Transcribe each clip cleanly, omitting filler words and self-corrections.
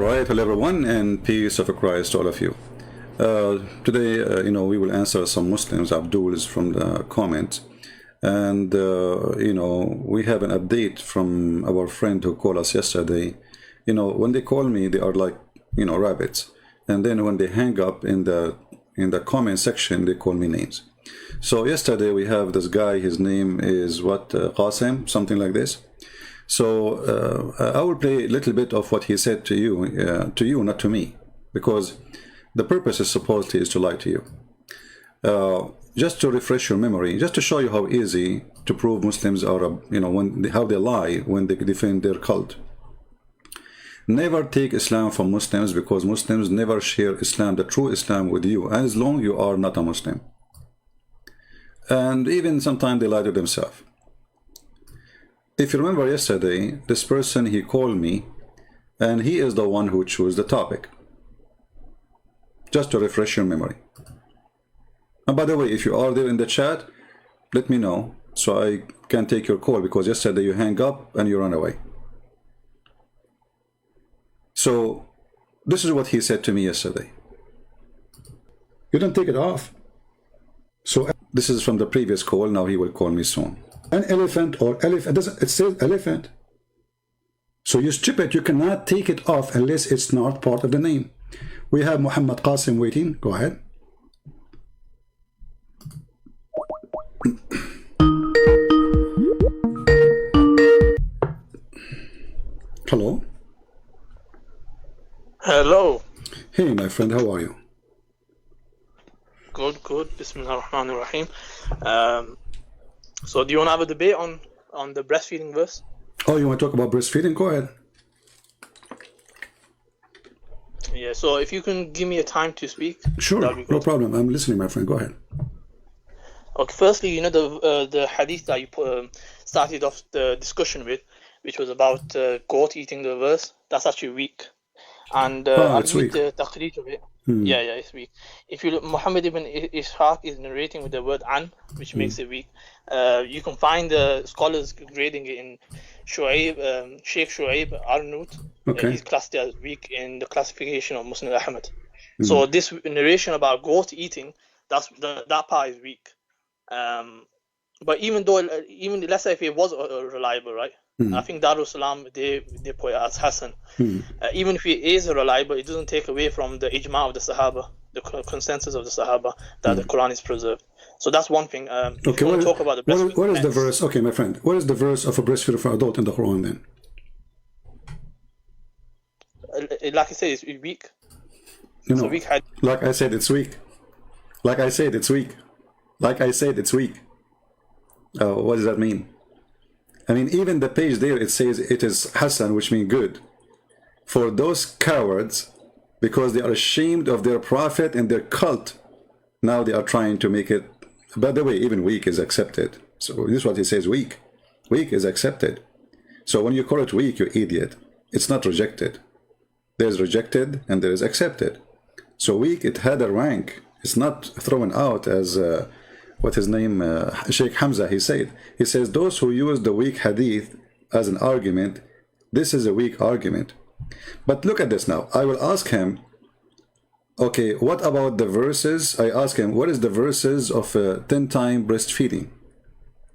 right, hello everyone, and peace of Christ to all of you. Today, we will answer some Muslims, Abdul's from the comments, and we have an update from our friend who called us yesterday. When they call me, they are like rabbits, and then when they hang up in the comment section, they call me names. So yesterday we have this guy. His name is Qasim, something like this. So I will play a little bit of what he said to you, not to me, because the purpose is supposedly is to lie to you. Just to refresh your memory, just to show you how easy to prove Muslims are, how they lie when they defend their cult. Never take Islam from Muslims, because Muslims never share Islam, the true Islam, with you, as long you are not a Muslim. And even sometimes they lie to themselves. If you remember yesterday, this person, he called me, and he is the one who chose the topic. Just to refresh your memory. And by the way, if you are there in the chat, let me know so I can take your call, because yesterday you hang up and you run away. So this is what he said to me yesterday. You don't take it off. So this is from the previous call. Now he will call me soon. An elephant or elephant, it says elephant. So you stupid, you cannot take it off unless it's not part of the name. We have Muhammad Qasim waiting. Go ahead. Hello. Hello. Hey, my friend, how are you? Good, good. Bismillah ar-Rahman ar-Rahim. So do you want to have a debate on the breastfeeding verse? Oh, you want to talk about breastfeeding? Go ahead. Yeah, so if you can give me a time to speak. Sure, no problem. I'm listening, my friend. Go ahead. Okay, firstly, the hadith that you started off the discussion with, which was about goat eating the verse, that's actually weak. And I'll read the taqreed of it. Yeah, it's weak. If you look, Muhammad ibn Ishaq is narrating with the word an, which makes it weak. You can find the scholars grading it in Sheikh Shu'aib Arnout. Okay. He's classed as weak in the classification of Muslim Ahmad. So this narration about goat eating, that part is weak. But even let's say if it was reliable, right? I think Darul Salam, they put it as Hassan. Even if it is reliable, it doesn't take away from the ijma of the Sahaba, the consensus of the Sahaba, that the Quran is preserved. So that's one thing. Okay, talk about the breastfeeding. What is the verse? Okay, my friend, what is the verse of a breastfeeder for adult in the Quran then? Like I said, it's weak. No, weak. Like I said, it's weak. Like I said, it's weak. Like I said, it's weak. What does that mean? I mean, even the page there, it says it is Hassan, which means good. For those cowards, because they are ashamed of their prophet and their cult, now they are trying to make it. By the way, even weak is accepted. So this is what he says, weak. Weak is accepted. So when you call it weak, you idiot. It's not rejected. There's rejected and there is accepted. So weak, it had a rank. It's not thrown out as... what his name, Sheikh Hamza, he says, those who use the weak hadith as an argument, this is a weak argument. But look at this now. I will ask him, okay, what about the verses? I ask him, what is the verses of 10-time breastfeeding?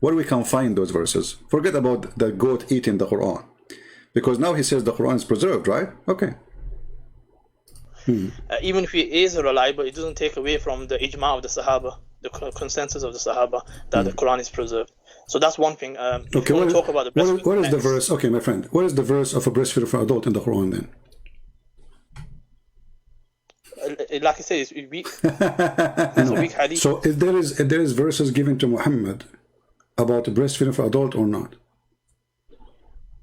Where we can find those verses? Forget about the goat eating the Quran. Because now he says the Quran is preserved, right? Okay. Even if it is reliable, it doesn't take away from the ijma of the Sahaba, the consensus of the Sahaba, that the Quran is preserved. So that's one thing. Okay, talk about the what is the verse? Okay, my friend, what is the verse of a breastfeeder for adult in the Quran then? Like I said, it's weak. It's a weak hadith. So if there is verses given to Muhammad about breastfeeding for adult or not?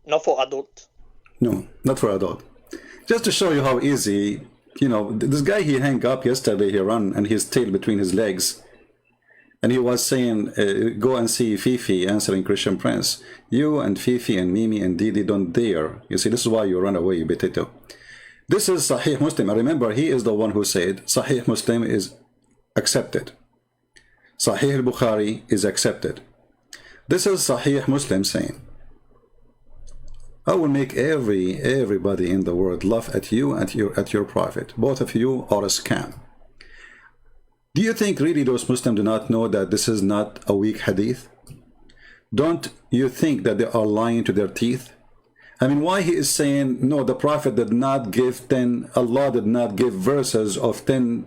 Not for adult. No, not for adult. Just to show you how easy, this guy, he hung up yesterday, he ran and his tail between his legs. And he was saying, go and see Fifi answering Christian Prince. You and Fifi and Mimi and Didi don't dare. You see, this is why you run away, you potato. This is Sahih Muslim. I remember he is the one who said Sahih Muslim is accepted. Sahih al-Bukhari is accepted. This is Sahih Muslim saying. I will make everybody in the world laugh at you and at your prophet. Both of you are a scam. Do you think really those Muslims do not know that this is not a weak hadith? Don't you think that they are lying to their teeth? I mean, why he is saying, no, the prophet did not give 10, Allah did not give verses of 10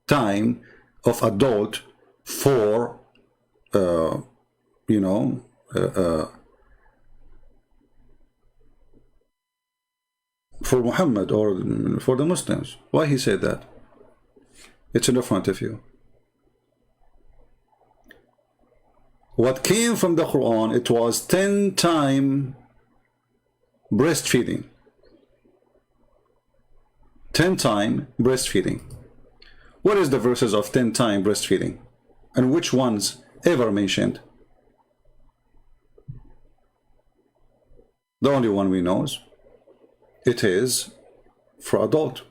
time of adult for, you know, for Muhammad or for the Muslims. Why he said that? It's in the front of you. What came from the Quran, it was 10 time breastfeeding. 10 time breastfeeding. What is the verses of 10 time breastfeeding? And which ones ever mentioned? The only one we know is, it is for adult.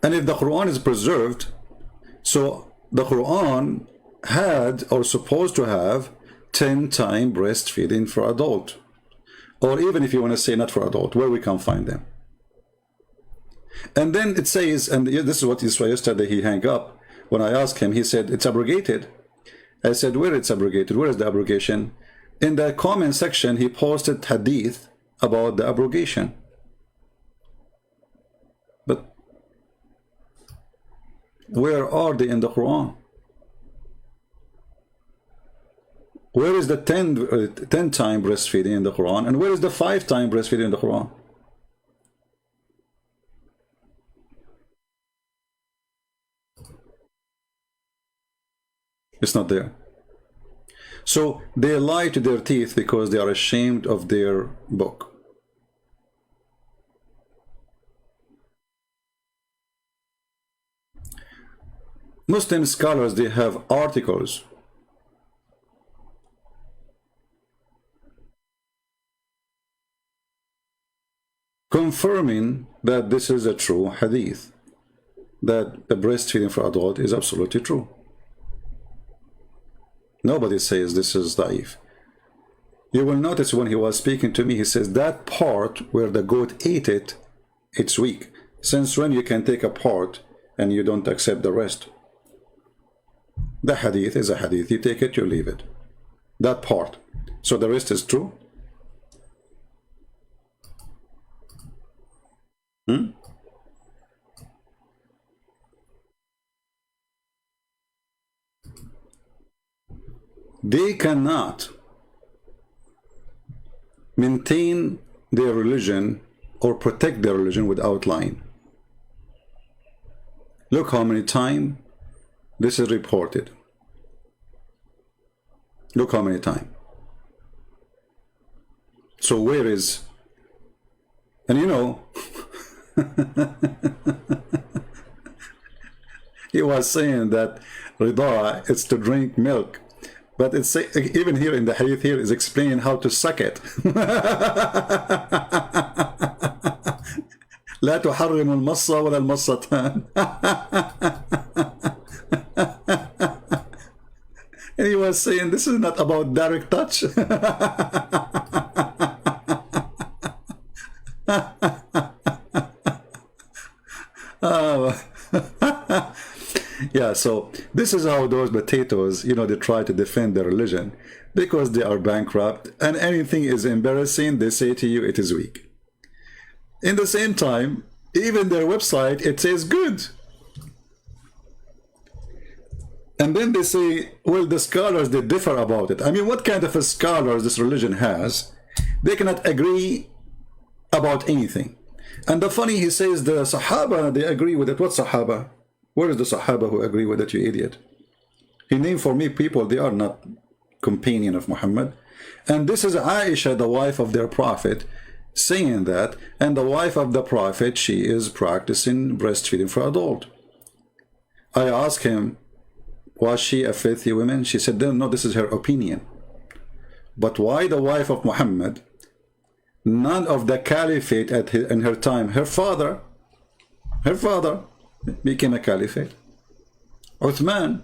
And if the Quran is preserved, so the Quran had or supposed to have 10 time breastfeeding for adult. Or even if you want to say not for adult, where we can find them. And then it says, and this is what he saw yesterday, he hung up. When I asked him, he said, it's abrogated. I said, where it's abrogated? Where is the abrogation? In the comment section, he posted hadith about the abrogation. But where are they in the Quran? Where is the 10 time breastfeeding in the Quran? And where is the 5 time breastfeeding in the Quran? It's not there. So they lie to their teeth because they are ashamed of their book. Muslim scholars, they have articles confirming that this is a true hadith, that the breastfeeding for adult is absolutely true. Nobody says this is da'if. You will notice when he was speaking to me, he says that part where the goat ate it, it's weak. Since when you can take a part and you don't accept the rest? The hadith is a hadith. You take it, you leave it. That part. So the rest is true? They cannot maintain their religion or protect their religion without lying. Look how many times this is reported. Look how many times. So where is, and you know, he was saying that rida is to drink milk, but it's even here in the hadith here is explaining how to suck it. لا تحرم المص ولا المصتان. And he was saying this is not about direct touch. Yeah, so this is how those potatoes, you know, they try to defend their religion because they are bankrupt, and anything is embarrassing, they say to you it is weak. In the same time, even their website, it says good. And then they say, well, the scholars, they differ about it. I mean, what kind of a scholars this religion has? They cannot agree about anything. And the funny, he says the Sahaba, they agree with it. What Sahaba? Where is the Sahaba who agree with it, you idiot? He named for me people, they are not companion of Muhammad. And this is Aisha, the wife of their prophet, saying that, and the wife of the prophet, she is practicing breastfeeding for adult. I asked him, was she a filthy woman? She said, no, this is her opinion. But why the wife of Muhammad? None of the caliphate in her time, her father became a caliphate. Uthman,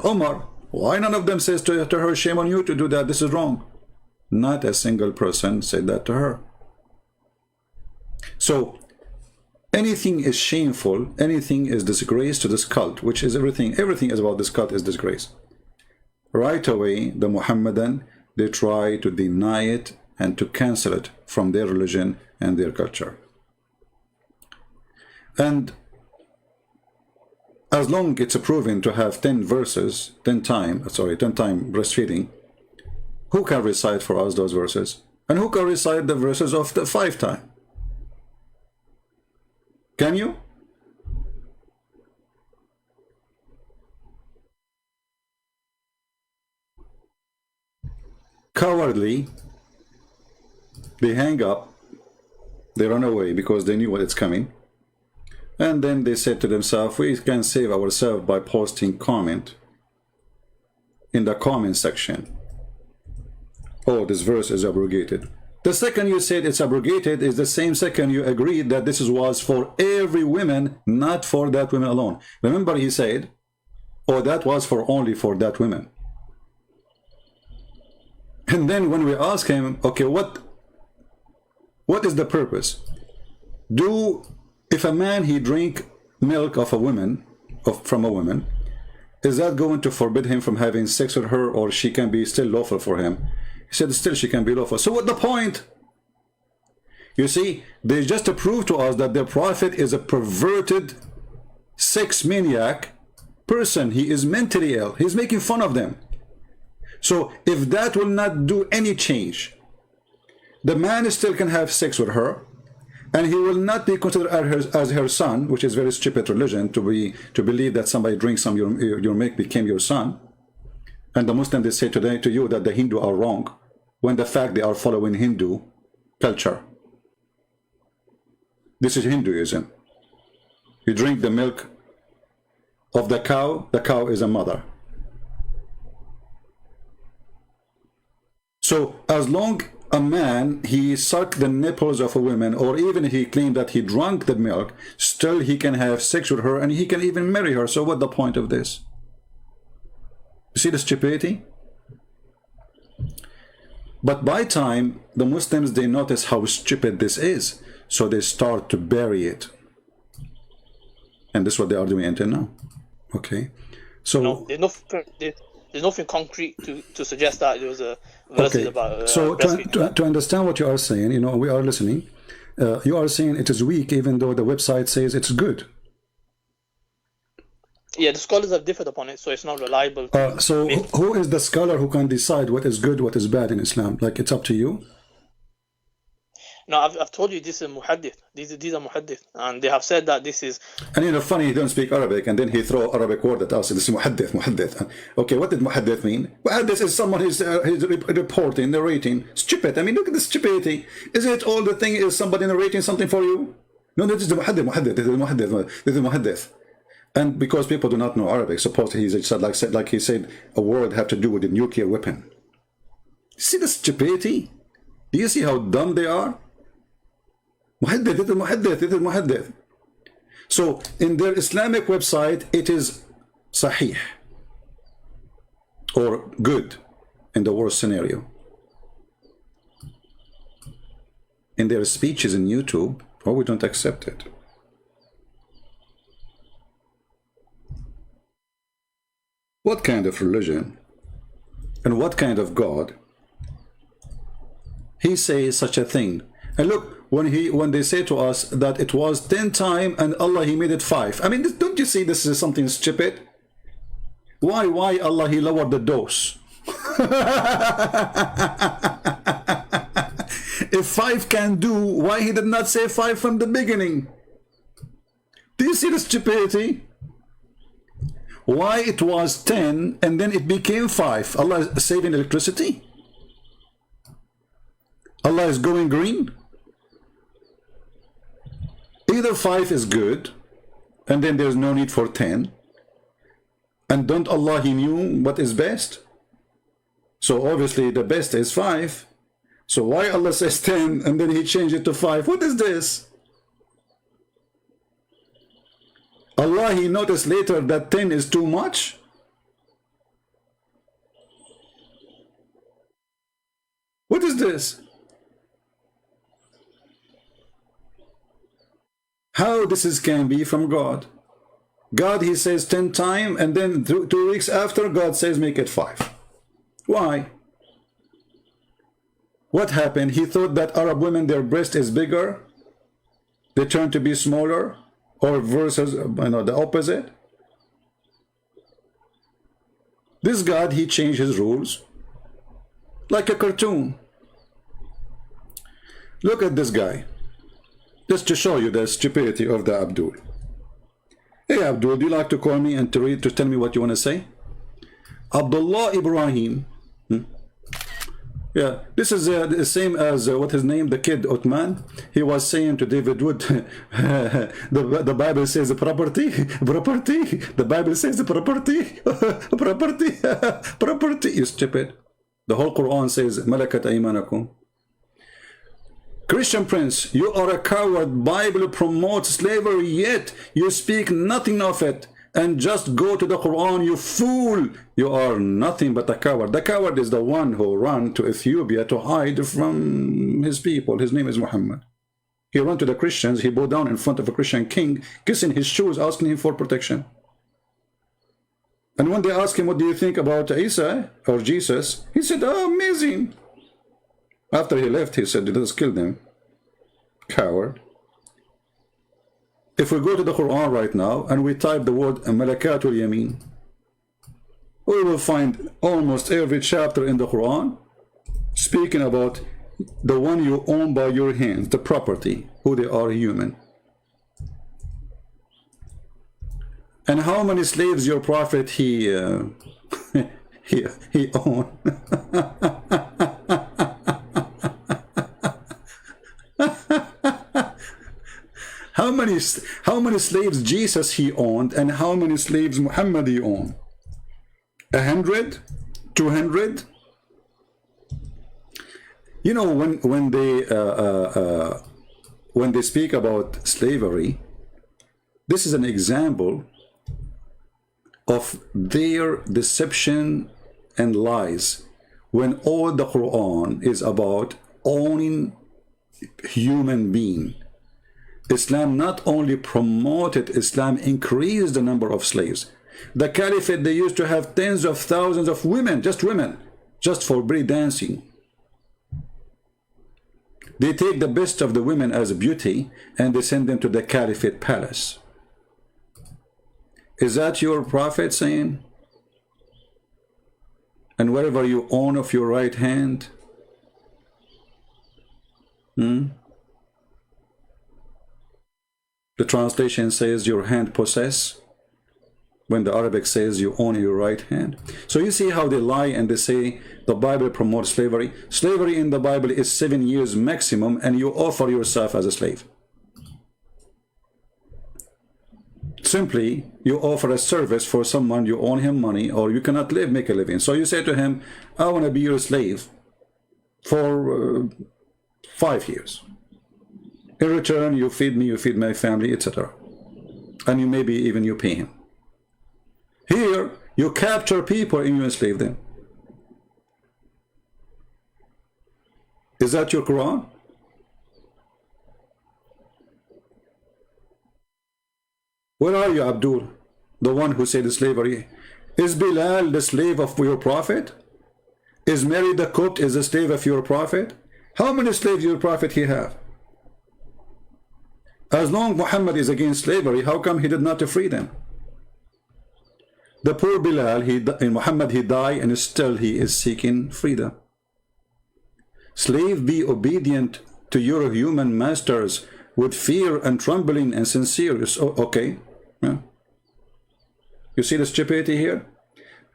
Umar, why none of them says to her, shame on you to do that, this is wrong. Not a single person said that to her. So anything is shameful, anything is disgrace to this cult, which is everything is about this cult is disgrace. Right away, the Muhammadan, they try to deny it and to cancel it from their religion and their culture. And as long it's proven to have 10 verses, 10 time breastfeeding, who can recite for us those verses? And who can recite the verses of the 5 time? Can you? Cowardly, they hang up, they run away because they knew what it's coming. And then they said to themselves, we can save ourselves by posting comment in the comment section. Oh, this verse is abrogated. The second you said it's abrogated is the same second you agreed that this was for every woman, not for that woman alone. Remember he said, oh, that was for only for that woman. And then when we ask him, okay, what is the purpose? If a man he drink milk of a woman, from a woman, is that going to forbid him from having sex with her, or she can be still lawful for him? He said still she can be lawful. So what the point? You see, they just prove to us that the prophet is a perverted sex maniac person. He is mentally ill. He's making fun of them. So if that will not do any change, the man still can have sex with her, and he will not be considered as her son, which is very stupid religion to believe that somebody drinks some your milk became your son. And the Muslims, they say today to you that the Hindu are wrong, when the fact they are following Hindu culture. This is Hinduism. You drink the milk of the cow is a mother. So as long a man, he sucked the nipples of a woman, or even he claimed that he drank the milk, still he can have sex with her and he can even marry her. So what's the point of this? You see the stupidity? But by time, the Muslims, they notice how stupid this is. So they start to bury it. And this is what they are doing until now. Okay. So no, there's nothing concrete to suggest that there was a verses about so to understand what you are saying, you know, we are listening. You are saying it is weak even though the website says it's good. Yeah, the scholars have differed upon it, so it's not reliable. So who is the scholar who can decide what is good, what is bad in Islam? Like, it's up to you? No, I've told you this is muhaddith. These are muhaddith, and they have said that this is. And you know, funny, he don't speak Arabic, and then he throw Arabic word at us. This is muhaddith. Okay, what did muhaddith mean? Muhaddith is someone who's reporting, narrating. Stupid. I mean, look at the stupidity. Isn't it all the thing is somebody narrating something for you? No, this is the muhaddith. This is muhaddith. And because people do not know Arabic, suppose he said, like he said, a word have to do with a nuclear weapon. See the stupidity? Do you see how dumb they are? Muhaddith, it is muhaddith, it is muhaddith. So in their Islamic website, it is sahih, or good in the worst scenario. In their speeches in YouTube, oh, we don't accept it. What kind of religion and what kind of God he says such a thing? And look, when they say to us that it was 10 times and Allah he made it 5. I mean, don't you see this is something stupid? Why Allah he lowered the dose? If 5 can do, why he did not say 5 from the beginning? Do you see the stupidity? Why it was 10 and then it became 5? Allah is saving electricity? Allah is going green? Either 5 is good, and then there's no need for 10. And don't Allah, he knew what is best? So obviously the best is 5. So why Allah says 10 and then he changed it to 5? What is this? Allah, he noticed later that 10 is too much? What this? How this can be from God? God, he says 10 times, and then 2 weeks after, God says make it 5. Why? What happened? He thought that Arab women, their breast is bigger, they turn to be smaller, or versus, the opposite. This God, he changed his rules like a cartoon. Look at this guy, just to show you the stupidity of the Abdul. Hey Abdul, do you like to call me and to tell me what you want to say? Abdullah Ibrahim. Yeah, this is the same as what his name, the kid Uthman. He was saying to David Wood, the Bible says the property. The Bible says the property. You stupid. The whole Quran says Malakat Aymanakum. Christian Prince, you are a coward. Bible promotes slavery, yet you speak nothing of it. And just go to the Quran, you fool. You are nothing but a coward. The coward is the one who ran to Ethiopia to hide from his people. His name is Muhammad. He ran to the Christians. He bowed down in front of a Christian king, kissing his shoes, asking him for protection. And when they asked him, what do you think about Isa or Jesus? He said, oh, amazing. After he left, he said, let us kill them. Coward. If we go to the Quran right now and we type the word Malakatul Yamin, we will find almost every chapter in the Quran speaking about the one you own by your hands, the property, who they are, human. And how many slaves your prophet he owned? How many slaves Jesus he owned, and how many slaves Muhammad he owned? 100? 200? You know, when they speak about slavery, this is an example of their deception and lies, when all the Quran is about owning human being. Islam not only promoted, Islam increased the number of slaves. The caliphate, they used to have tens of thousands of women, just for break dancing. They take the best of the women as beauty and they send them to the caliphate palace. Is that your prophet saying? And wherever you own of your right hand, the translation says your hand possess, when the Arabic says you own your right hand. So you see how they lie and they say the Bible promotes slavery. Slavery in the Bible is 7 years maximum, and you offer yourself as a slave. Simply, you offer a service for someone, you own him money, or you cannot make a living. So you say to him, I want to be your slave for 5 years. In return, you feed me, you feed my family, etc. And you maybe even you pay him. Here, you capture people and you enslave them. Is that your Quran? Where are you, Abdul? The one who said slavery. Is Bilal the slave of your prophet? Is Mary the cook is the slave of your prophet? How many slaves your prophet he have? As long Muhammad is against slavery, how come he did not free them? The poor Bilal, in Muhammad he died, and still he is seeking freedom. Slave, be obedient to your human masters with fear and trembling and sincere. Okay. Yeah. You see the stupidity here?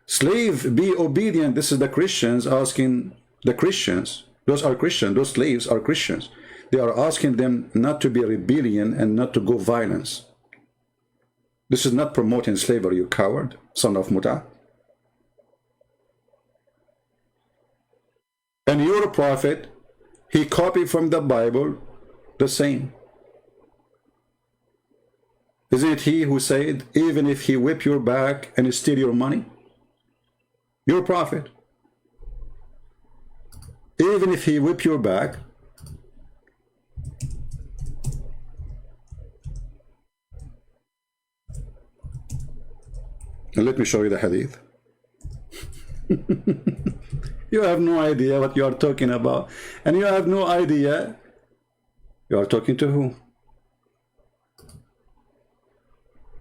Slave, be obedient. This is the Christians asking the Christians. Those are Christians. Those slaves are Christians. They are asking them not to be rebellion and not to go violence. This is not promoting slavery, you coward, son of Muta. And your prophet, he copied from the Bible the same. Isn't it he who said, even if he whip your back and steal your money? Your prophet. even if he whip your back. And let me show you the hadith. You have no idea what you are talking about, and you have no idea you are talking to who.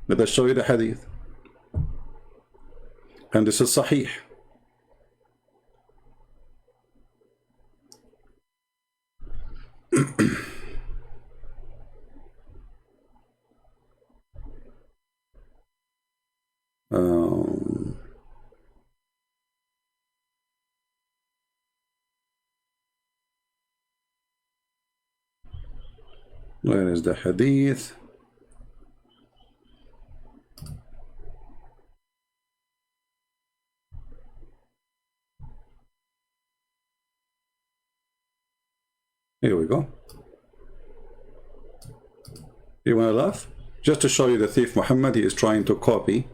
Let us show you the hadith, and this is sahih. Where is the hadith? Here we go. You want to laugh? Just to show you the thief Muhammad, he is trying to copy,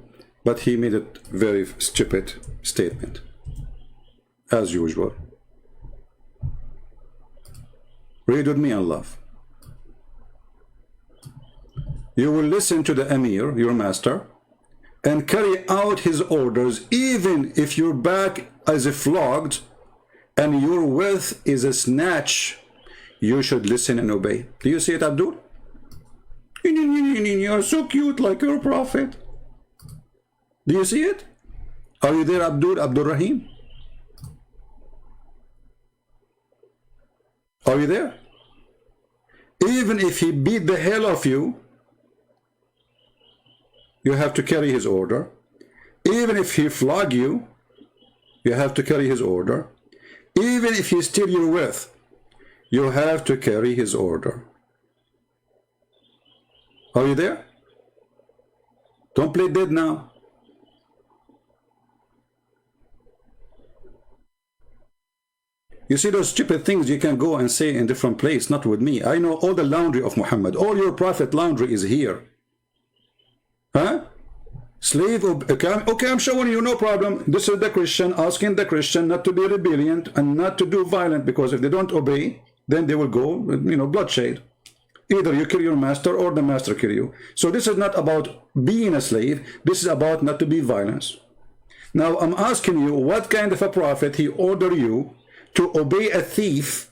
but he made a very stupid statement, as usual. Read with me and laugh. You will listen to the Emir, your master, and carry out his orders, even if your back is flogged and your wealth is a snatch. You should listen and obey. Do you see it, Abdul? You're so cute, like your prophet. Do you see it? Are you there, Abdul Rahim? Are you there? Even if he beat the hell of you, you have to carry his order. Even if he flog you, you have to carry his order. Even if he steal your wealth, you have to carry his order. Are you there? Don't play dead now. You see those stupid things you can go and say in different place, not with me. I know all the laundry of Muhammad. All your prophet laundry is here. Huh? Slave, okay, I'm showing you, no problem. This is the Christian, asking the Christian not to be rebellion and not to do violent, because if they don't obey, then they will go, bloodshed. Either you kill your master or the master kill you. So this is not about being a slave. This is about not to be violence. Now I'm asking you, what kind of a prophet he ordered you to obey a thief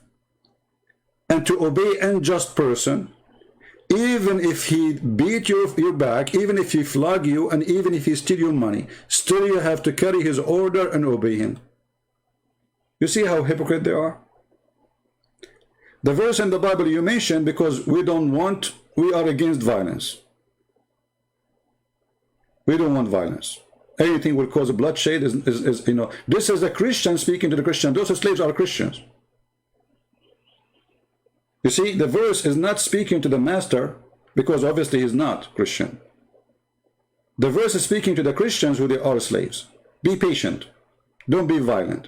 and to obey an unjust person? Even if he beat your back, even if he flog you, and even if he steal your money, still you have to carry his order and obey him. You see how hypocrite they are? The verse in the Bible you mentioned, because we are against violence. We don't want violence. Anything will cause a bloodshed this is a Christian speaking to the Christian. Those slaves are Christians. You see, the verse is not speaking to the master, because obviously he's not Christian. The verse is speaking to the Christians who they are slaves. Be patient. Don't be violent.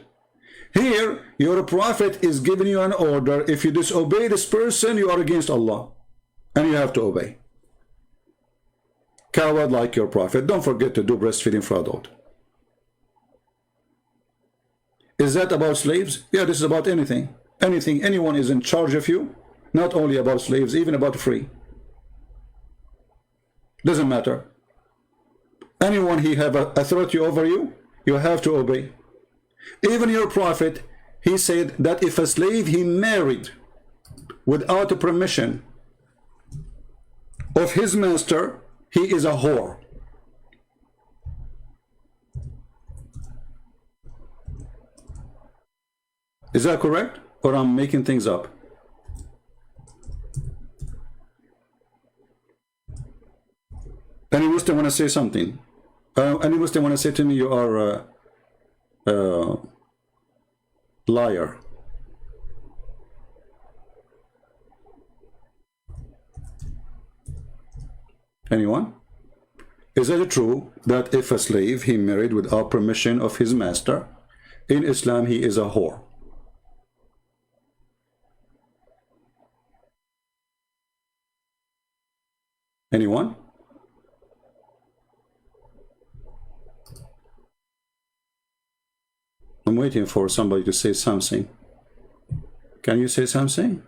Here, your prophet is giving you an order. If you disobey this person, you are against Allah. And you have to obey. Coward like your prophet. Don't forget to do breastfeeding for adult. Is that about slaves? Yeah, this is about anything. Anyone is in charge of you. Not only about slaves, even about free. Doesn't matter. Anyone he have authority over you, you have to obey. Even your prophet, he said that if a slave he married without a permission of his master, he is a whore. Is that correct? Or I'm making things up? Any Muslim want to say something? Any Muslim want to say to me, you are a liar? Anyone? Is it true that if a slave he married without permission of his master, in Islam he is a whore? Anyone? I'm waiting for somebody to say something. Can you say something?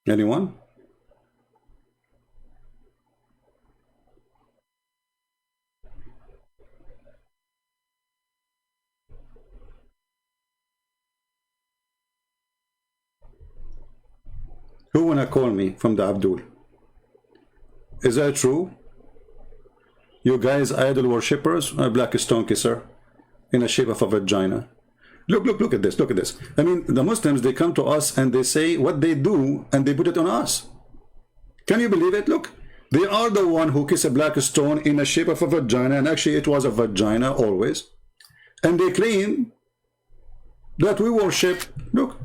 Anyone? Who wanna call me from the Abdul? Is that true? You guys idol worshippers, a black stone kisser in the shape of a vagina. Look at this, look at this. I mean, the Muslims, they come to us and they say what they do and they put it on us. Can you believe it? Look, they are the one who kiss a black stone in the shape of a vagina, and actually it was a vagina always. And they claim that we worship, look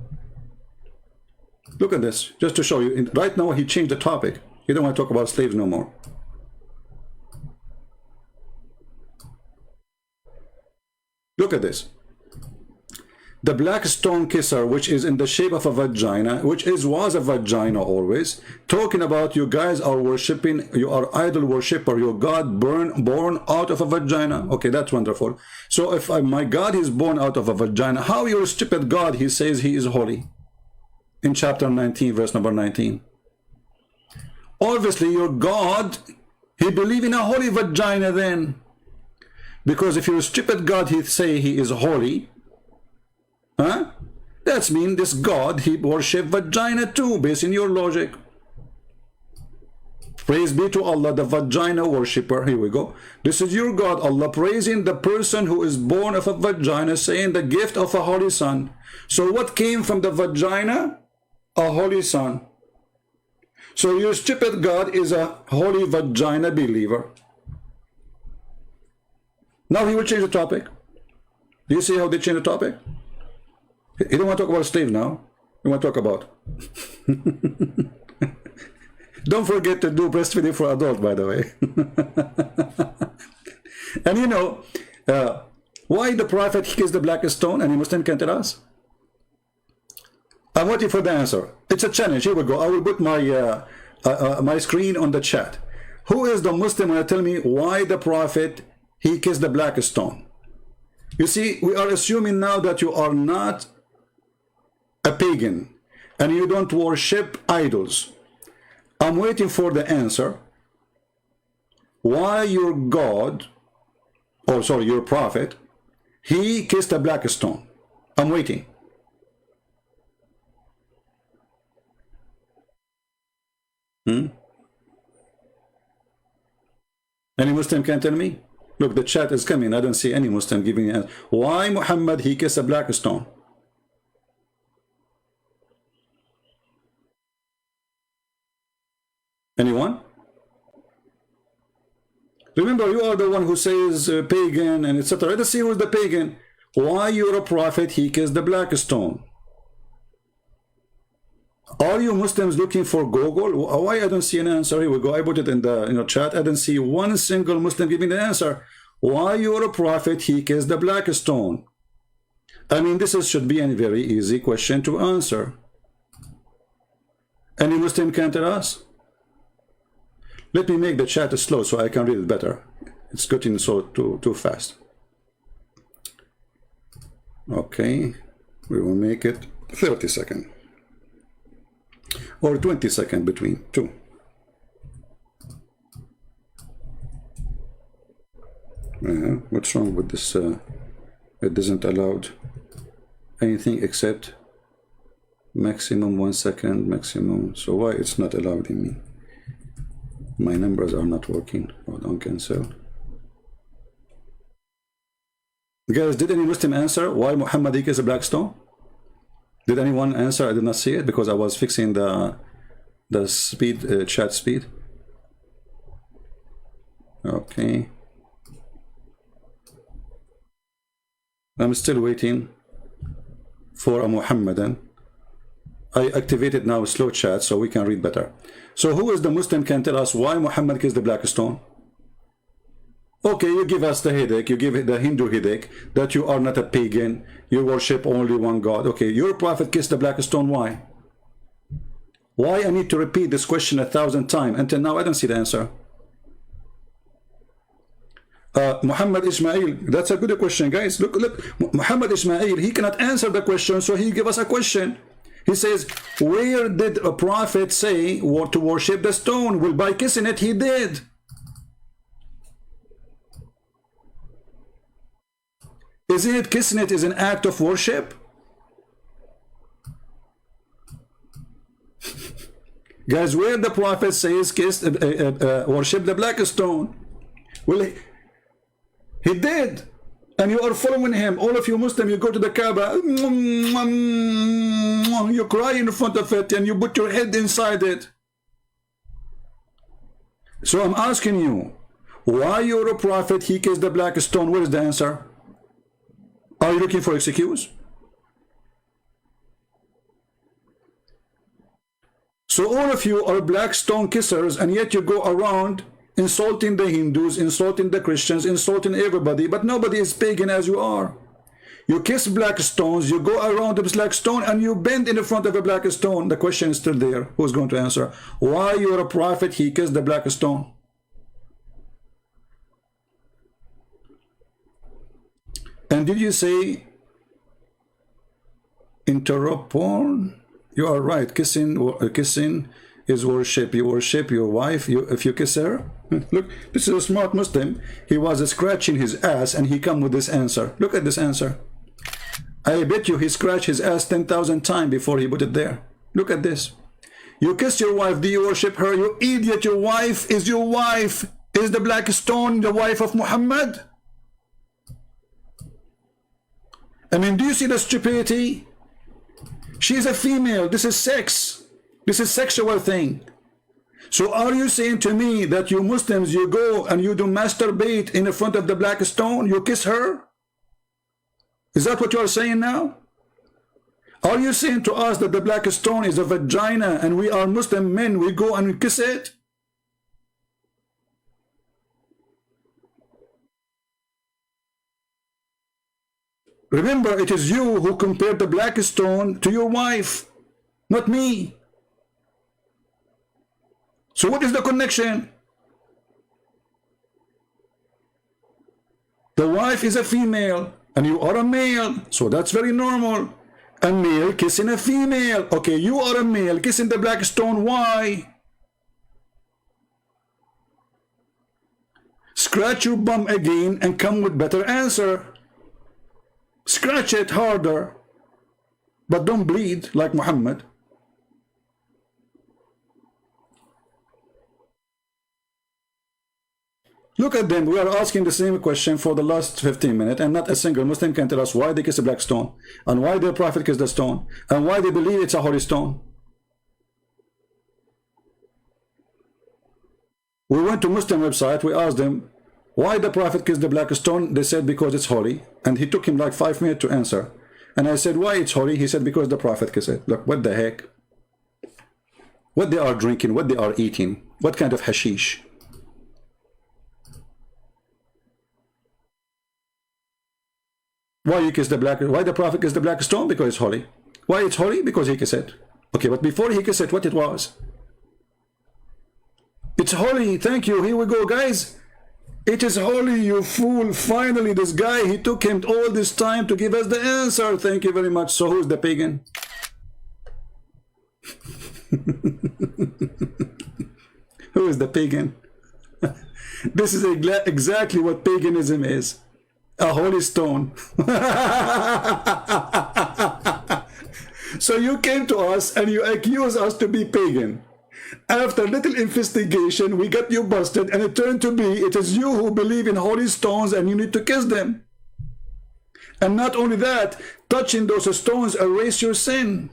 at this, just to show you. Right now he changed the topic. He don't want to talk about slaves no more. Look at this. The black stone kisser, which is in the shape of a vagina, which was a vagina always, talking about you guys are worshipping, you are idol worshipper, your God born out of a vagina. Okay, that's wonderful. So if my God is born out of a vagina, how your stupid God, he says he is holy? In chapter 19, verse number 19. Obviously, your God, he believe in a holy vagina then. Because if your stupid God, he say he is holy, huh? That's mean this God, he worship vagina too, based on your logic. Praise be to Allah, the vagina worshipper. Here we go. This is your God, Allah, praising the person who is born of a vagina, saying the gift of a holy son. So what came from the vagina? A holy son. So your stupid God is a holy vagina believer. Now he will change the topic. Do you see how they change the topic? He don't want to talk about slave now. He want to talk about. Don't forget to do breastfeeding for adult, by the way. And you know, why the Prophet kissed the black stone and a Muslim can't tell us? I'm waiting for the answer. It's a challenge. Here we go. I will put my my screen on the chat. Who is the Muslim who will tell me why the Prophet he kissed the black stone? You see, we are assuming now that you are not a pagan and you don't worship idols. I'm waiting for the answer. Why your God, or sorry, your Prophet, he kissed a black stone? I'm waiting. Any Muslim can tell me? Look, the chat is coming. I don't see any Muslim giving an answer. Why Muhammad he kissed a black stone? Anyone? Remember, you are the one who says pagan and etc. Let us see who's the pagan. Why your Prophet he kissed the black stone? Are you Muslims looking for Google? Why I don't see an answer? Here we go. I put it in the chat. I don't see one single Muslim giving the answer. Why your Prophet he kissed the black stone? I mean, this should be a very easy question to answer. Any Muslim can tell us? Let me make the chat slow so I can read it better. It's getting so too fast. Okay, we will make it 30 seconds. Or 20 seconds between two. What's wrong with this? It doesn't allow anything except maximum 1 second maximum. So why it's not allowed in me? My numbers are not working. Hold on, cancel. Guys, did any Muslim answer why Muhammad is a black stone? Did anyone answer? I did not see it because I was fixing the speed, chat speed. Okay. I'm still waiting for a Muhammadan. I activated now slow chat so we can read better. So who is the Muslim can tell us why Muhammad kissed the black stone? Okay, you give us the headache, you give the Hindu headache, that you are not a pagan, you worship only one God. Okay, your Prophet kissed the black stone, why? Why I need to repeat this question 1,000 times? Until now, I don't see the answer. Muhammad Ismail, that's a good question, guys. Look, Muhammad Ismail, he cannot answer the question, so he give us a question. He says, where did a prophet say to worship the stone? Well, by kissing it, he did. Isn't it kissing it is an act of worship? Guys, where the prophet says worship the black stone? Well, he did. And you are following him. All of you Muslims, you go to the Kaaba, you cry in front of it, and you put your head inside it. So I'm asking you, why you're a prophet, he kissed the black stone? What is the answer? Are you looking for excuse? So all of you are black stone kissers, and yet you go around insulting the Hindus, insulting the Christians, insulting everybody, but nobody is pagan as you are. You kiss black stones, you go around the black stone, and you bend in the front of a black stone. The question is still there. Who's going to answer? Why you're a prophet, he kissed the black stone? And did you say interrupt porn? You are right. Kissing is worship. You worship your wife. If you kiss her, look, this is a smart Muslim. He was scratching his ass, and he come with this answer. Look at this answer. I bet you he scratched his ass 10,000 times before he put it there. Look at this. You kiss your wife. Do you worship her? You idiot. Your wife is your wife. Is the black stone the wife of Muhammad? I mean, do you see the stupidity? She's a female. This is sex. This is sexual thing. So are you saying to me that you Muslims, you go and you do masturbate in the front of the black stone? You kiss her? Is that what you are saying now? Are you saying to us that the black stone is a vagina and we are Muslim men, we go and we kiss it? Remember, it is you who compared the black stone to your wife, not me. So what is the connection? The wife is a female and you are a male, so that's very normal. A male kissing a female. Okay, you are a male kissing the black stone. Why? Scratch your bum again and come with better answer. Scratch it harder, but don't bleed like Muhammad. Look at them. We are asking the same question for the last 15 minutes, and not a single Muslim can tell us why they kiss a black stone, and why their prophet kissed the stone, and why they believe it's a holy stone. We went to Muslim website, we asked them, why the prophet kissed the black stone? They said because it's holy, and he took him like 5 minutes to answer. And I said, why it's holy? He said because the prophet kissed it. Look, what the heck? What they are drinking, what they are eating, what kind of hashish? Why you kiss the black? Why the prophet kissed the black stone? Because it's holy. Why it's holy? Because he kissed it. Okay, but before he kissed it, what it was? It's holy. Thank you. Here we go, guys. It is holy, you fool. Finally, this guy, he took him all this time to give us the answer. Thank you very much. So who's the pagan? Who is the pagan? This is exactly what paganism is. A holy stone. So you came to us and you accuse us to be pagan. After little investigation, we got you busted, and it turned to be it is you who believe in holy stones and you need to kiss them. And not only that, touching those stones erase your sin.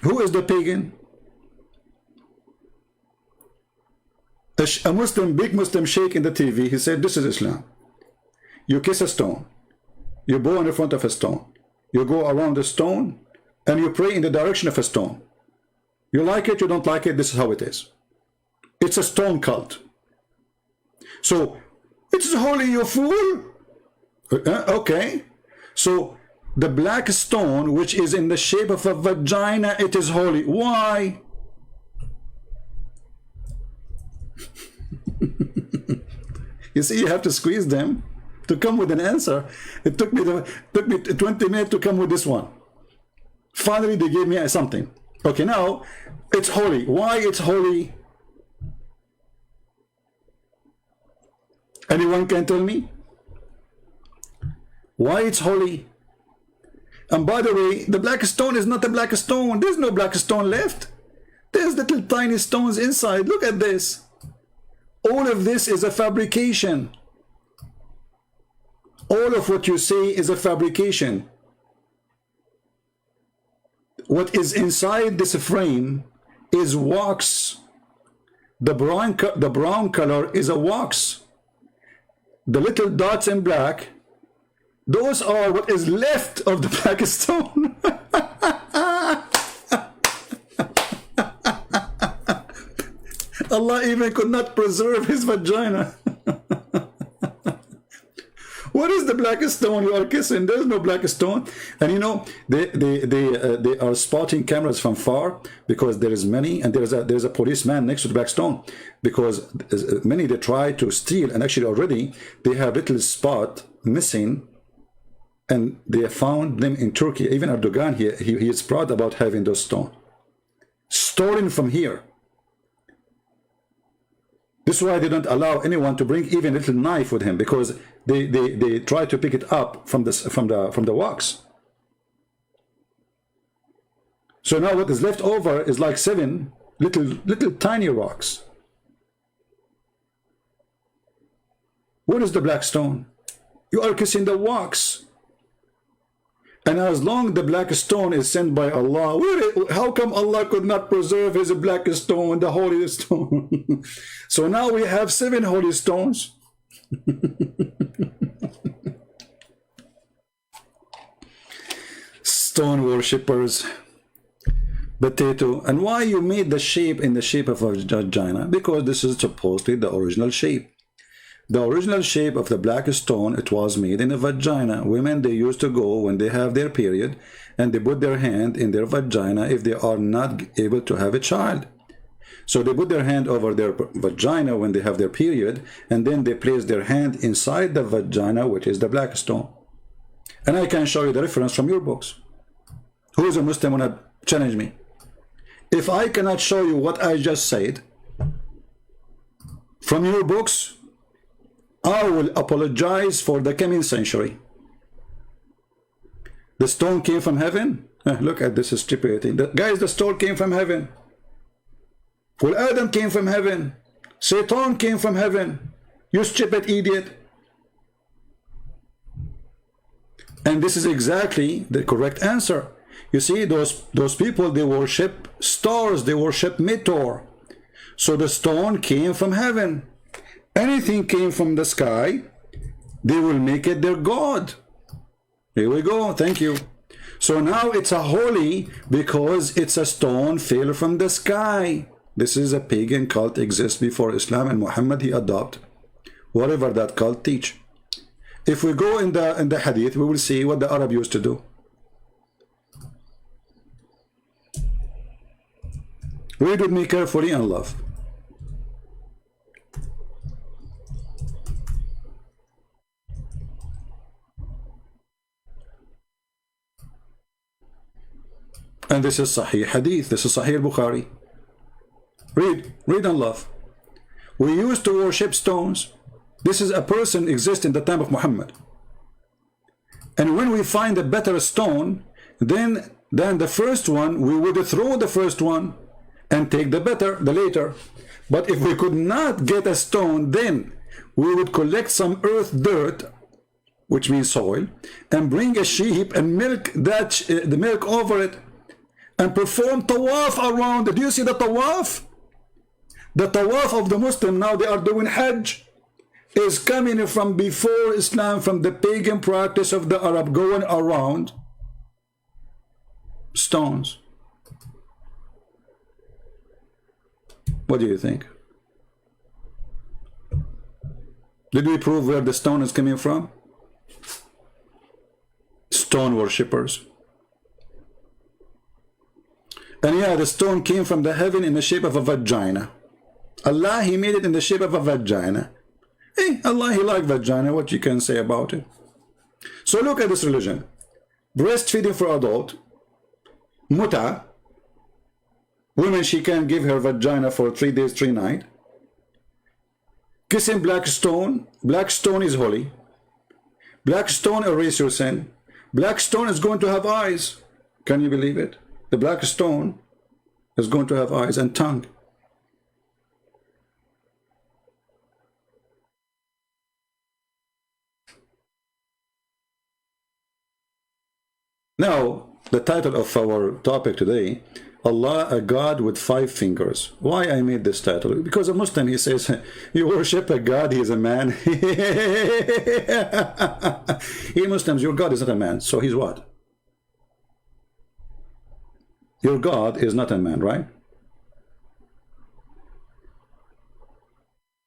Who is the pagan? A Muslim, big Muslim sheikh in the TV, he said, this is Islam. You kiss a stone. You bow in the front of a stone. You go around the stone, and you pray in the direction of a stone. You like it, you don't like it, this is how it is. It's a stone cult. So, it's holy, you fool. Okay. So, the black stone, which is in the shape of a vagina, it is holy. Why? You see, you have to squeeze them to come with an answer. It took me 20 minutes to come with this one. Finally, they gave me something. Okay, now it's holy. Why it's holy? Anyone can tell me why it's holy? And by the way, the black stone is not a black stone. There's no black stone left. There's little tiny stones inside. Look at this. All of this is a fabrication. All of what you say is a fabrication. What is inside this frame is wax. The brown color is a wax. The little dots in black, those are what is left of the black stone. Allah even could not preserve his vagina. What is the black stone you are kissing? There's no black stone. And you know, they are spotting cameras from far because there is many, and there's a policeman next to the black stone, because many they try to steal, and actually already they have little spot missing, and they have found them in Turkey. Even Erdogan here, he is proud about having those stones stolen from here. This is why they don't allow anyone to bring even a little knife with him, because they try to pick it up from the wax. So now what is left over is like 7 little tiny rocks. What is the black stone? You are kissing the wax. And as long the black stone is sent by Allah, how come Allah could not preserve his black stone, the holy stone? So now we have 7 holy stones. Stone worshippers. Potato. And why you made the shape in the shape of a vagina? Because this is supposedly the original shape. The original shape of the black stone, it was made in a vagina. Women, they used to go when they have their period, and they put their hand in their vagina if they are not able to have a child. So they put their hand over their vagina when they have their period, and then they place their hand inside the vagina, which is the black stone. And I can show you the reference from your books. Who is a Muslim wanna challenge me? If I cannot show you what I just said from your books, I will apologize for the coming century. The stone came from heaven? Look at this stupidity. Guys, the stone came from heaven. Well, Adam came from heaven. Satan came from heaven. You stupid idiot. And this is exactly the correct answer. You see, those people, they worship stars, they worship meteor. So the stone came from heaven. Anything came from the sky, they will make it their god. Here we go. Thank you. So now it's a holy because it's a stone fell from the sky. This is a pagan cult, exists before Islam, and Muhammad, he adopt whatever that cult teach. If we go in the hadith, we will see what the Arab used to do. Read with me carefully and love. And this is Sahih Hadith. This is Sahih Bukhari. Read and love. We used to worship stones. This is a person exists in the time of Muhammad. And when we find a better stone than the first one, we would throw the first one and take the later. But if we could not get a stone, then we would collect some earth dirt, which means soil, and bring a sheep and milk the milk over it, and perform tawaf around it. Do you see the tawaf? The tawaf of the Muslim, now they are doing Hajj, is coming from before Islam, from the pagan practice of the Arab, going around stones. What do you think? Did we prove where the stone is coming from? Stone worshippers. And yeah, the stone came from the heaven in the shape of a vagina. Allah, he made it in the shape of a vagina. Allah, he like vagina, what you can say about it? So look at this religion. Breastfeeding for adult, muta, women, she can give her vagina for 3 days, 3 nights. Kissing black stone is holy. Black stone erase your sin. Black stone is going to have eyes. Can you believe it? The black stone is going to have eyes and tongue. Now, the title of our topic today, Allah, a God with 5 fingers. Why I made this title? Because a Muslim, he says, you worship a God, he is a man. He Muslims, your God is not a man. So he's what? Your God is not a man, right?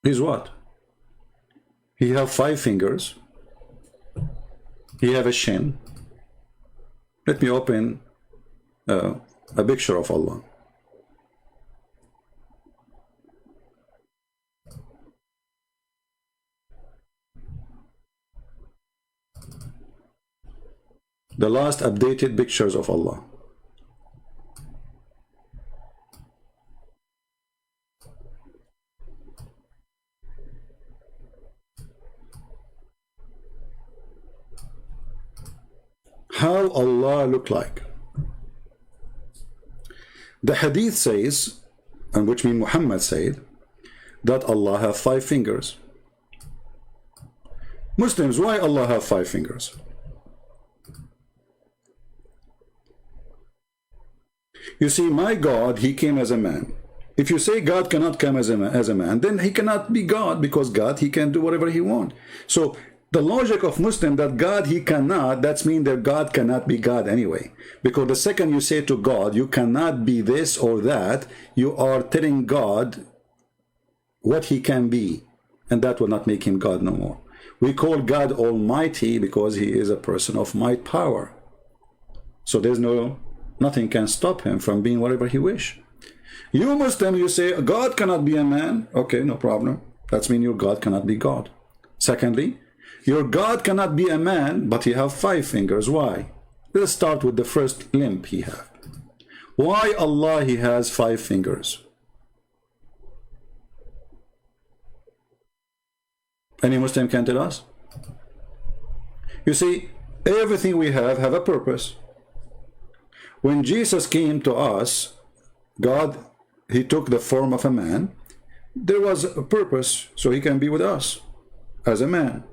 He's what? He have 5 fingers. He have a shin. Let me open a picture of Allah. The last updated pictures of Allah. How Allah look like? The hadith says, and which means Muhammad said, that Allah have 5 fingers. Muslims, why Allah have 5 fingers? You see, my God, he came as a man. If you say God cannot come as a man, then he cannot be God, because God, he can do whatever he wants. So the logic of Muslim that God, he cannot, that's mean that God cannot be God anyway. Because the second you say to God, you cannot be this or that, you are telling God what he can be. And that will not make him God no more. We call God Almighty because he is a person of might power. So there's nothing can stop him from being whatever he wish. You Muslim, you say God cannot be a man. Okay, no problem. That's mean your God cannot be God. Secondly, your God cannot be a man, but he have 5 fingers. Why? Let's start with the first limb he have. Why Allah he has 5 fingers? Any Muslim can tell us? You see, everything we have a purpose. When Jesus came to us, God, he took the form of a man. There was a purpose, so he can be with us as a man.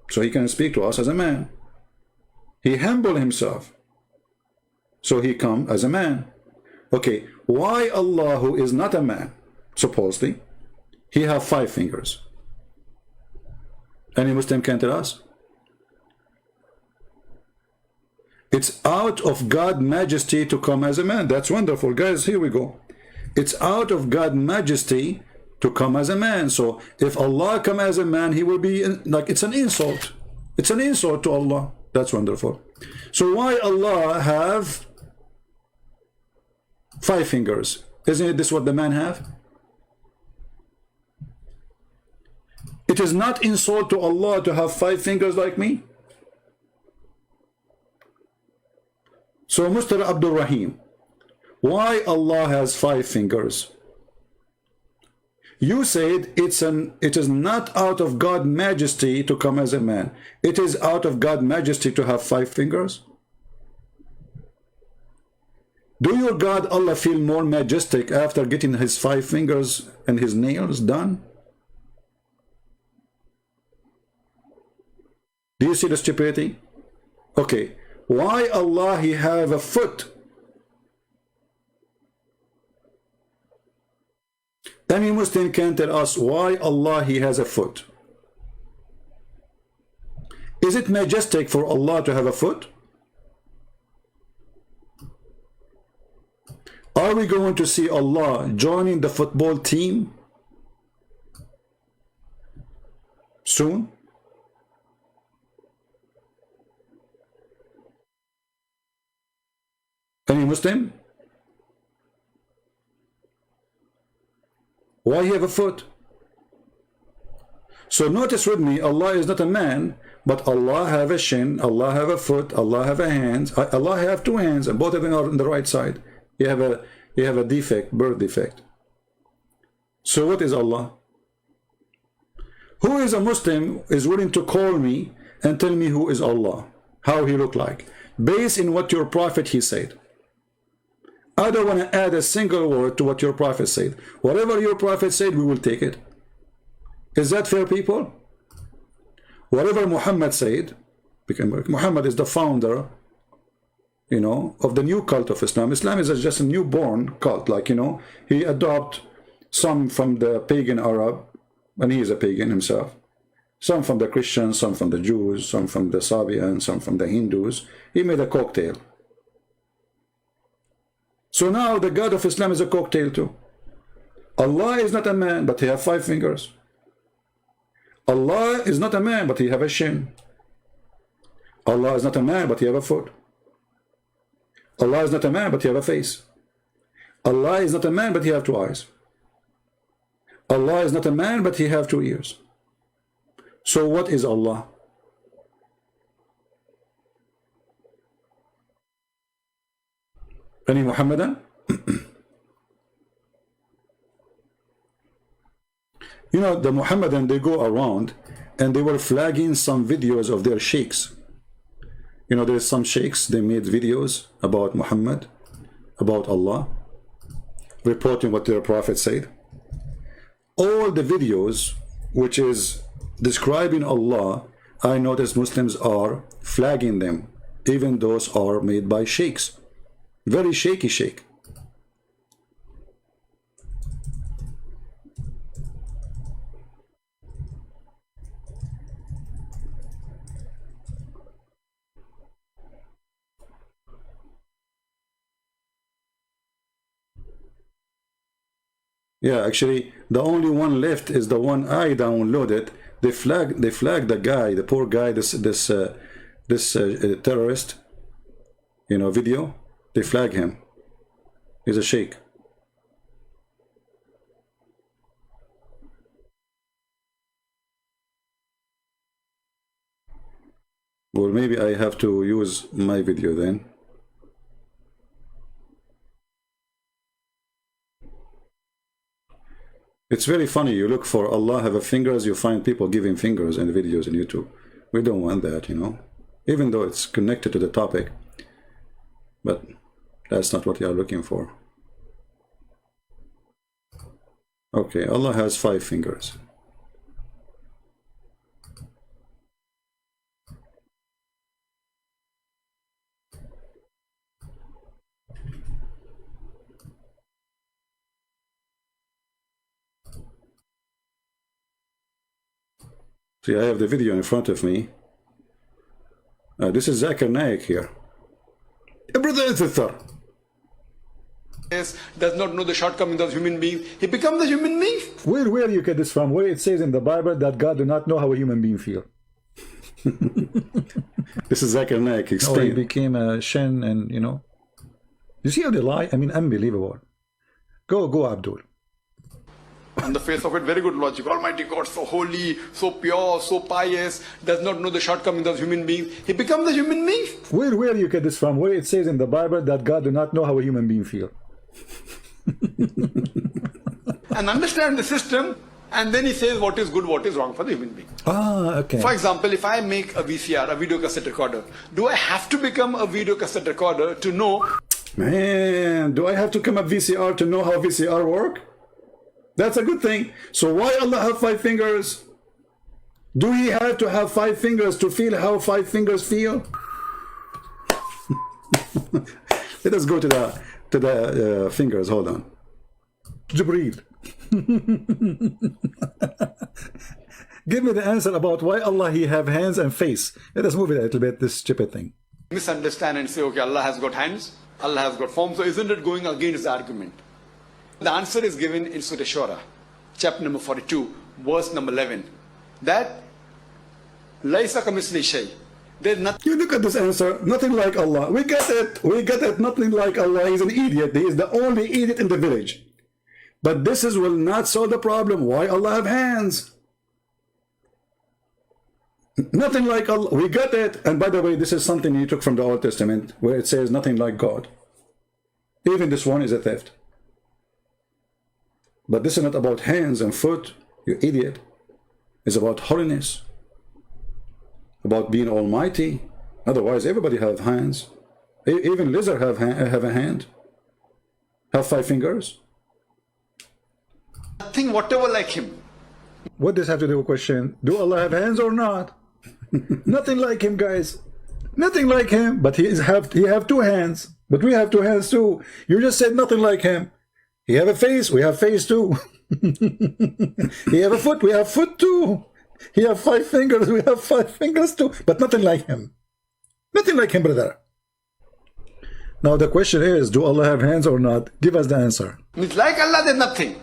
So he can speak to us as a man. He humbled himself, so he come as a man. Okay, why Allah, who is not a man, supposedly, he have 5 fingers? Any Muslim can tell us? It's out of God's majesty to come as a man. That's wonderful, guys. Here we go. It's out of God's majesty to come as a man. So if Allah come as a man, he will be like, it's an insult. It's an insult to Allah. That's wonderful. So why Allah have 5 fingers? Isn't it this what the man have? It is not insult to Allah to have 5 fingers like me. So Mr. Abdul Rahim, why Allah has 5 fingers? You said it is not out of God's majesty to come as a man. It is out of God's majesty to have 5 fingers. Do your God Allah feel more majestic after getting his 5 fingers and his nails done? Do you see the stupidity? Okay, why Allah he have a foot? Any Muslim can tell us why Allah he has a foot? Is it majestic for Allah to have a foot? Are we going to see Allah joining the football team soon? Any Muslim? Why he have a foot? So notice with me, Allah is not a man, but Allah have a shin, Allah have a foot, Allah have a hand, Allah have two hands, and both of them are on the right side. You have a defect, birth defect. So what is Allah? Who is a Muslim is willing to call me and tell me who is Allah, how he look like, based in what your prophet he said. I don't want to add a single word to what your prophet said. Whatever your prophet said, we will take it. Is that fair, people? Whatever Muhammad said, because Muhammad is the founder, you know, of the new cult of Islam. Islam is just a newborn cult, like, you know, he adopted some from the pagan Arab, and he is a pagan himself, some from the Christians, some from the Jews, some from the Sabians, some from the Hindus. He made a cocktail. So now the God of Islam is a cocktail too. Allah is not a man, but he have 5 fingers. Allah is not a man, but he have a shin. Allah is not a man, but he have a foot. Allah is not a man, but he have a face. Allah is not a man, but he have 2 eyes. Allah is not a man, but he have 2 ears. So what is Allah? Any Muhammadan? You know, the Muhammadan, they go around and they were flagging some videos of their sheikhs. You know, there's some sheikhs, they made videos about Muhammad, about Allah, reporting what their prophet said. All the videos which is describing Allah, I notice Muslims are flagging them, even those are made by sheikhs. Very shaky sheikh. Yeah, actually, the only one left is the one I downloaded. They flagged the guy, the poor guy, this terrorist, you know, video. They flag him. He's a sheikh. Well, maybe I have to use my video then. It's very funny. You look for Allah have a fingers, you find people giving fingers in videos on YouTube. We don't want that, you know, even though it's connected to the topic. But that's not what you are looking for. Okay, Allah has 5 fingers. See, I have the video in front of me. This is Zakir Naik here. Brother does not know the shortcomings of human beings. He becomes a human being. Where you get this from? Where it says in the Bible that God do not know how a human being feel? This is Zakir Naik. Explain. Oh, he became a Shen, and you know. You see how they lie? I mean, unbelievable. Go, Abdul. On the face of it, very good logic. Almighty God, so holy, so pure, so pious, does not know the shortcomings of human beings. He becomes a human being. Where you get this from? Where it says in the Bible that God do not know how a human being feel? And understand the system, and then he says what is good, what is wrong for the human being. Ah, okay. For example, if I make a VCR, a video cassette recorder, do I have to become a video cassette recorder to know? Man, do I have to come a VCR to know how VCR work? That's a good thing. So why Allah have 5 fingers? Do he have to have 5 fingers to feel how 5 fingers feel? Let us go to the fingers. Hold on. Jibreel. Give me the answer about why Allah he have hands and face. Let us move it a little bit, this stupid thing. Misunderstand and say, okay, Allah has got hands, Allah has got form. So isn't it going against the argument? The answer is given in Surah Shura, chapter number 42, verse number 11. That Laisa kamisli shay. There's nothing. You look at this answer, nothing like Allah. We get it. We get it. Nothing like Allah. He's an idiot. He is the only idiot in the village. But this will not solve the problem. Why Allah have hands? Nothing like Allah. We got it. And by the way, this is something you took from the Old Testament, where it says nothing like God. Even this one is a theft. But this is not about hands and foot, you idiot. It's about holiness, about being almighty. Otherwise, everybody have hands. Even lizard have a hand. Have 5 fingers. Nothing whatever like him. What does have to do with question? Do Allah have hands or not? Nothing like him, guys. Nothing like him. But he have 2 hands. But we have 2 hands too. You just said nothing like him. He have a face. We have face too. He have a foot. We have foot too. He have 5 fingers. We have 5 fingers too. But nothing like him. Nothing like him, brother. Now the question is, do Allah have hands or not? Give us the answer. It's like Allah, there's nothing.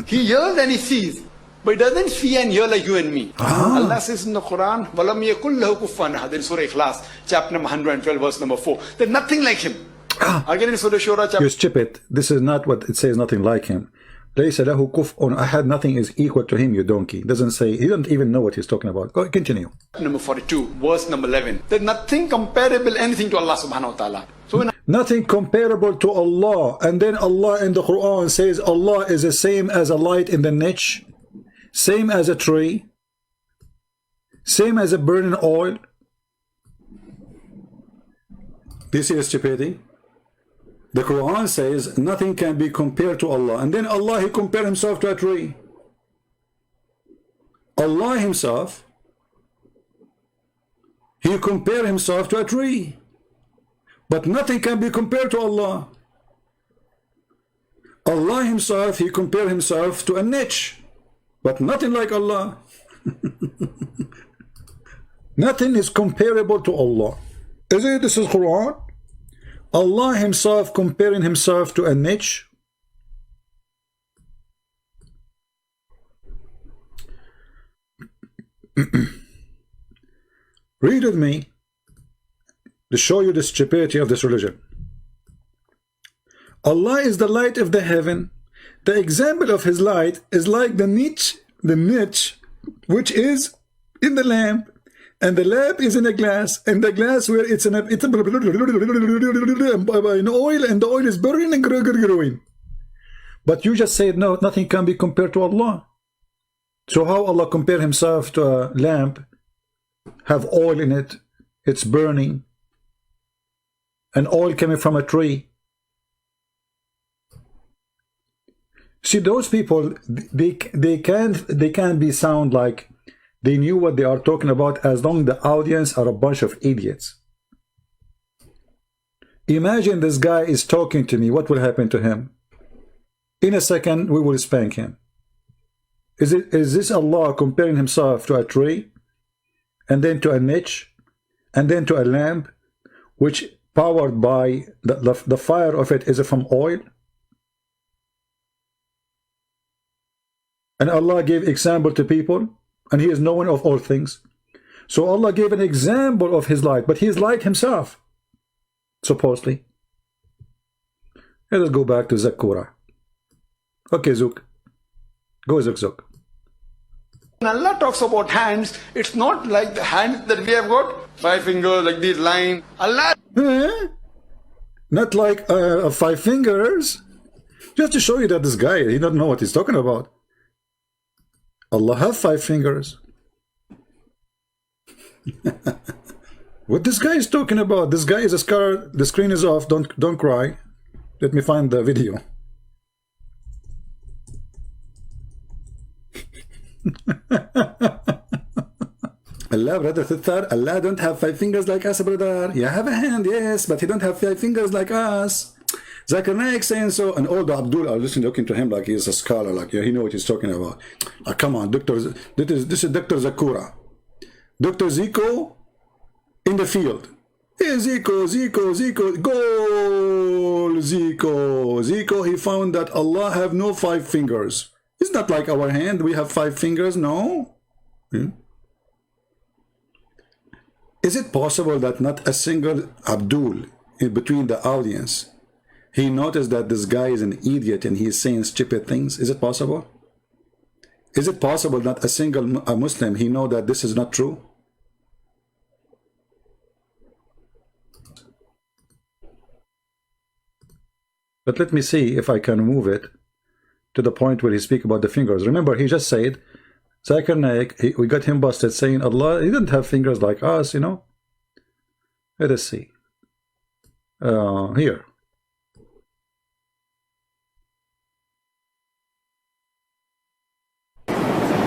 He hears and he sees. But he doesn't see and hear like you and me. Allah says in the Quran, وَلَمْ يَكُلْ لَهُ كُفُوًا أَحَدٌ in Surah Ikhlas, chapter number 112, verse number 4. There's nothing like him. Again in Surah Shura, chapter... You stupid. This is not what it says, nothing like him. لَيْسَ لَهُ كُفْءٌ أَحَدٌ, nothing is equal to him, you donkey. Doesn't say, he doesn't even know what he's talking about. Go, continue. Number 42, verse number 11. There's nothing comparable, anything to Allah subhanahu wa ta'ala. So when nothing comparable to Allah. And then Allah in the Quran says Allah is the same as a light in the niche, same as a tree, same as a burning oil. This is stupidity. The Quran says nothing can be compared to Allah. And then Allah, he compared himself to a tree. Allah himself, he compared himself to a tree. But nothing can be compared to Allah. Allah himself, he compared himself to a niche. But nothing like Allah. Nothing is comparable to Allah. Is it? This is Quran. Allah himself comparing himself to a niche. Read with me to show you the stupidity of this religion. Allah is the light of the heaven. The example of his light is like the niche which is in the lamp, and the lamp is in a glass, and the glass where it's in oil, and the oil is burning and growing. But you just said no, nothing can be compared to Allah. So how Allah compare himself to a lamp, have oil in it, it's burning, and oil coming from a tree? See, those people, they can be sound like they knew what they are talking about, as long as the audience are a bunch of idiots. Imagine this guy is talking to me. What will happen to him? In a second, we will spank him. Is this Allah comparing himself to a tree, and then to a niche, and then to a lamp, which powered by the fire of it is from oil? And Allah gave example to people, and he is known of all things. So Allah gave an example of his light, but he is light himself, supposedly. Let us go back to Zakura. Okay, Zook. Go, Zook. When Allah talks about hands, it's not like the hands that we have got, 5 fingers, like this line. Allah... Not like 5 fingers. Just to show you that this guy, he doesn't know what he's talking about. Allah have 5 fingers. What this guy is talking about? This guy is a scholar. The screen is off. Don't cry. Let me find the video. Allah, brother Thithar, Allah don't have 5 fingers like us, brother. You have a hand, yes, but he don't have 5 fingers like us. Zakir Naik saying so, and all the Abdul are listening, looking to him like he's a scholar, like he know what he's talking about. Come on, Doctor, this is Dr. Zakura. Dr. Zico in the field. Hey, Zico, goal, Zico, he found that Allah have no 5 fingers. It's not like our hand, we have 5 fingers, no. Is it possible that not a single Abdul in between the audience, he noticed that this guy is an idiot and he's saying stupid things? Is it possible? Is it possible that a single Muslim, he know that this is not true? But let me see if I can move it to the point where he speak about the fingers. Remember, he just said, Zakir Naik, we got him busted saying Allah, he didn't have fingers like us, you know. Let us see. Here.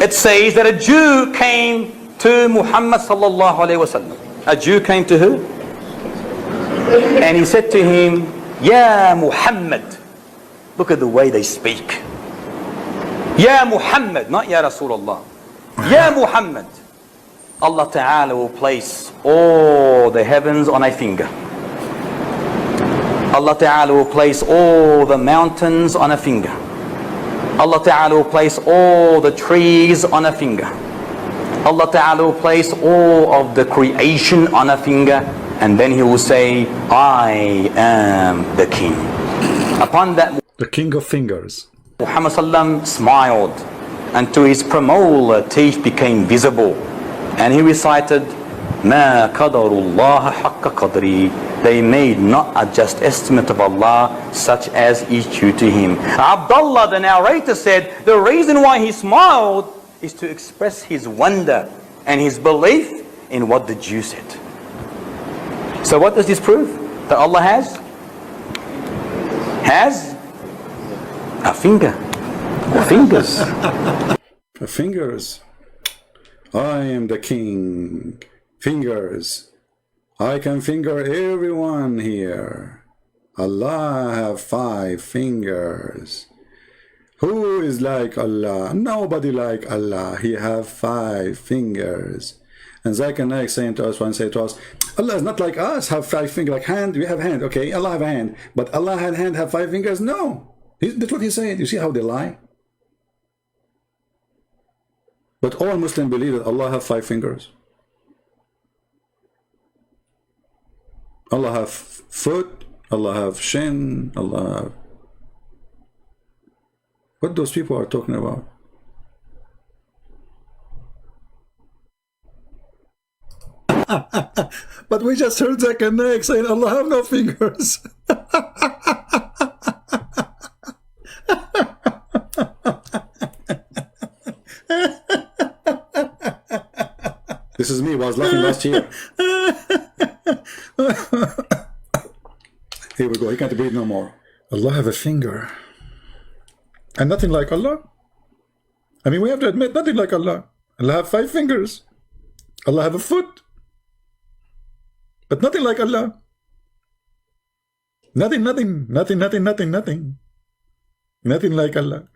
It says that a Jew came to Muhammad sallallahu alayhi wasallam. A Jew came to who? And he said to him, Ya Muhammad. Look at the way they speak. Ya Muhammad, not Ya Rasulullah. Ya Muhammad. Allah Ta'ala will place all the heavens on a finger. Allah Ta'ala will place all the mountains on a finger. Allah Ta'ala will place all the trees on a finger. Allah Ta'ala will place all of the creation on a finger, and then He will say, I am the king. Upon that, the king of fingers, Muhammad Sallam smiled, and to his premolar teeth became visible, and he recited, Ma qadarullah haqqa qadri. They made not a just estimate of Allah, such as is due to Him. Abdullah, the narrator, said the reason why he smiled is to express his wonder and his belief in what the Jew said. So what does this prove? That Allah has a finger, or fingers. Fingers. I am the king. Fingers. I can finger everyone here. Allah have 5 fingers. Who is like Allah? Nobody like Allah. He have 5 fingers. And Zakir Naik saying to us, one say to us, Allah is not like us, have 5 fingers, like hand, we have hand. Okay, Allah have a hand. But Allah had hand, have 5 fingers? No. That's what he said. You see how they lie? But all Muslims believe that Allah have 5 fingers. Allah have foot, Allah have shin, Allah have... What those people are talking about? But we just heard Zakir Naik saying Allah have no fingers. This is me, was laughing last year. Here we go, he can't breathe no more. Allah have a finger. And nothing like Allah. I mean, we have to admit, nothing like Allah. Allah have 5 fingers. Allah have a foot. But nothing like Allah. Nothing like Allah.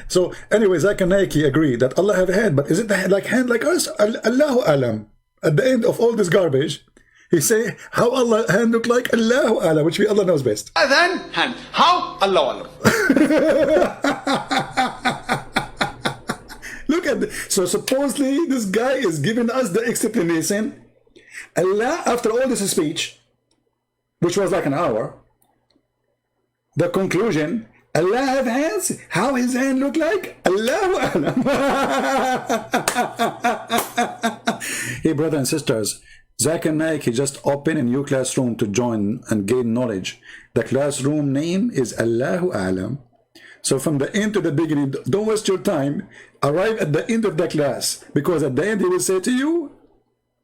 So, anyway, Zakir Naik agreed that Allah have a hand, but is it like hand like us? Allahu Alam. At the end of all this garbage, he say how Allah hand look like? Allahu Alam, which Allah knows best. Hand. How? Allahu Alam. Look at this. So supposedly this guy is giving us the explanation. Allah, after all this speech, which was like an hour, the conclusion, Allah have hands? How his hand look like? Allahu Alam. Hey, brothers and sisters, Zakir Naik, he just opened a new classroom to join and gain knowledge. The classroom name is Allahu Alam. So from the end to the beginning, don't waste your time. Arrive at the end of the class, because at the end he will say to you,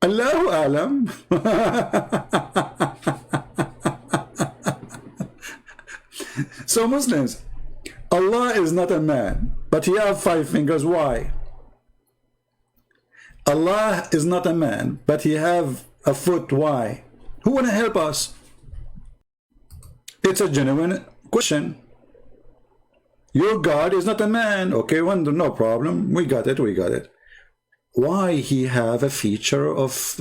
Allahu Alam. So Muslims, Allah is not a man, but he have 5 fingers. Why? Allah is not a man, but he have a foot. Why? Who want to help us? It's a genuine question. Your God is not a man. Okay, no problem. We got it. Why he have a feature of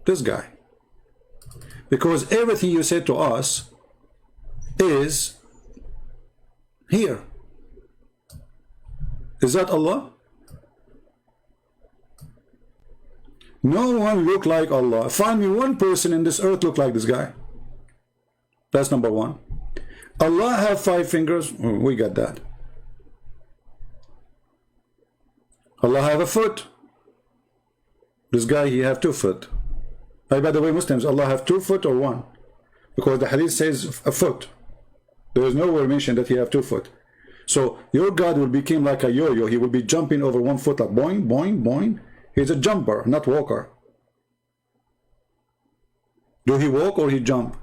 this guy? Because everything you said to us is here. Is that Allah? No one look like Allah. Find me one person in this earth look like this guy. That's number one. Allah have 5 fingers. We got that. Allah have a foot. This guy, he have 2 foot. By the way, Muslims, Allah have 2 foot or 1? because the hadith says a foot. There is nowhere mentioned that he have 2 foot. So your God will become like a yo-yo. He will be jumping over 1 foot, like boing, boing, boing. He's a jumper, not walker. Do he walk or he jump?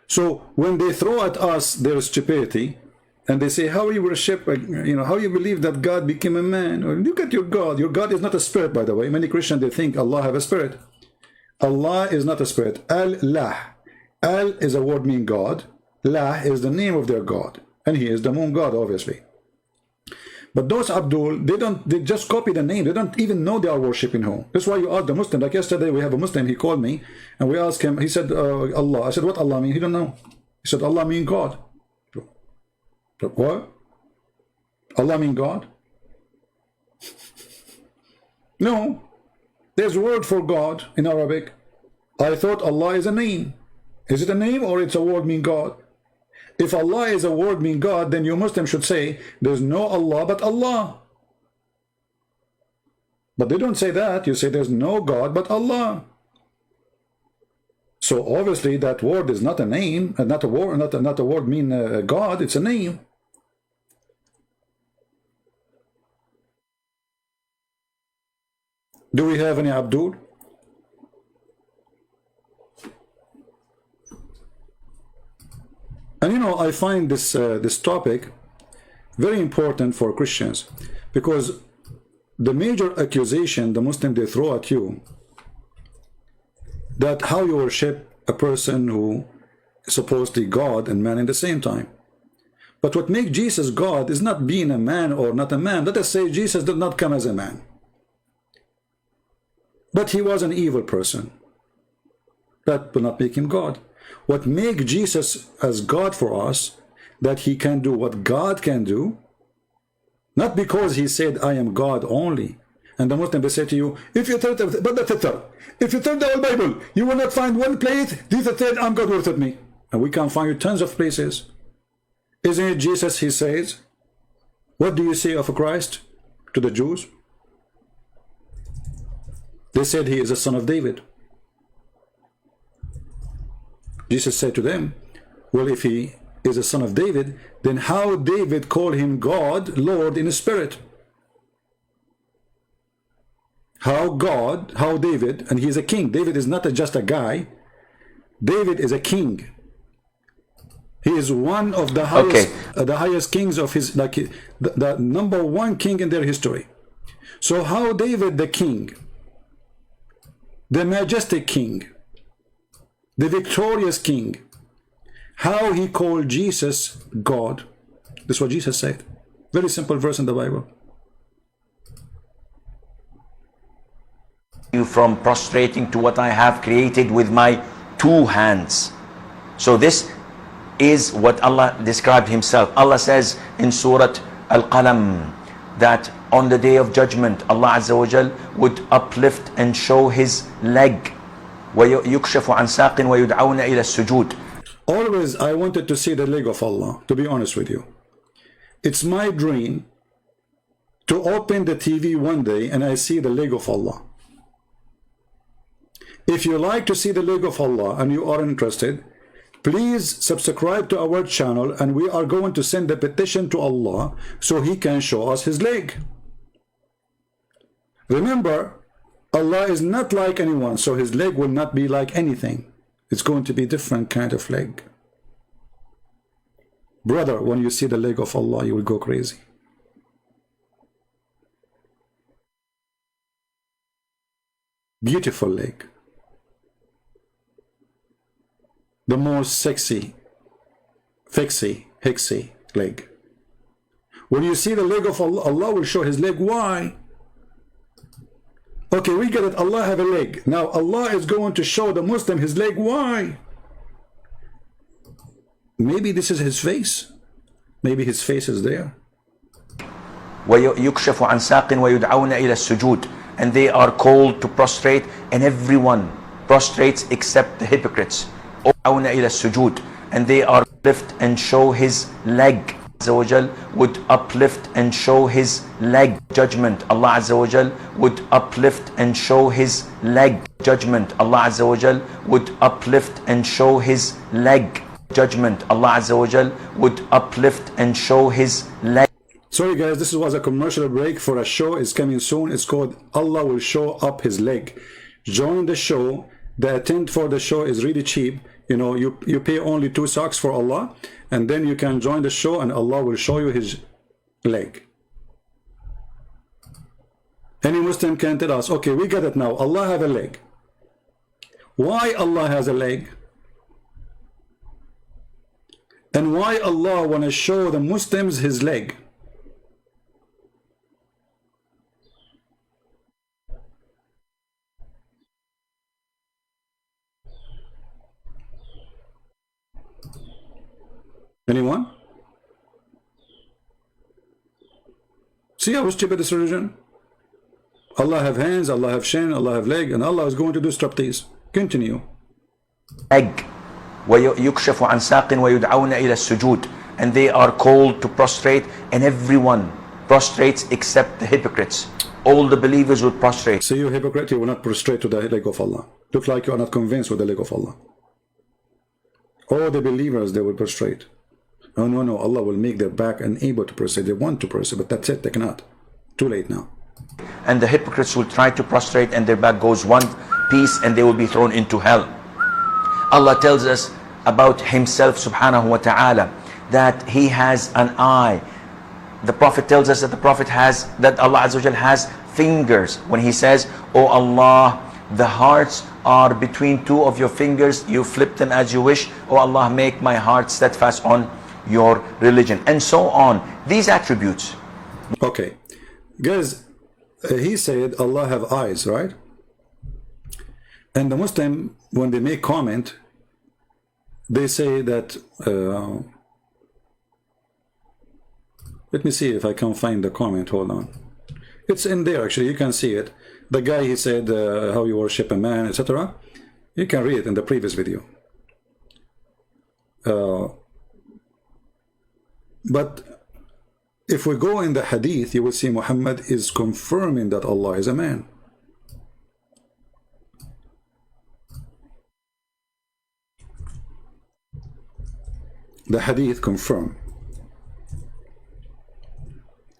So when they throw at us their stupidity, and they say, how you worship, how you believe that God became a man? Or, look at your God. Your God is not a spirit, by the way. Many Christians, they think Allah have a spirit. Allah is not a spirit. Al-Lah. Al is a word meaning God. Lah is the name of their God. And he is the moon God, obviously. But those Abdul, they just copy the name. They don't even know they are worshipping who. That's why you ask the Muslim. Like yesterday, we have a Muslim, he called me, and we asked him, he said, Allah. I said, what Allah mean? He don't know. He said, Allah mean God. What? Allah mean God? No. There's a word for God in Arabic. I thought Allah is a name. Is it a name or it's a word mean God? If Allah is a word mean God, then you Muslim should say, there's no Allah but Allah. But they don't say that. You say there's no God but Allah. So obviously that word is not a name, not a word, not a word mean God, it's a name. Do we have any Abdul? And I find this this topic very important for Christians, because the major accusation the Muslim they throw at you, that how you worship a person who is supposedly God and man in the same time. But what makes Jesus God is not being a man or not a man. Let us say Jesus did not come as a man, but he was an evil person. That will not make him God. What makes Jesus as God for us, that he can do what God can do, not because he said, I am God only. And the Muslim, they say to you, if you turn the whole Bible, you will not find one place, Jesus said, I'm God worship me. And we can find you tons of places. Isn't it Jesus, he says? What do you say of Christ to the Jews? They said he is the son of David. Jesus said to them, well, if he is a son of David, then how David called him God, Lord in the spirit? How David, and he is a king. David is not just a guy. David is a king. He is one of the highest, the highest kings of his, like the number 1 king in their history. So how David the king, the majestic king, the victorious king, how he called Jesus God? That's what Jesus said. Very simple verse in the Bible. You from prostrating to what I have created with my 2 hands. So this is what Allah described himself. Allah says in Surah Al-Qalam that on the day of judgment, Allah Azza wa Jal would uplift and show his leg. وَيُكْشَفُ عَنْ سَاقٍ وَيُدْعَوْنَ إِلَى السُّجُودِ. Always I wanted to see the leg of Allah, to be honest with you. It's my dream to open the TV one day and I see the leg of Allah. If you like to see the leg of Allah and you are interested, please subscribe to our channel, and we are going to send a petition to Allah so he can show us his leg. Remember, Allah is not like anyone, so his leg will not be like anything. It's going to be different kind of leg. Brother, when you see the leg of Allah, you will go crazy. Beautiful leg. The most sexy, hexy leg. When you see the leg of Allah, Allah will show his leg. Why? Okay, we get it. Allah have a leg. Now Allah is going to show the Muslim his leg. Why? Maybe this is his face. Maybe his face is there. وَيُكْشَفُ عَنْ سَاقٍ وَيُدْعَوْنَ إِلَى السُّجُودِ. And they are called to prostrate, and everyone prostrates except the hypocrites. And they are lift and show his leg. Azza wa Jal would uplift and show his leg. Judgment, Allah Azza wa Jal would uplift and show his leg. Judgment, Allah Azza wa Jal would uplift and show his leg. Judgment, Allah Azza wa Jal would uplift and show his leg. Sorry guys, this was a commercial break for a show. It's coming soon. It's called Allah Will Show Up His Leg. Join the show. The attend for the show is really cheap. You know, you pay only 2 socks for Allah, and then you can join the show and Allah will show you his leg. Any Muslim can tell us, okay, we get it now. Allah have a leg. Why Allah has a leg? And why Allah want to show the Muslims his leg? Anyone? See how stupid this religion? Allah have hands, Allah have shin, Allah have leg, and Allah is going to do striptease. Continue. Leg. وَيُكْشَفُ عَنْ سَاقٍ وَيُدْعَوْنَ إِلَى السُّجُودِ. And they are called to prostrate, and everyone prostrates except the hypocrites. All the believers would prostrate. See, you hypocrite, you will not prostrate to the leg of Allah. Look like you are not convinced with the leg of Allah. All the believers, they will prostrate. No, no, no, Allah will make their back unable to prostrate. They want to prostrate, but that's it, they cannot. Too late now. And the hypocrites will try to prostrate, and their back goes one piece, and they will be thrown into hell. Allah tells us about himself subhanahu wa ta'ala that he has an eye. The Prophet tells us that Allah Azza wa Jal has fingers. When he says, "Oh Allah, the hearts are between 2 of your fingers, you flip them as you wish. Oh Allah, make my heart steadfast on your religion," and so on. These attributes. Okay, guys, he said Allah have eyes, right? And the Muslim, when they make comment, they say that let me see if I can find the comment. Hold on, it's in there actually, you can see it. The guy, he said how you worship a man, etc. You can read it in the previous video. But if we go in the hadith, you will see Muhammad is confirming that Allah is a man. The hadith confirm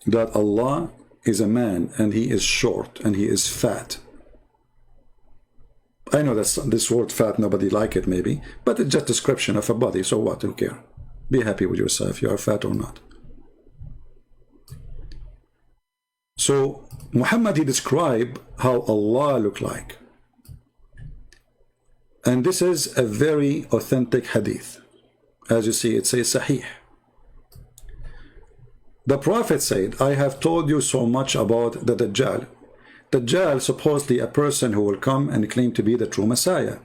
that Allah is a man, and he is short, and he is fat. I know that this word fat, nobody like it maybe, but it's just description of a body, so what, who care? Be happy with yourself, you are fat or not. So Muhammad, he described how Allah looked like, and this is a very authentic hadith. As you see, it says Sahih. The Prophet said, "I have told you so much about the Dajjal." Dajjal, supposedly a person who will come and claim to be the true Messiah.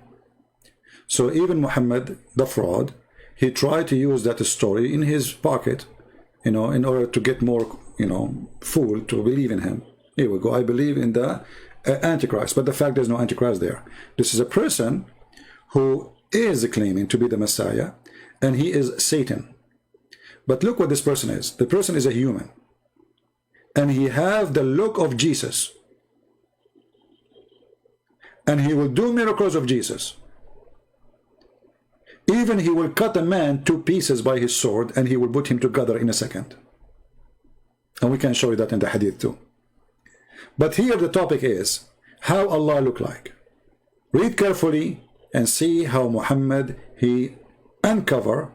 So even Muhammad, the fraud, he tried to use that story in his pocket, you know, in order to get more, you know, fool to believe in him. Here we go, I believe in the Antichrist, but the fact there's no Antichrist there. This is a person who is claiming to be the Messiah, and he is Satan. But look what this person is. The person is a human, and he have the look of Jesus, and he will do miracles of Jesus. Even he will cut a man 2 pieces by his sword, and he will put him together in a second. And we can show you that in the hadith too. But here the topic is how Allah look like. Read carefully and see how Muhammad, he uncover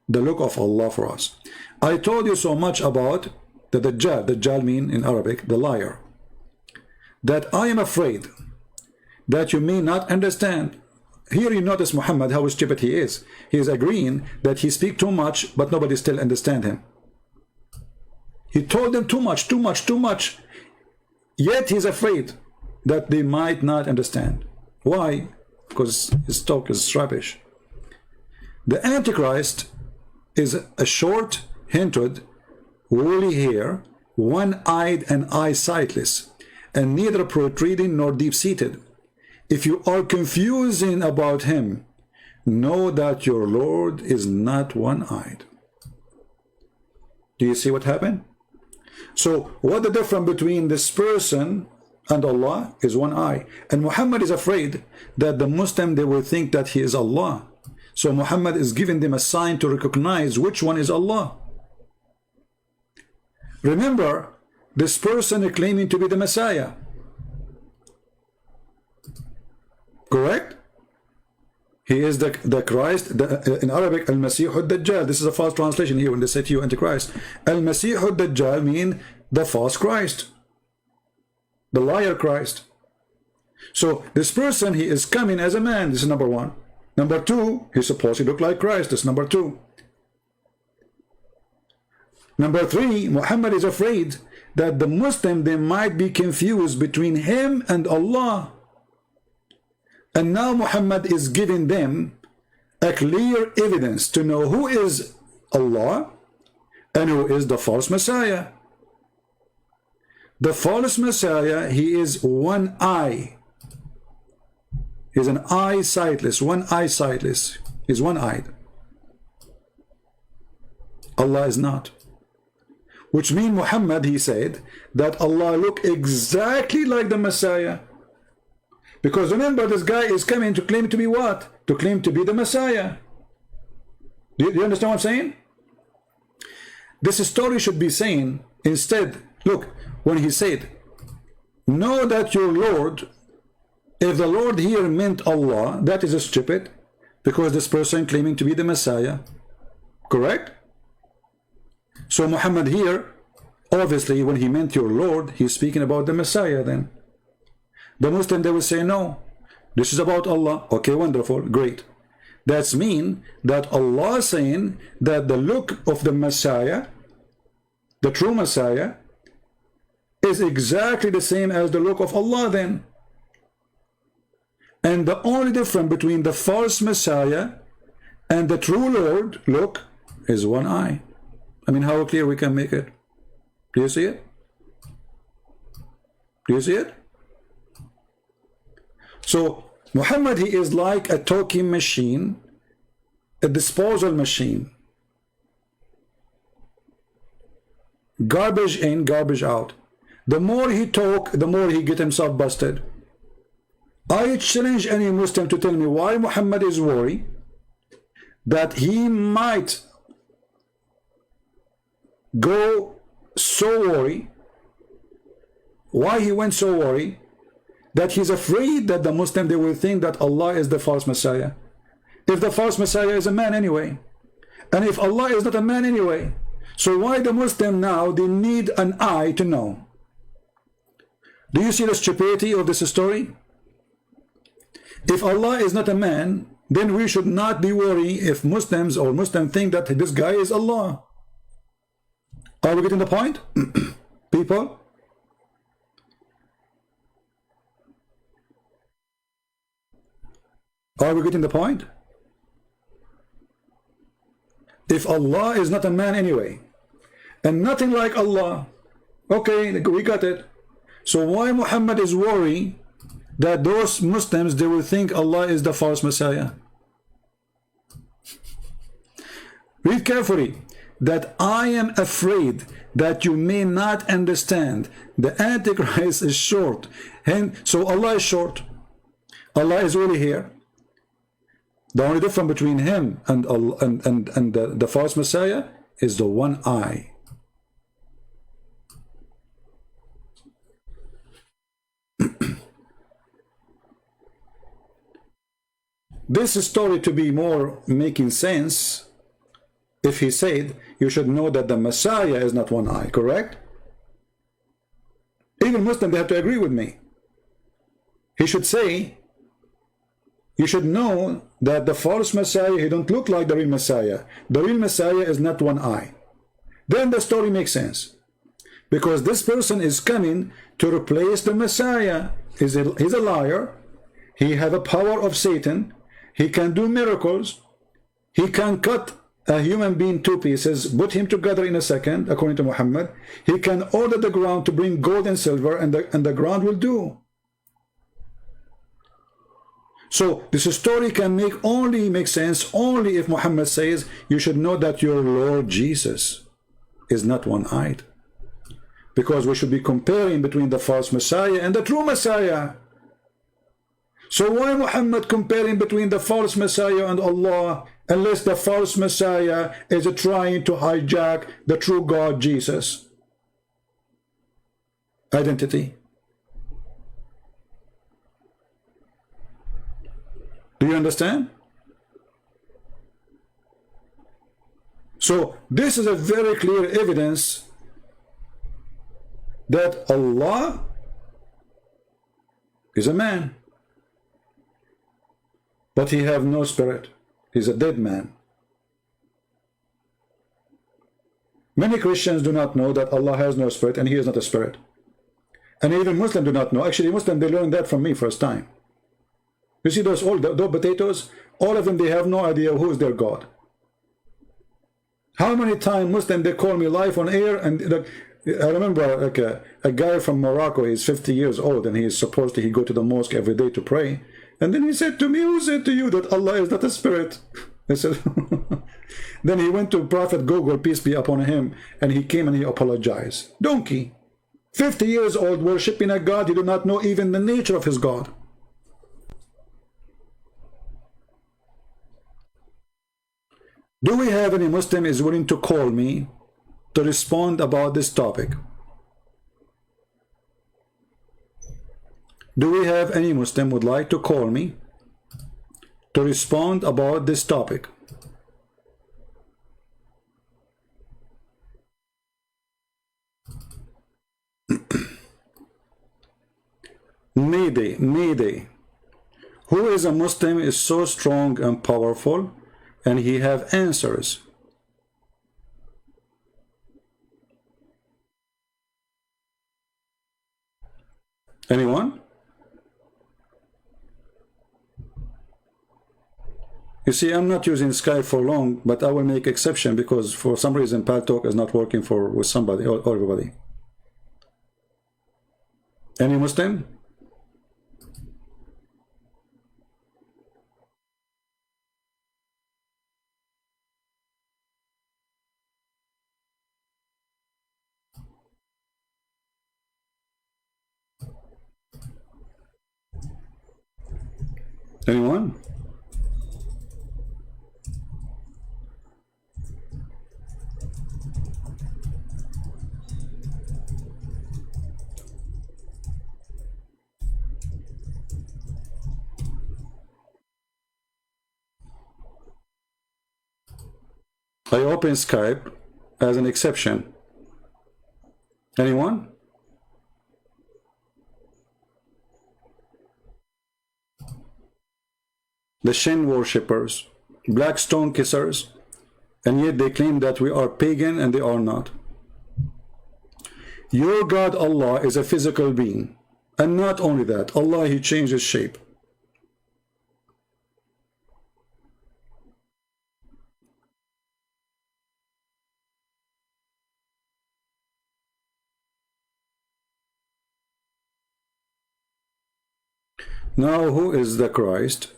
the look of Allah for us. I told you so much about the Dajjal. Dajjal mean in Arabic the liar, that I am afraid that you may not understand. Here you notice Muhammad, how stupid he is. He is agreeing that he speak too much, but nobody still understand him. He told them too much, too much, too much, yet he's afraid that they might not understand. Why? Because his talk is rubbish. The Antichrist is a short, hinted, woolly hair, one-eyed and eye-sightless, and neither protruding nor deep-seated. If you are confusing about him, know that your Lord is not one-eyed. Do you see what happened? So what the difference between this person and Allah is one eye. And Muhammad is afraid that the Muslim, they will think that he is Allah. So Muhammad is giving them a sign to recognize which one is Allah. Remember, this person claiming to be the Messiah. Correct? He is the Christ, in Arabic, Al-Masih al-Dajjal. This is a false translation here when they say to you Antichrist. Al-Masih al-Dajjal mean the false Christ, the liar Christ. So this person, he is coming as a man. This is number one. Number two, he's supposed to look like Christ. That's number two. Number three, Muhammad is afraid that the Muslim, they might be confused between him and Allah. And now Muhammad is giving them a clear evidence to know who is Allah and who is the false Messiah. The false Messiah, he is one eye. He's an eye sightless, one eye sightless. He's one-eyed. Allah is not. Which means Muhammad, he said, that Allah look exactly like the Messiah. Because remember, this guy is coming to claim to be what? To claim to be the Messiah. Do you understand what I'm saying? This story should be saying, instead, look, when he said, know that your Lord, if the Lord here meant Allah, that is stupid, because this person claiming to be the Messiah. Correct? So Muhammad here, obviously, when he meant your Lord, he's speaking about the Messiah then. The Muslim, they will say, no, this is about Allah. Okay, wonderful, great. That's mean that Allah saying that the look of the Messiah, the true Messiah, is exactly the same as the look of Allah then. And the only difference between the false Messiah and the true Lord, look, is one eye. I mean, how clear we can make it? Do you see it? Do you see it? So Muhammad, he is like a talking machine, a disposal machine. Garbage in, garbage out. The more he talk, the more he get himself busted. I challenge any Muslim to tell me why Muhammad is worried that he might go so worried. Why he went so worried? That he's afraid that the Muslim, they will think that Allah is the false Messiah. If the false Messiah is a man anyway. And if Allah is not a man anyway. So why the Muslim now, they need an eye to know? Do you see the stupidity of this story? If Allah is not a man, then we should not be worried if Muslims or Muslims think that this guy is Allah. Are we getting the point? People? Are we getting the point? If Allah is not a man anyway, and nothing like Allah, okay, we got it. So why Muhammad is worried that those Muslims, they will think Allah is the false Messiah? Read carefully. That I am afraid that you may not understand. The Antichrist is short. And so Allah is short. Allah is really here. The only difference between him and the false Messiah is the one eye. This story to be more making sense if he said, you should know that the Messiah is not one eye, correct? Even Muslims, they have to agree with me. He should say, you should know that the false Messiah, he don't look like the real Messiah. The real Messiah is not one eye. Then the story makes sense. Because this person is coming to replace the Messiah. He's a liar. He has a power of Satan. He can do miracles. He can cut a human being two pieces, put him together in a second, according to Muhammad. He can order the ground to bring gold and silver, and the ground will do. So this story can only make sense only if Muhammad says, you should know that your Lord Jesus, is not one-eyed. Because we should be comparing between the false Messiah and the true Messiah. So why Muhammad comparing between the false Messiah and Allah, unless the false Messiah is trying to hijack the true God Jesus' identity? Do you understand? So this is a very clear evidence that Allah is a man, but he have no spirit. He's a dead man. Many Christians do not know that Allah has no spirit and he is not a spirit. And even Muslims do not know. Actually, Muslims, they learned that from me first time. You see those potatoes? All of them, they have no idea who is their God. How many times Muslims, they call me live on air, and I remember like a guy from Morocco, he's 50 years old, and he is supposed to go to the mosque every day to pray. And then he said to me, who said to you that Allah is not a spirit? I said, then he went to Prophet Google, peace be upon him, and he came and he apologized. Donkey, 50 years old, worshipping a God, you do not know even the nature of his God. Do we have any Muslim is willing to call me to respond about this topic? Do we have any Muslim would like to call me to respond about this topic? Mayday. Who is a Muslim is so strong and powerful and he have answers? Anyone? You see, I'm not using Skype for long, but I will make exception because for some reason Paltalk is not working with somebody or everybody. Any Muslim? Anyone? I open Skype as an exception. Anyone? The Shin worshippers, black stone kissers, and yet they claim that we are pagan and they are not. Your God Allah is a physical being, and not only that, Allah, he changes shape. Now, who is the Christ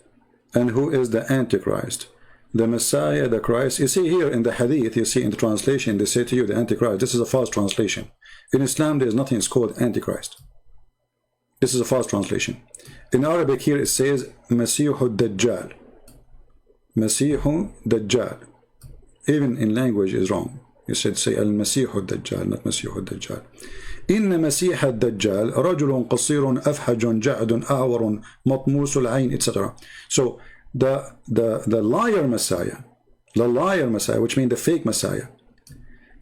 and who is the Antichrist? The Messiah, the Christ. You see here in the Hadith, you see in the translation, they say to you the Antichrist. This is a false translation. In Islam, there is nothing called Antichrist. This is a false translation. In Arabic here, it says Masihud Dajjal. Masihud Dajjal. Even in language is wrong. You should say Al-Masihud Dajjal, not Masihud Dajjal. إن مسيح الدجال رجل قصير أفحج جعد أعور مطموس العين, etc. So the liar Messiah, which means the fake Messiah,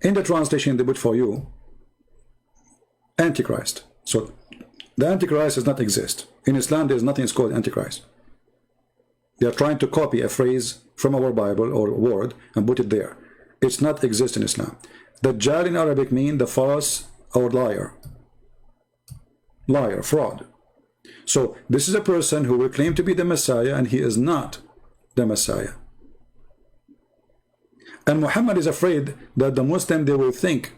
in the translation they put for you Antichrist. So the Antichrist does not exist. In Islam there is nothing called Antichrist. They are trying to copy a phrase from our Bible or word and put it there. It's not exist in Islam. Dajjal in Arabic means the false or liar, fraud. So this is a person who will claim to be the Messiah and he is not the Messiah. And Muhammad is afraid that the Muslim, they will think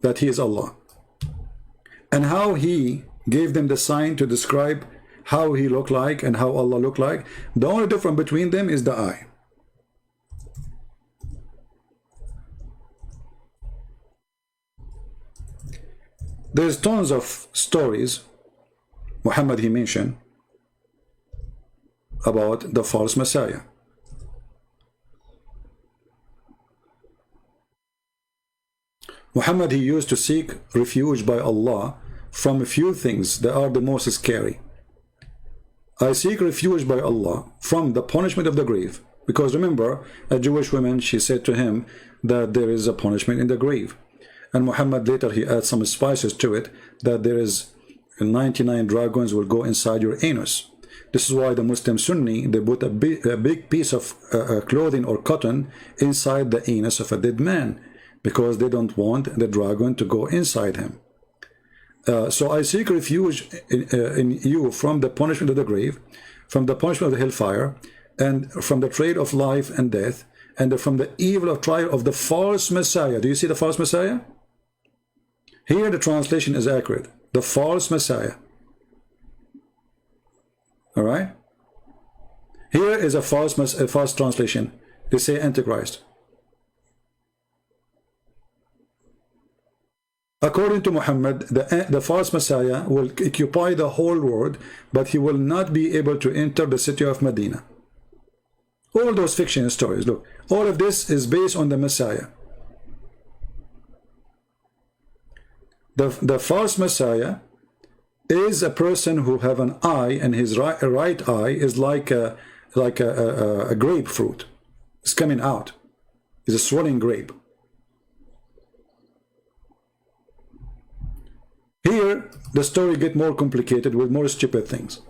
that he is Allah. And how he gave them the sign to describe how he looked like and how Allah looked like, the only difference between them is the eye. there's tons of stories Muhammad he mentioned about the false Messiah. Muhammad he used to seek refuge by Allah from a few things that are the most scary. I seek refuge by Allah from the punishment of the grave. Because remember, a Jewish woman, she said to him that there is a punishment in the grave. And Muhammad later he adds some spices to it, that there is 99 dragons will go inside your anus. This is why the Muslim Sunni, they put a big piece of clothing or cotton inside the anus of a dead man, because they don't want the dragon to go inside him. So I seek refuge in you from the punishment of the grave, from the punishment of the hellfire, and from the trade of life and death, and from the evil of trial of the false Messiah. Do you see the false Messiah? Here the translation is accurate. The false Messiah. All right? Here is a false translation. They say Antichrist. According to Muhammad, the false Messiah will occupy the whole world, but he will not be able to enter the city of Medina. All those fiction stories, look, all of this is based on the Messiah. The false Messiah is a person who have an eye, and his right eye is like a grapefruit. It's coming out. It's a swelling grape. Here, the story gets more complicated with more stupid things.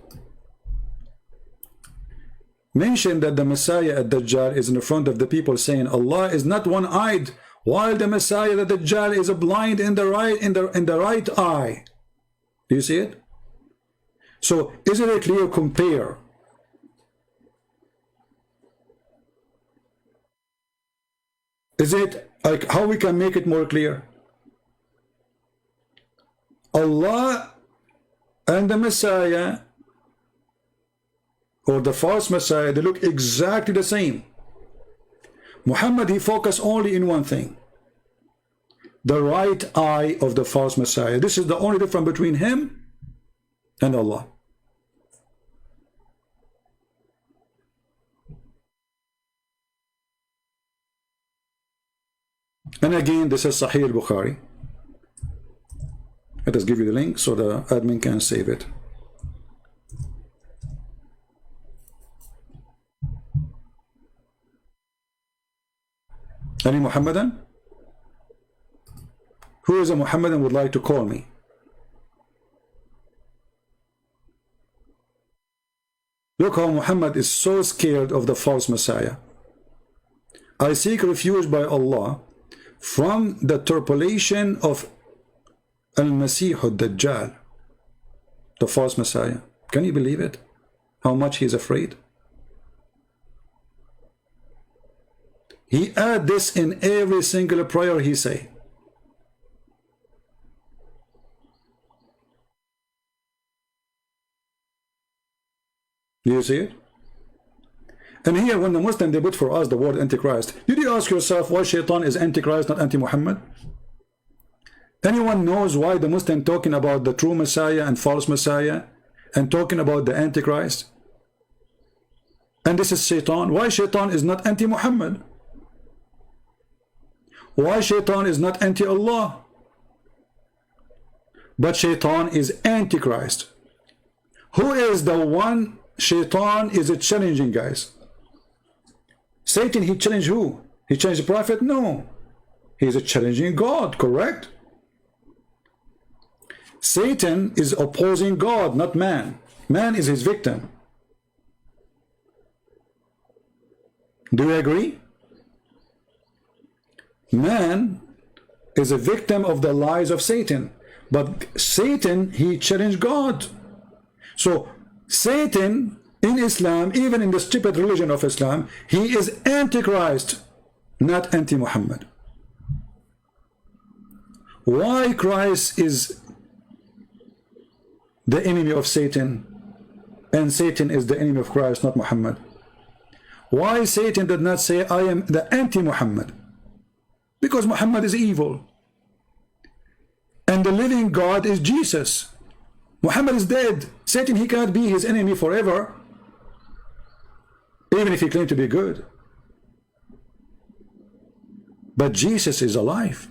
Mention that the Messiah at Dajjal is in the front of the people saying Allah is not one-eyed, while the Messiah at Dajjal is blind in the right eye. Do you see it? So is it a clear compare? Is it like how we can make it more clear? Allah and the Messiah, or the false Messiah, they look exactly the same. Muhammad, he focused only in one thing: the right eye of the false Messiah. This is the only difference between him and Allah. And again, this is Sahih al-Bukhari. Let us give you the link so the admin can save it. Any Muhammadan? Who is a Muhammadan would like to call me? Look how Muhammad is so scared of the false Messiah. I seek refuge by Allah from the turpulation of Al-Masih al-Dajjal, the false Messiah. Can you believe it? How much he's afraid? He add this in every single prayer he say. Do you see it? And here, when the Muslim, they put for us the word Antichrist, did you ask yourself why Shaitan is Antichrist, not anti-Muhammad? Anyone knows why the Muslim talking about the true Messiah and false Messiah and talking about the Antichrist? And this is Shaitan. Why Shaitan is not anti-Muhammad? Why Shaitan is not anti-Allah? But Shaitan is Antichrist. Who is the one Shaitan is challenging, guys? Satan, he challenged who? He challenged the Prophet? No. He is challenging God, correct? Satan is opposing God, not man. Man is his victim. Do you agree? Man is a victim of the lies of Satan. But Satan, he challenged God. So Satan in Islam, even in the stupid religion of Islam, he is Antichrist, not anti-Muhammad. Why Christ is the enemy of Satan and Satan is the enemy of Christ, not Muhammad? Why Satan did not say I am the anti-Muhammad? Because Muhammad is evil. And the living God is Jesus. Muhammad is dead. Satan, he cannot be his enemy forever, even if he claims to be good. But Jesus is alive.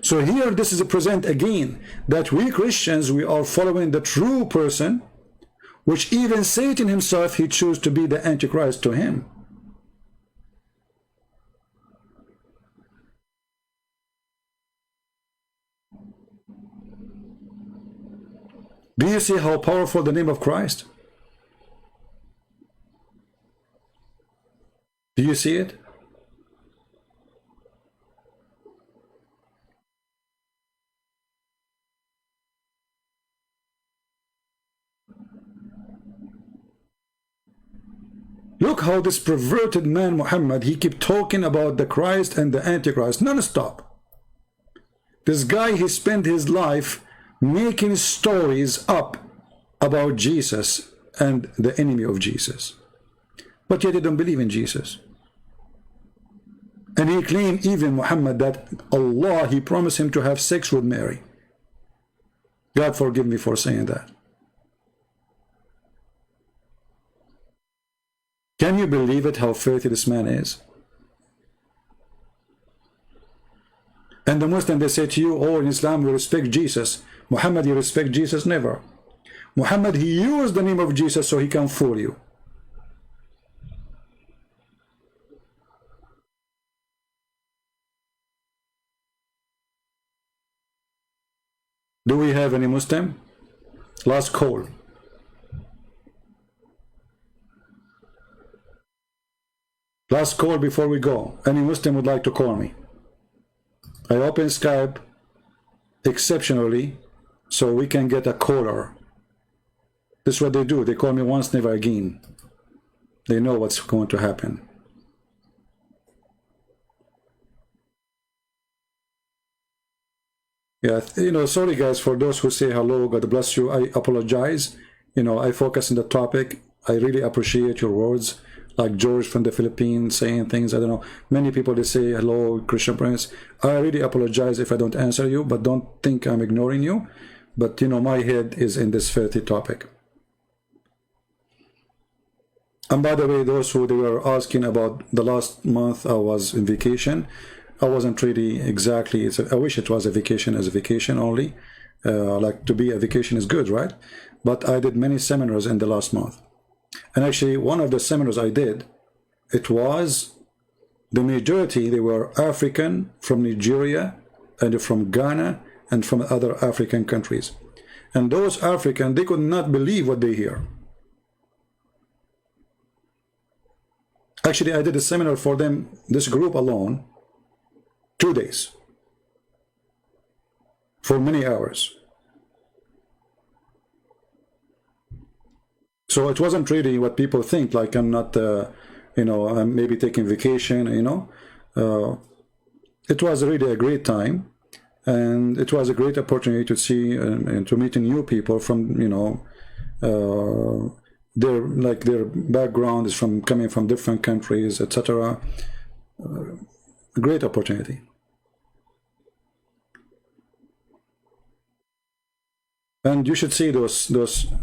So here this is a present again that we Christians, we are following the true person, which even Satan himself, he chose to be the Antichrist to him. Do you see how powerful the name of Christ? Do you see it? Look how this perverted man Muhammad, he kept talking about the Christ and the Antichrist non-stop. This guy, he spent his life making stories up about Jesus and the enemy of Jesus. But yet they don't believe in Jesus. And he claimed, even Muhammad, that Allah, he promised him to have sex with Mary. God forgive me for saying that. Can you believe it, how filthy this man is? And the Muslim, they say to you, oh, in Islam we respect Jesus. Muhammad, you respect Jesus? Never. Muhammad, he used the name of Jesus so he can fool you. Do we have any Muslim? Last call. Last call before we go. Any Muslim would like to call me? I open Skype exceptionally so we can get a caller. This is what they do. They call me once, never again. They know what's going to happen. Yeah, you know, sorry guys for those who say hello, God bless you. I apologize. You know, I focus on the topic. I really appreciate your words. Like George from the Philippines saying things, I don't know. Many people, they say, hello, Christian Prince. I really apologize if I don't answer you, but don't think I'm ignoring you. But, you know, my head is in this filthy topic. And by the way, those who they were asking about the last month I was in vacation, I wasn't really exactly, I wish it was a vacation as a vacation only. Like to be a vacation is good, right? But I did many seminars in the last month. And actually, one of the seminars I did, it was the majority, they were African from Nigeria and from Ghana and from other African countries. And those African, they could not believe what they hear. Actually, I did a seminar for them, this group alone, 2 days, for many hours. So it wasn't really what people think, like I'm not, you know, I'm maybe taking vacation, you know. It was really a great time, and it was a great opportunity to see and to meet new people from, you know, their background is from coming from different countries, etc. A great opportunity. And you should see those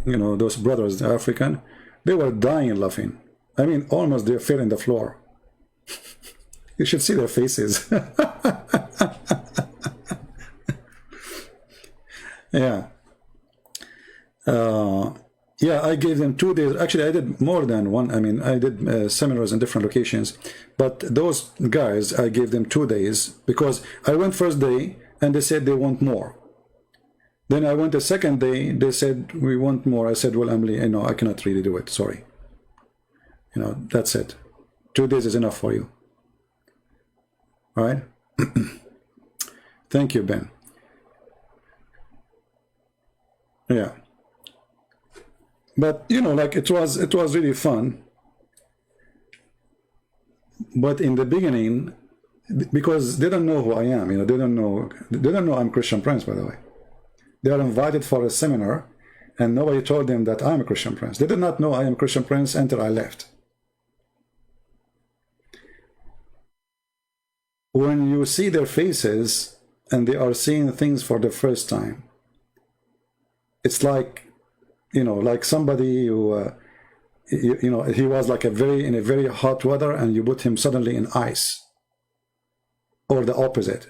you know, those brothers, the African, they were dying laughing. I mean, almost they fell in the floor. You should see their faces. Yeah. Yeah, I gave them 2 days. Actually, I did more than one. I mean, I did seminars in different locations. But those guys, I gave them 2 days because I went first day and they said they want more. Then I went the second day, they said, we want more. I said, well, Emily, you know, I cannot really do it. Sorry. You know, that's it. 2 days is enough for you. All right? Thank you, Ben. Yeah. But, you know, like it was really fun. But in the beginning, because they don't know who I am, you know, they don't know I'm Christian Prince, by the way. They are invited for a seminar, and nobody told them that I'm a Christian Prince. They did not know I am Christian Prince until I left. When you see their faces, and they are seeing things for the first time. It's like, you know, like somebody who, you know, he was like in a very hot weather, and you put him suddenly in ice, or the opposite.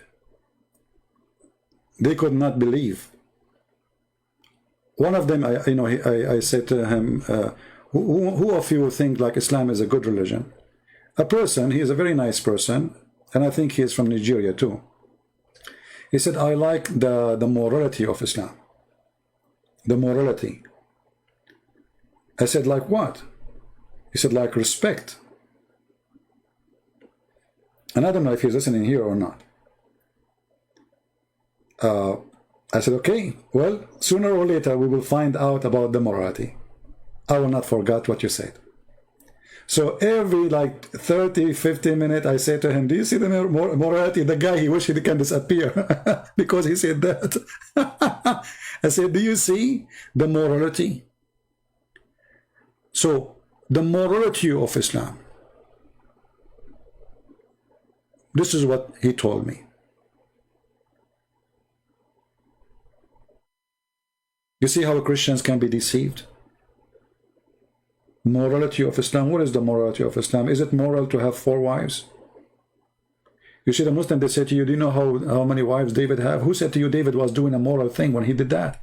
They could not believe. One of them, I said to him, who of you think like Islam is a good religion? A person, he is a very nice person, and I think he is from Nigeria too. He said, I like the morality of Islam. The morality. I said, like what? He said, like respect. And I don't know if he's listening here or not. I said, okay, well, sooner or later we will find out about the morality. I will not forget what you said. So every like 30, 50 minutes, I say to him, do you see the morality? The guy, he wished he can disappear because he said that. I said, do you see the morality? So the morality of Islam. This is what he told me. You see how Christians can be deceived? Morality of Islam. What is the morality of Islam? Is it moral to have 4 wives? You see, the Muslim, they say to you, do you know how many wives David have? Who said to you David was doing a moral thing when he did that?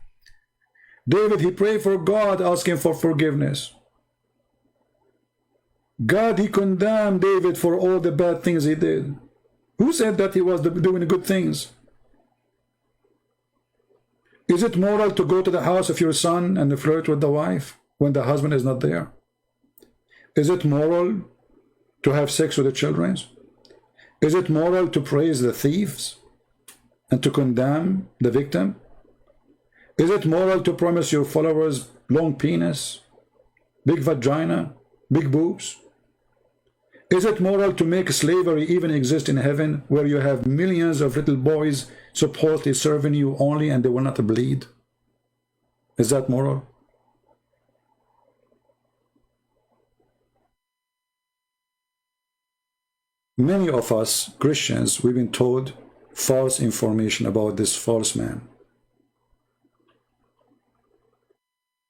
David, he prayed for God, asking for forgiveness. God, he condemned David for all the bad things he did. Who said that he was doing good things? Is it moral to go to the house of your son and flirt with the wife when the husband is not there? Is it moral to have sex with the children? Is it moral to praise the thieves and to condemn the victim? Is it moral to promise your followers long penis, big vagina, big boobs? Is it moral to make slavery even exist in heaven, where you have millions of little boys supposedly serving you only and they will not bleed? Is that moral? Many of us Christians, we've been told false information about this false man.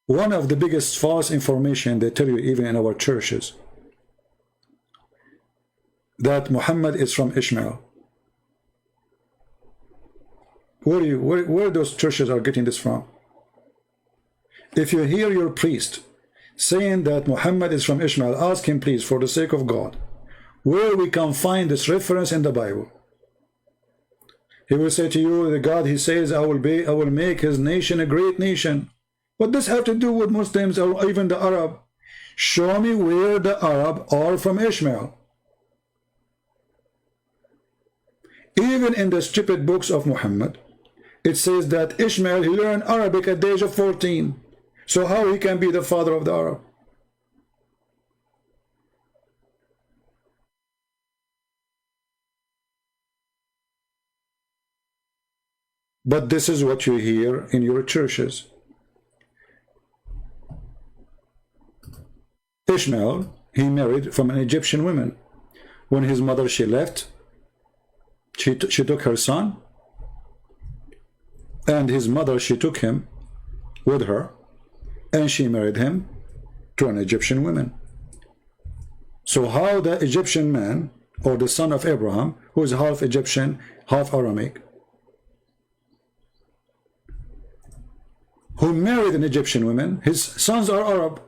One of the biggest false information they tell you even in our churches, that Muhammad is from Ishmael. Where those churches are getting this from? If you hear your priest saying that Muhammad is from Ishmael, ask him please, for the sake of God, where we can find this reference in the Bible. He will say to you, the God, he says, I will make his nation a great nation. What does have to do with Muslims or even the Arab? Show me where the Arab are from Ishmael. Even in the stupid books of Muhammad, it says that Ishmael, he learned Arabic at the age of 14. So how he can be the father of the Arab? But this is what you hear in your churches. Ishmael, he married from an Egyptian woman. When his mother, she left, she took her son, and his mother, she took him with her, and she married him to an Egyptian woman. So how the Egyptian man, or the son of Abraham, who is half Egyptian, half Aramaic, who married an Egyptian woman, his sons are Arab.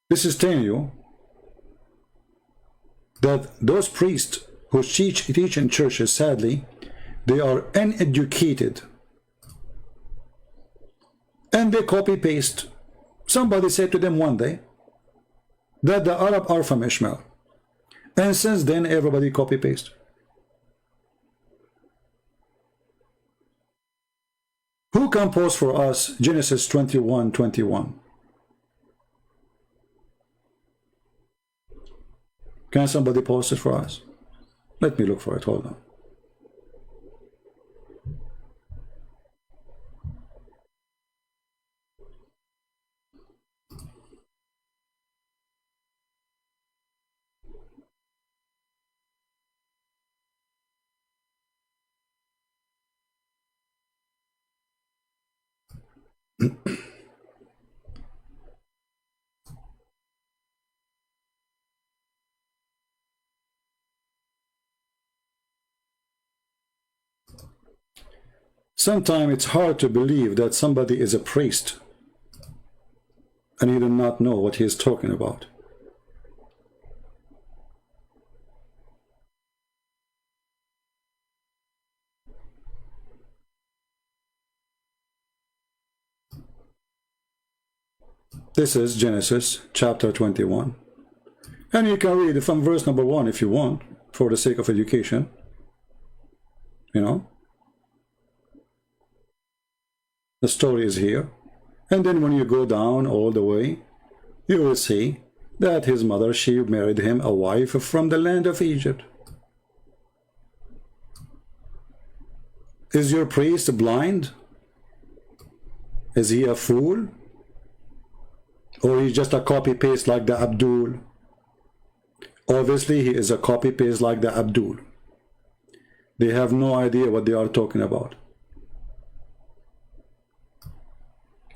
This is telling you that those priests who teach in churches, sadly, they are uneducated. And they copy-paste. Somebody said to them one day that the Arab are from Ishmael. And since then, everybody copy-paste. Who can post for us Genesis 21:21? Can somebody post it for us? Let me look for it. Hold on. Sometimes it's hard to believe that somebody is a priest and he does not know what he is talking about. This is Genesis chapter 21. And you can read it from verse number 1 if you want, for the sake of education. You know? The story is here. And then when you go down all the way, you will see that his mother, she married him a wife from the land of Egypt. Is your priest blind? Is he a fool? Or he's just a copy-paste like the Abdul? Obviously, he is a copy-paste like the Abdul. They have no idea what they are talking about.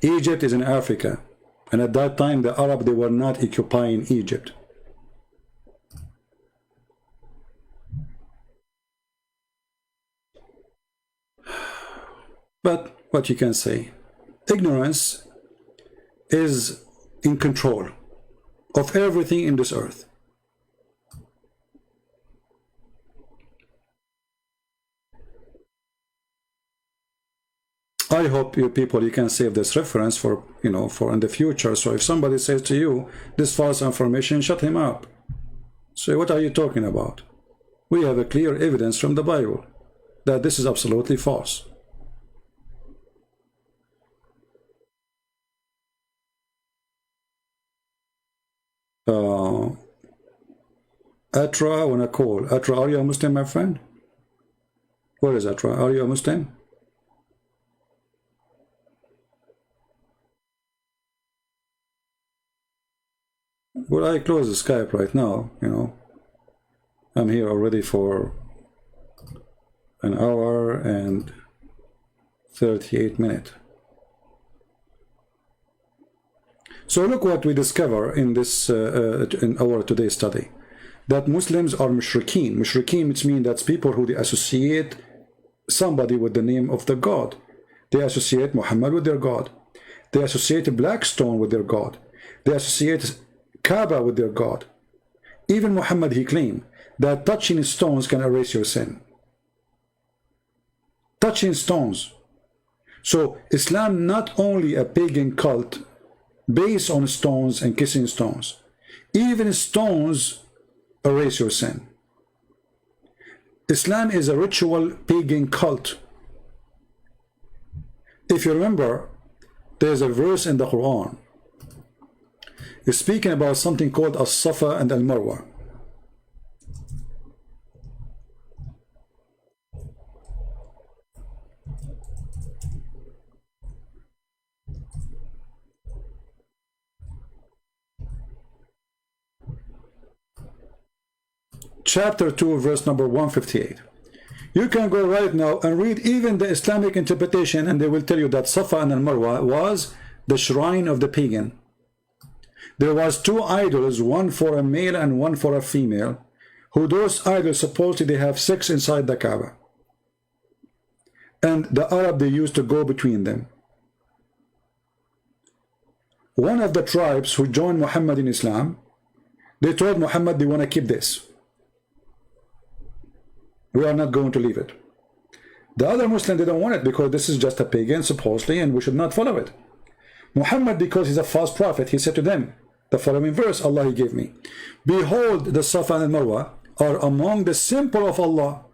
Egypt is in Africa, and at that time the Arab, they were not occupying Egypt. But what you can say, ignorance is in control of everything in this earth. I hope you people, you can save this reference for, you know, for in the future. So if somebody says to you this false information, shut him up. Say, what are you talking about? We have a clear evidence from the Bible that this is absolutely false. Atra, I want to call. Atra, are you a Muslim, my friend? Where is Atra? Are you a Muslim? Well, I close the Skype right now, you know. I'm here already for an hour and 38 minutes. So look what we discover in this in our today's study, that Muslims are mushrikeen. Mushrikeen, which means that's people who they associate somebody with the name of the God. They associate Muhammad with their God. They associate a black stone with their God. They associate Kaaba with their God. Even Muhammad, he claimed that touching stones can erase your sin. Touching stones. So Islam not only a pagan cult based on stones and kissing stones. Even stones erase your sin. Islam is a ritual pagan cult. If you remember, there's a verse in the Quran. It's speaking about something called As-Safa and Al-Marwa. Chapter 2, verse number 158. You can go right now and read even the Islamic interpretation, and they will tell you that Safa and Al-Marwa was the shrine of the pagan. There was two idols, one for a male and one for a female, who those idols supposedly they have sex inside the Kaaba. And the Arab, they used to go between them. One of the tribes who joined Muhammad in Islam, they told Muhammad they want to keep this. We are not going to leave it. The other Muslims, they don't want it because this is just a pagan, supposedly, and we should not follow it. Muhammad, because he's a false prophet, he said to them, the following verse Allah he gave me, behold, the Safa and Marwa are among the simple of Allah.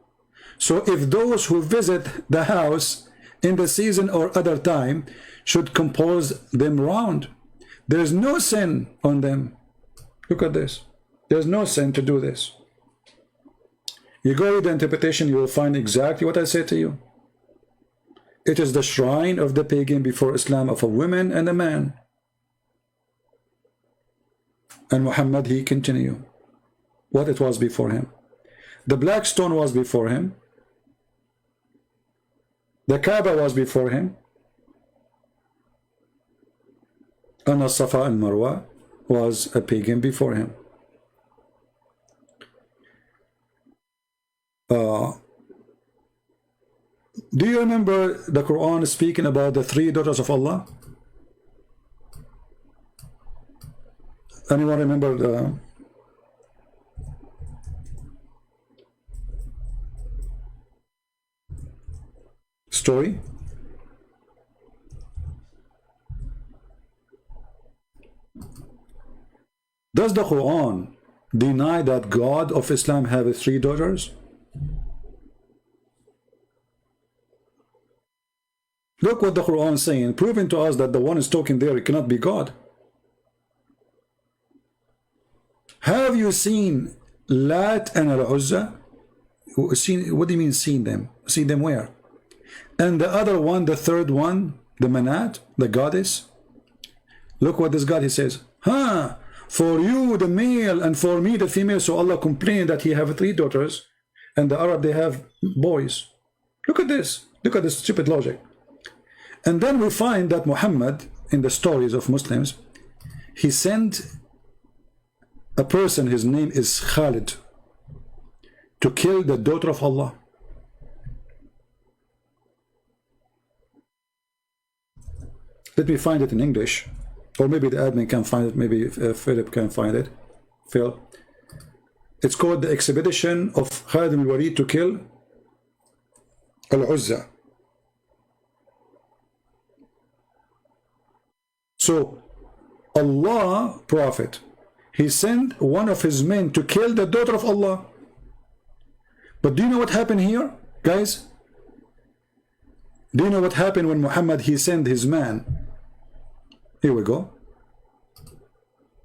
So if those who visit the house in the season or other time should compose them round, there is no sin on them. Look at this. There's no sin to do this. You go with the interpretation, you will find exactly what I said to you. It is the shrine of the pagan before Islam of a woman and a man. And Muhammad, he continued what it was before him. The black stone was before him. The Kaaba was before him. Anna Safa and Marwa was a pagan before him. Do you remember the Quran speaking about the 3 daughters of Allah? Anyone remember the story? Does the Quran deny that God of Islam have 3 daughters? Look what the Quran is saying, proving to us that the one is talking there, it cannot be God. Have you seen Lat and Al-Uzza? What do you mean seen them? Seen them where? And the other one, the third one, the Manat, the goddess. Look what this God, he says, for you the male and for me the female. So Allah complained that he have 3 daughters and the Arab they have boys. Look at this. Look at this stupid logic. And then we find that Muhammad, in the stories of Muslims, he sent a person, his name is Khalid, to kill the daughter of Allah. Let me find it in English, or maybe the admin can find it, maybe Philip can find it. Phil. It's called the expedition of Khalid ibn Walid to kill Al-Uzza. So Allah, Prophet, he sent one of his men to kill the daughter of Allah. But do you know what happened here, guys? Do you know what happened when Muhammad, he sent his man? Here we go.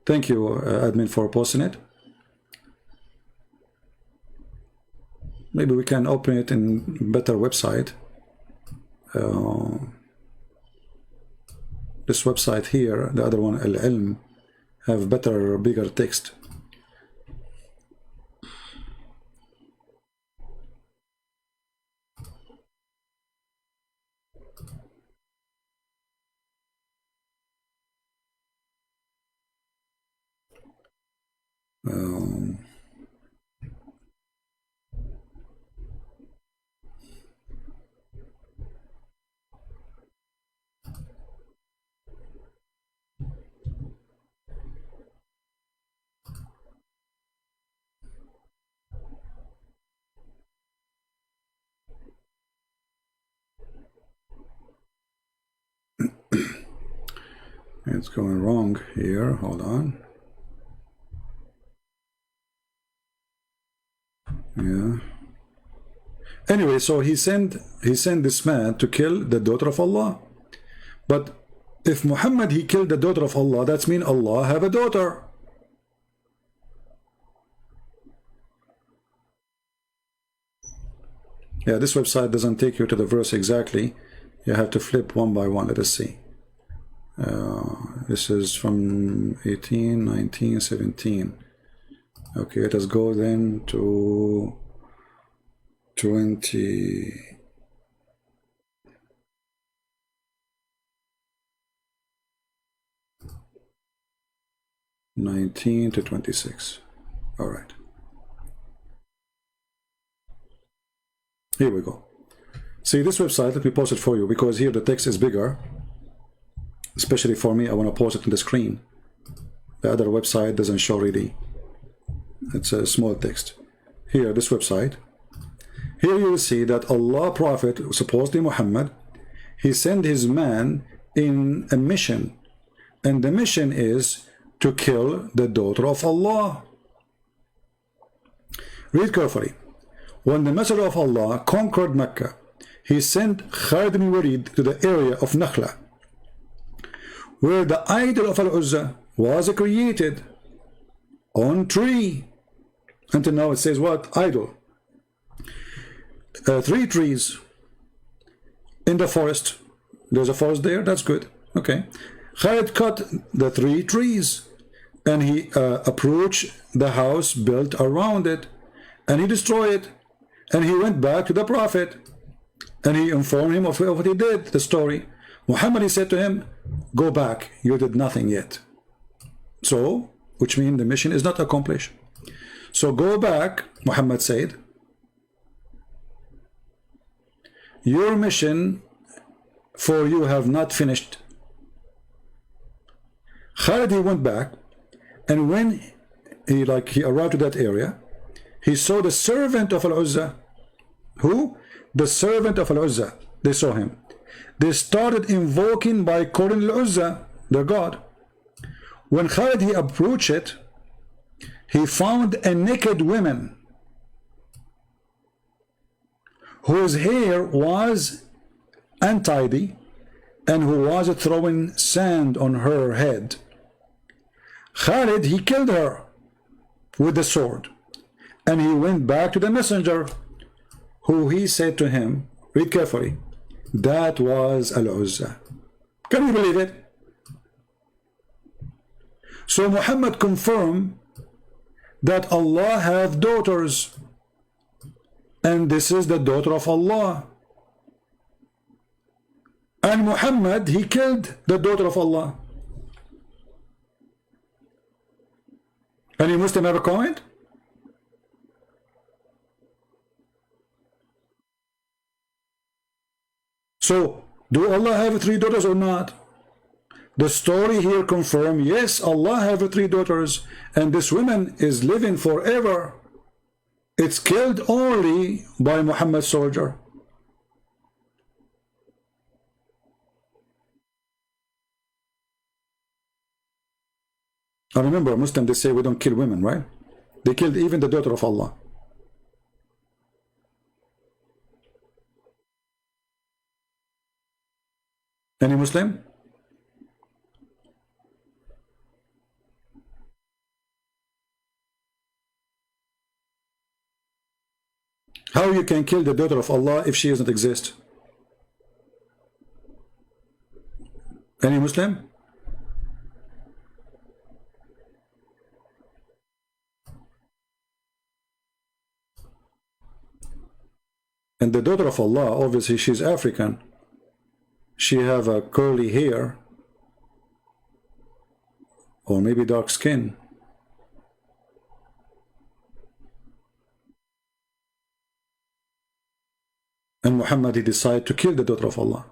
Thank you, admin, for posting it. Maybe we can open it in better website. This website here, the other one, Al-Ilm, have better, bigger text. It's going wrong here. Hold on. Yeah. Anyway, so he sent this man to kill the daughter of Allah. But if Muhammad, he killed the daughter of Allah, that's mean Allah have a daughter. Yeah, this website doesn't take you to the verse exactly. You have to flip one by one. Let us see. This is from 18, 19, 17. Okay, let us go then to 20. (19 to 26). All right. Here we go. See this website, let me post it for you because here the text is bigger. Especially for me, I want to post it on the screen. The other website doesn't show really. It's a small text. Here, this website. Here you will see that Allah Prophet, supposedly Muhammad, he sent his man in a mission. And the mission is to kill the daughter of Allah. Read carefully. When the Messenger of Allah conquered Mecca, he sent Khalid ibn Walid to the area of Nakhla, where the idol of Al-Uzza was created on tree. Until now it says what? Idol. 3 trees in the forest. There's a forest there, that's good. Okay. Khalid cut the 3 trees and he approached the house built around it and he destroyed it. And he went back to the Prophet and he informed him of what he did, the story. Muhammad, he said to him, go back, you did nothing yet. So, which means the mission is not accomplished. So go back, Muhammad said, your mission for you have not finished. Khalid, he went back, and when he arrived to that area, he saw the servant of Al-Uzza. Who? The servant of Al-Uzza. They saw him. They started invoking by calling Al-Uzza, their god. When Khalid, he approached it, he found a naked woman whose hair was untidy and who was throwing sand on her head. Khalid, he killed her with the sword, and he went back to the messenger, who he said to him, read carefully, that was Al-Uzza. Can you believe it? So Muhammad confirmed that Allah have daughters, and this is the daughter of Allah. And Muhammad, he killed the daughter of Allah. Any Muslim have a comment? So, do Allah have 3 daughters or not? The story here confirms, yes, Allah have 3 daughters, and this woman is living forever. It's killed only by Muhammad's soldier. I remember Muslims, they say we don't kill women, right? They killed even the daughter of Allah. Any Muslim? How you can kill the daughter of Allah if she doesn't exist? Any Muslim? And the daughter of Allah, obviously she's African. She have a curly hair, or maybe dark skin. And Muhammad, he decided to kill the daughter of Allah.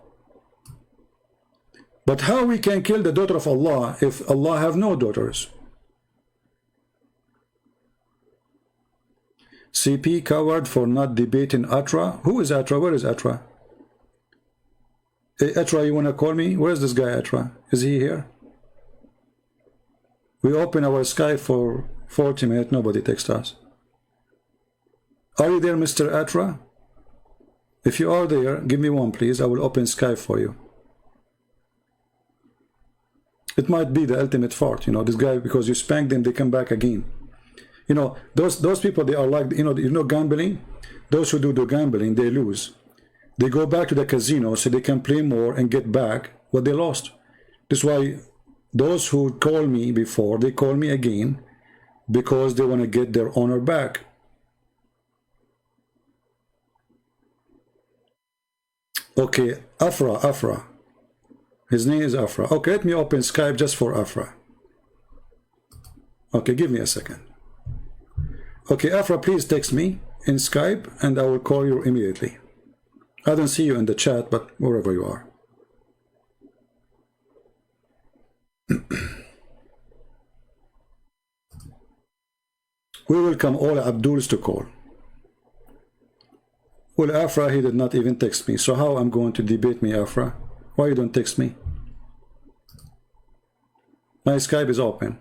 But how we can kill the daughter of Allah if Allah have no daughters? CP coward for not debating Atra. Who is Atra? Where is Atra? Hey, Atra, you want to call me? Where is this guy, Atra? Is he here? We open our Skype for 40 minutes. Nobody texts us. Are you there, Mr. Atra? If you are there, give me one, please. I will open Skype for you. It might be the ultimate fart, you know, this guy, because you spank them, they come back again. You know, those people, they are like, you know gambling? Those who do the gambling, they lose. They go back to the casino so they can play more and get back what they lost. This is why those who call me before, they call me again because they want to get their honor back. Okay, Afra. His name is Afra. Okay, let me open Skype just for Afra. Okay, give me a second. Okay, Afra, please text me in Skype and I will call you immediately. I don't see you in the chat, but wherever you are. We welcome all Abduls to call. Well, Afra, he did not even text me. So how I'm going to debate me, Afra? Why you don't text me? My Skype is open.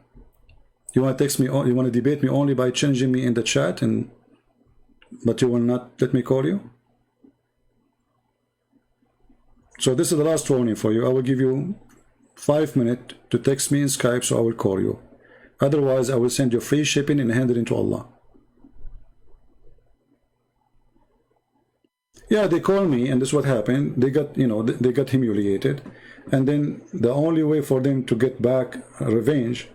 You want to text me? You want to debate me only by changing me in the chat, but you will not let me call you? So this is the last warning for you. I will give you 5 minutes to text me in Skype, so I will call you. Otherwise, I will send you free shipping and hand it into Allah. Yeah, they call me, and this is what happened. They got, they got humiliated, and then the only way for them to get back revenge.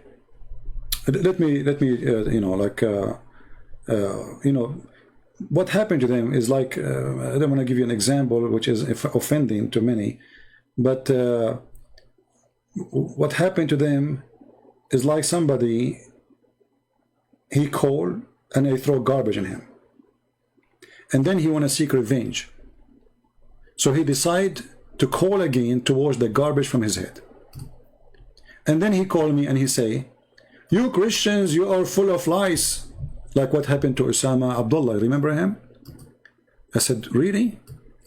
Let me, what happened to them is like, I don't want to give you an example which is offending to many, But what happened to them is like somebody, he called and they throw garbage in him. And then he want to seek revenge. So he decided to call again to wash the garbage from his head. And then he called me and he say, you Christians, you are full of lies. Like what happened to Osama Abdullah, remember him? I said, really?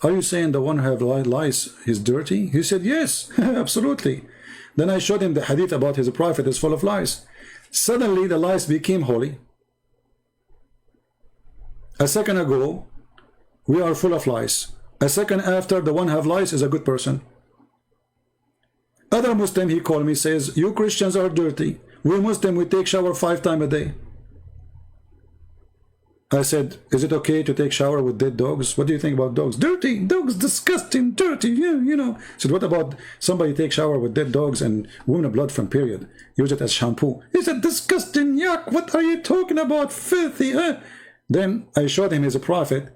Are you saying the one who have lies is dirty? He said, yes, absolutely. Then I showed him the hadith about his prophet is full of lies. Suddenly the lies became holy. A second ago, we are full of lies. A second after, the one who have lies is a good person. Other Muslim, he called me, says, you Christians are dirty. We Muslim, we take shower 5 times a day. I said, is it okay to take shower with dead dogs? What do you think about dogs? Dirty, dogs, disgusting, dirty, yeah, you know. I said, what about somebody take shower with dead dogs and women blood from period? Use it as shampoo. He said, disgusting, yuck, what are you talking about, filthy, huh? Then I showed him as a prophet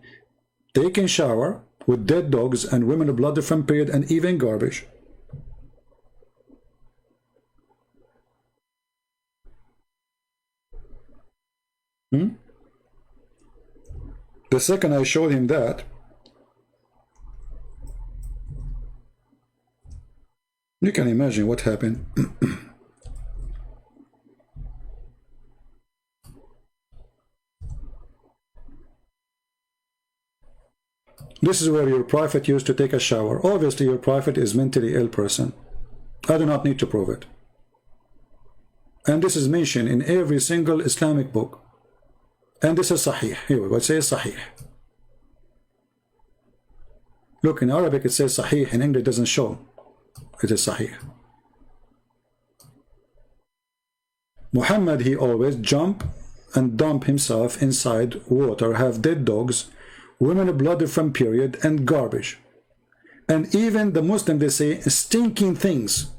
taking shower with dead dogs and women blood from period and even garbage. The second I showed him that, you can imagine what happened. This is where your prophet used to take a shower. Obviously your prophet is mentally ill person. I do not need to prove it. And this is mentioned in every single Islamic book. And this is Sahih. Here we go. It says Sahih. Look, in Arabic it says Sahih. In English it doesn't show. It is Sahih. Muhammad, he always jump and dump himself inside water, have dead dogs, women blood from period, and garbage. And even the Muslim, they say stinking things.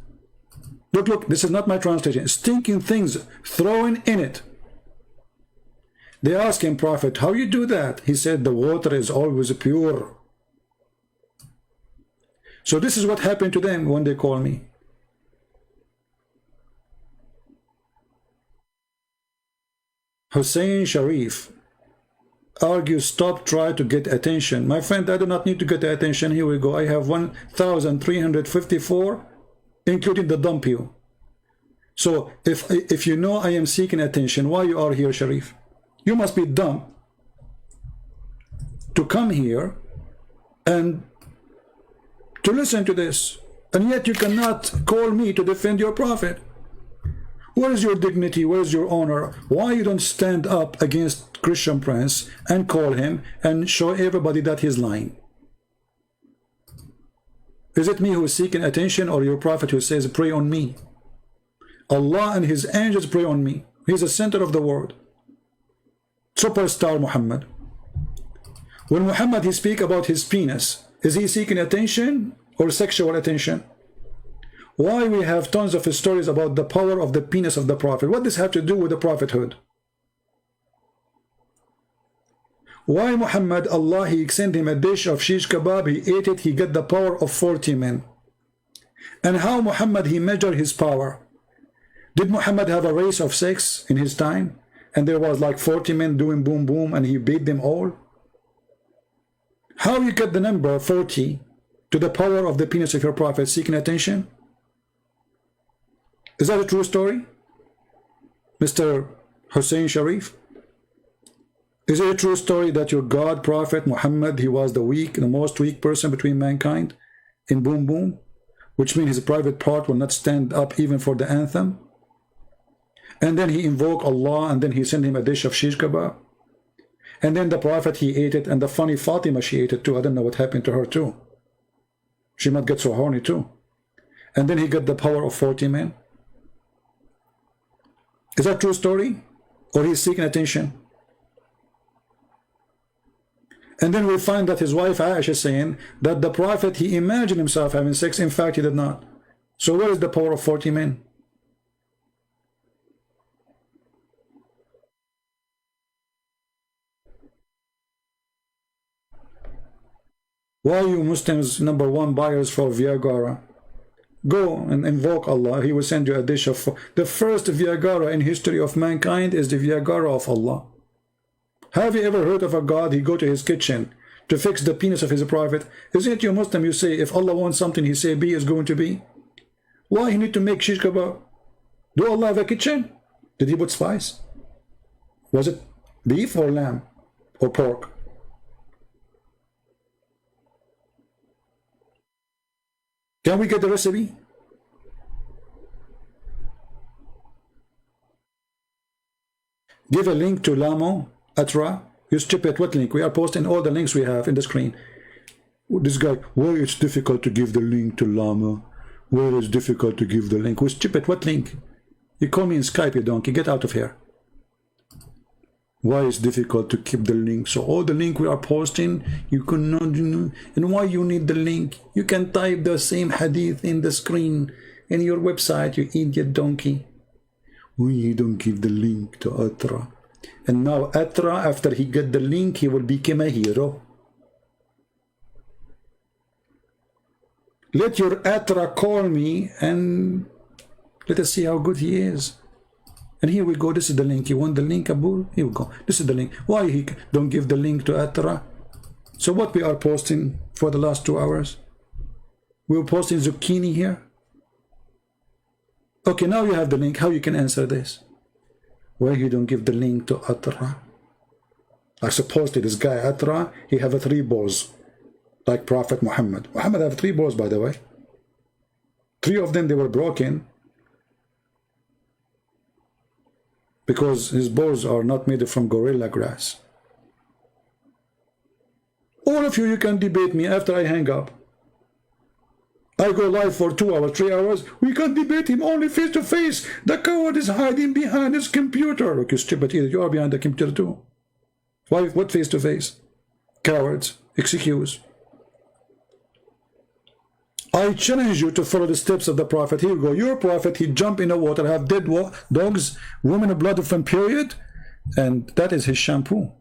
Look, look, this is not my translation. Stinking things thrown in it. They asked him, Prophet, how you do that? He said, the water is always pure. So this is what happened to them when they call me. Hussein Sharif argues, stop trying to get attention. My friend, I do not need to get attention. Here we go. I have 1,354, including the dump you. So if you know I am seeking attention, why you are here, Sharif? You must be dumb to come here and to listen to this, and yet you cannot call me to defend your prophet. Where is your dignity? Where is your honor? Why you don't stand up against Christian Prince and call him and show everybody that he's lying? Is it me who is seeking attention, or your prophet who says pray on me? Allah and his angels pray on me. He's the center of the world. Superstar Muhammad. When Muhammad he speak about his penis, is he seeking attention or sexual attention? Why we have tons of stories about the power of the penis of the prophet? What does this have to do with the prophethood? Why Muhammad, Allah he sent him a dish of shish kebab, he ate it, he got the power of 40 men. And how Muhammad he measured his power? Did Muhammad have a race of sex in his time? And there was like 40 men doing boom boom and he beat them all? How you get the number 40 to the power of the penis of your prophet seeking attention? Is that a true story, Mr. Hussein Sharif? Is it a true story that your God prophet Muhammad, he was the most weak person between mankind in boom boom, which means his private part will not stand up even for the anthem? And then he invoked Allah, and then he sent him a dish of shish kebab. And then the prophet, he ate it, and the funny Fatima, she ate it too. I don't know what happened to her too. She might get so horny too. And then he got the power of 40 men. Is that true story? Or he's seeking attention? And then we find that his wife Aisha is saying that the prophet, he imagined himself having sex. In fact, he did not. So where is the power of 40 men? Why are you Muslims #1 buyers for Viagra? Go and invoke Allah. He will send you a dish of... The first Viagra in history of mankind is the Viagra of Allah. Have you ever heard of a God? He go to his kitchen to fix the penis of his prophet. Isn't it you Muslim? You say, if Allah wants something, he say be is going to be. Why he need to make shish kebab? Do Allah have a kitchen? Did he put spice? Was it beef or lamb or pork? Can we get the recipe? Give a link to Lamo, Atra. You stupid, what link? We are posting all the links we have in the screen. This guy, why it's difficult to give the link to Lama? Why it's difficult to give the link? We stupid, what link? You call me in Skype, you donkey. Get out of here. Why it's difficult to keep the link? So all the link we are posting, you cannot do. And why you need the link? You can type the same hadith in the screen in your website, you idiot donkey. Why you don't give the link to Atra? And now Atra, after he get the link, he will become a hero. Let your Atra call me and let us see how good he is. And here we go. This is the link. You want the link, Abu? Here we go. This is the link. Why he don't give the link to Atra? So what we are posting for the last 2 hours? We were posting zucchini here. Okay, now you have the link. How you can answer this? Why you don't give the link to Atra? I suppose that this guy Atra, he have 3 balls, like Prophet Muhammad. Muhammad have 3 balls, by the way. 3 of them, they were broken because his balls are not made from gorilla grass. All of you, you can debate me after I hang up. I go live for 2 hours, 3 hours. We can debate him only face to face. The coward is hiding behind his computer. Look, you stupid idiot. You are behind the computer too. Why? What face to face? Cowards. Excuse. I challenge you to follow the steps of the Prophet. Here you go. Your Prophet, he jump in the water, have dead dogs, women blood from period, and that is his shampoo.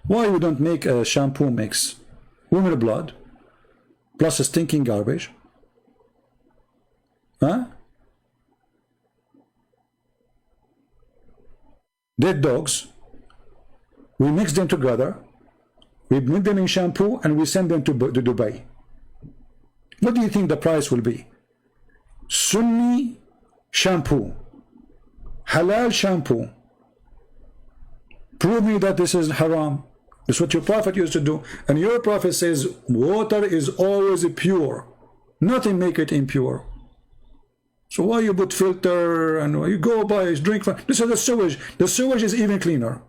Why you don't make a shampoo mix? Women blood plus a stinking garbage. Huh? Dead dogs. We mix them together. We make them in shampoo and we send them to Dubai. What do you think the price will be? Sunni shampoo. Halal shampoo. Prove me that this is haram. That's what your Prophet used to do. And your Prophet says water is always pure. Nothing make it impure. So why you put filter and you go buy drink from... This is the sewage. The sewage is even cleaner.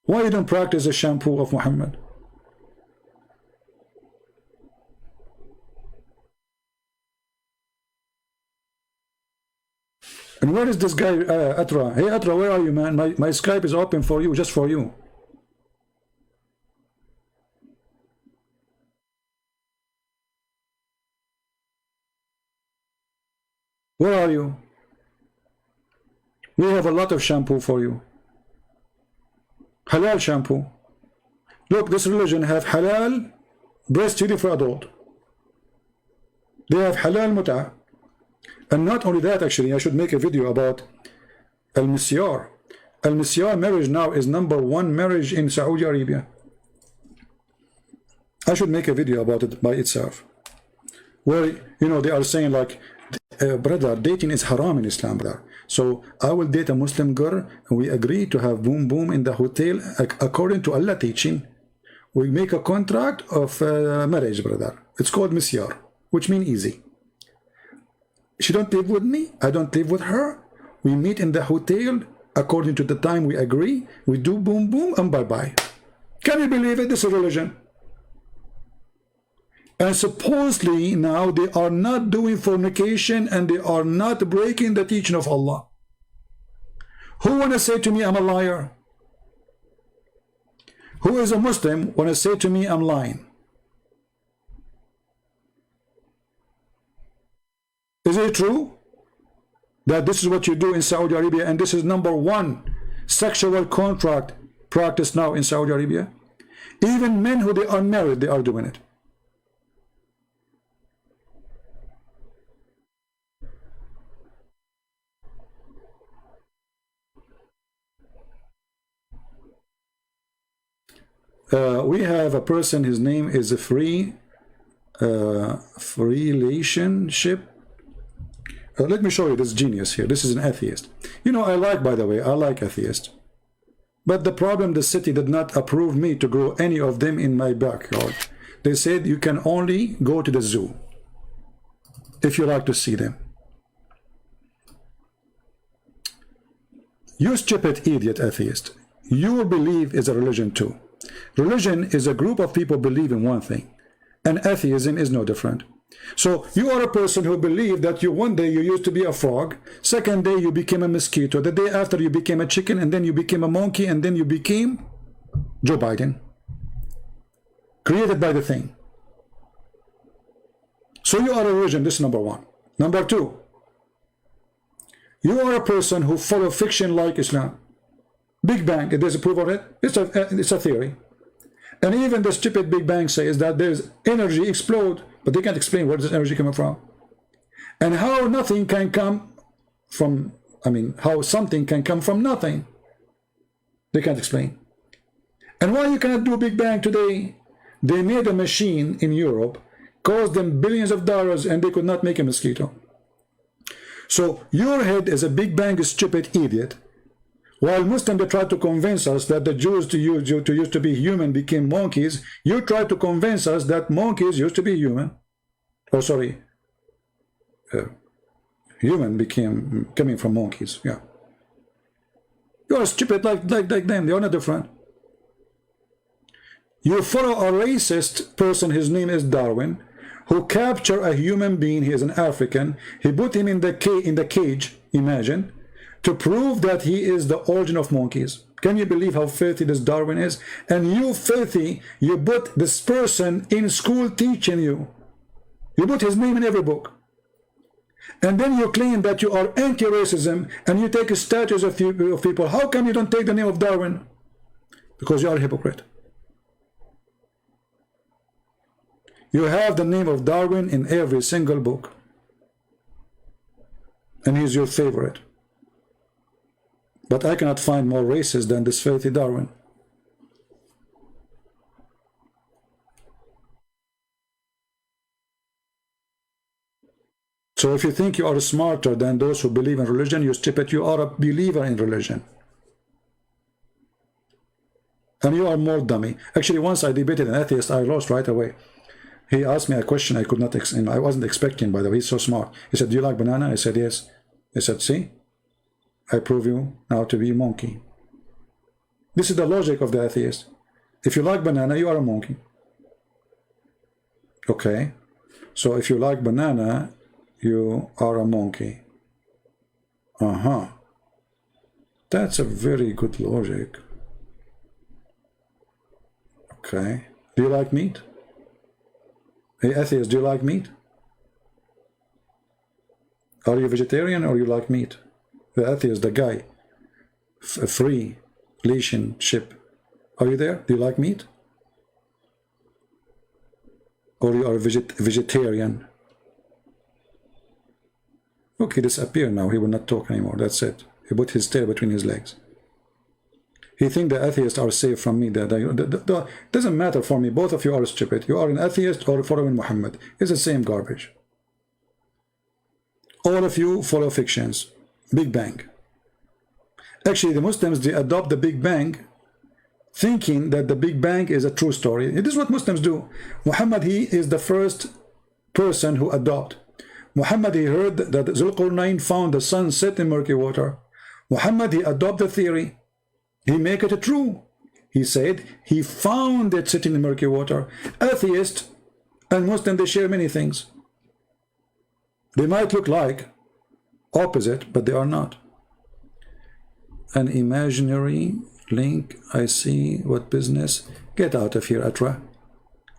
Why you don't practice the shampoo of Muhammad? And where is this guy, Atra? Hey, Atra, where are you, man? My Skype is open for you, just for you. Where are you? We have a lot of shampoo for you. Halal shampoo. Look, this religion have halal breastfeeding for adult. They have halal muta. And not only that, actually, I should make a video about al-misyar. Al-misyar marriage now is #1 marriage in Saudi Arabia. I should make a video about it by itself. Where, you know, they are saying like, brother, dating is haram in Islam, brother. So I will date a Muslim girl and we agree to have boom boom in the hotel according to Allah teaching. We make a contract of marriage, brother. It's called misyar, which means easy. She don't live with me, I don't live with her. We meet in the hotel according to the time we agree. We do boom boom and bye bye. Can you believe it? This is religion. And supposedly now they are not doing fornication and they are not breaking the teaching of Allah. Who wanna say to me I'm a liar? Who is a Muslim wanna say to me I'm lying? Is it true? that this is what you do in Saudi Arabia, and this is #1 sexual contract practiced now in Saudi Arabia. Even men who they are married, they are doing it. We have a person, his name is a free relationship. Let me show you this genius here. This is an atheist. You know, by the way, I like atheists. But the problem, the city did not approve me to grow any of them in my backyard. They said you can only go to the zoo if you like to see them. You stupid idiot atheist. Your belief is a religion too. Religion is a group of people believe in one thing, and atheism is no different. So you are a person who believed that one day you used to be a frog, second day you became a mosquito, the day after you became a chicken, and then you became a monkey, and then you became Joe Biden, created by the thing. So you are a religion. This is #1. #2, you are a person who follow fiction like Islam. Big Bang, there's a proof of it. It's a theory. And even the stupid Big Bang says that there's energy explode, but they can't explain where this energy coming from. And how nothing can come from, how something can come from nothing. They can't explain. And why you cannot do Big Bang today? They made a machine in Europe, cost them billions of dollars, and they could not make a mosquito. So your head is a Big Bang stupid idiot. While Muslims, they try to convince us that the Jews used to be human became monkeys, you try to convince us that monkeys used to be human. Oh, sorry. Human became coming from monkeys. Yeah. You are stupid like them. They are not different. You follow a racist person, his name is Darwin, who captured a human being. He is an African. He put him in the cage, imagine, to prove that he is the origin of monkeys. Can you believe how filthy this Darwin is? And you filthy, you put this person in school teaching you. You put his name in every book. And then you claim that you are anti-racism and you take statues of people. How come you don't take the name of Darwin? Because you are a hypocrite. You have the name of Darwin in every single book. And he's your favorite. But I cannot find more racist than this filthy Darwin. So if you think you are smarter than those who believe in religion, you stupid, you are a believer in religion. And you are more dummy. Actually, once I debated an atheist, I lost right away. He asked me a question I could not, I wasn't expecting, by the way. He's so smart. He said, do you like banana? I said, yes. He said, see? I prove you now to be a monkey. This is the logic of the atheist. If you like banana, you are a monkey. Okay. So if you like banana, you are a monkey. That's a very good logic. Okay. Do you like meat? Hey, atheist, do you like meat? Are you vegetarian or you like meat? The atheist, the guy, a free relationship. Are you there? Do you like meat? Or you are a vegetarian? Look, he disappeared now. He will not talk anymore. That's it. He put his tail between his legs. He thinks the atheists are safe from me. Doesn't matter for me. Both of you are stupid. You are an atheist or following Muhammad. It's the same garbage. All of you follow fictions. Big Bang. Actually, the Muslims, they adopt the Big Bang thinking that the Big Bang is a true story. This is what Muslims do. Muhammad, he is the first person who adopt. Muhammad, he heard that Zulqarnain found the sun set in murky water. Muhammad, he adopted the theory. He make it true. He said he found it sitting in murky water. Atheist and Muslim, they share many things. They might look like opposite, but they are not. An imaginary link. I see. What business? Get out of here, Atra.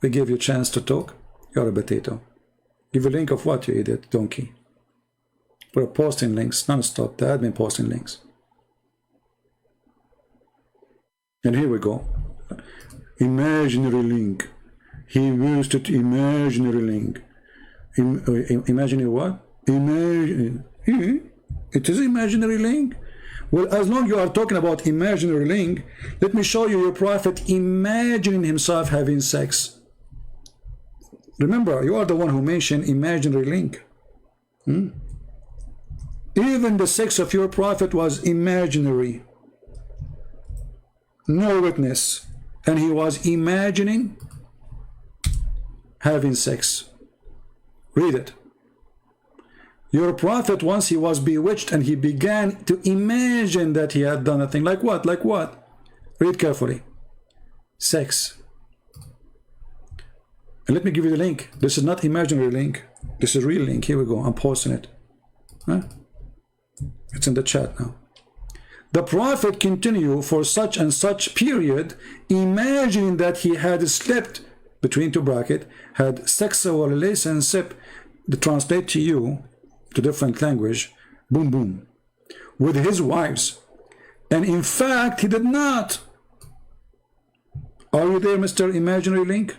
We gave you a chance to talk. You're a potato. Give a link of what, you idiot donkey? We're posting links non-stop. The admin posting links. And here we go. Imaginary link. He used it. Imaginary link. Imaginary what? Imagine. It is imaginary link. Well, as long as you are talking about imaginary link, let me show you your prophet imagining himself having sex. Remember, you are the one who mentioned imaginary link. Even the sex of your prophet was imaginary. No witness. And he was imagining having sex. Read it. Your prophet, once he was bewitched and he began to imagine that he had done a thing. Like what? Like what? Read carefully. Sex. And let me give you the link. This is not imaginary link. This is real link. Here we go. I'm posting it. Huh? It's in the chat now. The prophet continued for such and such period, imagining that he had slept, between two brackets, had sexual relationship, to translate to you, to different language, boom boom, with his wives. And in fact, he did not. Are you there, Mr. Imaginary Link?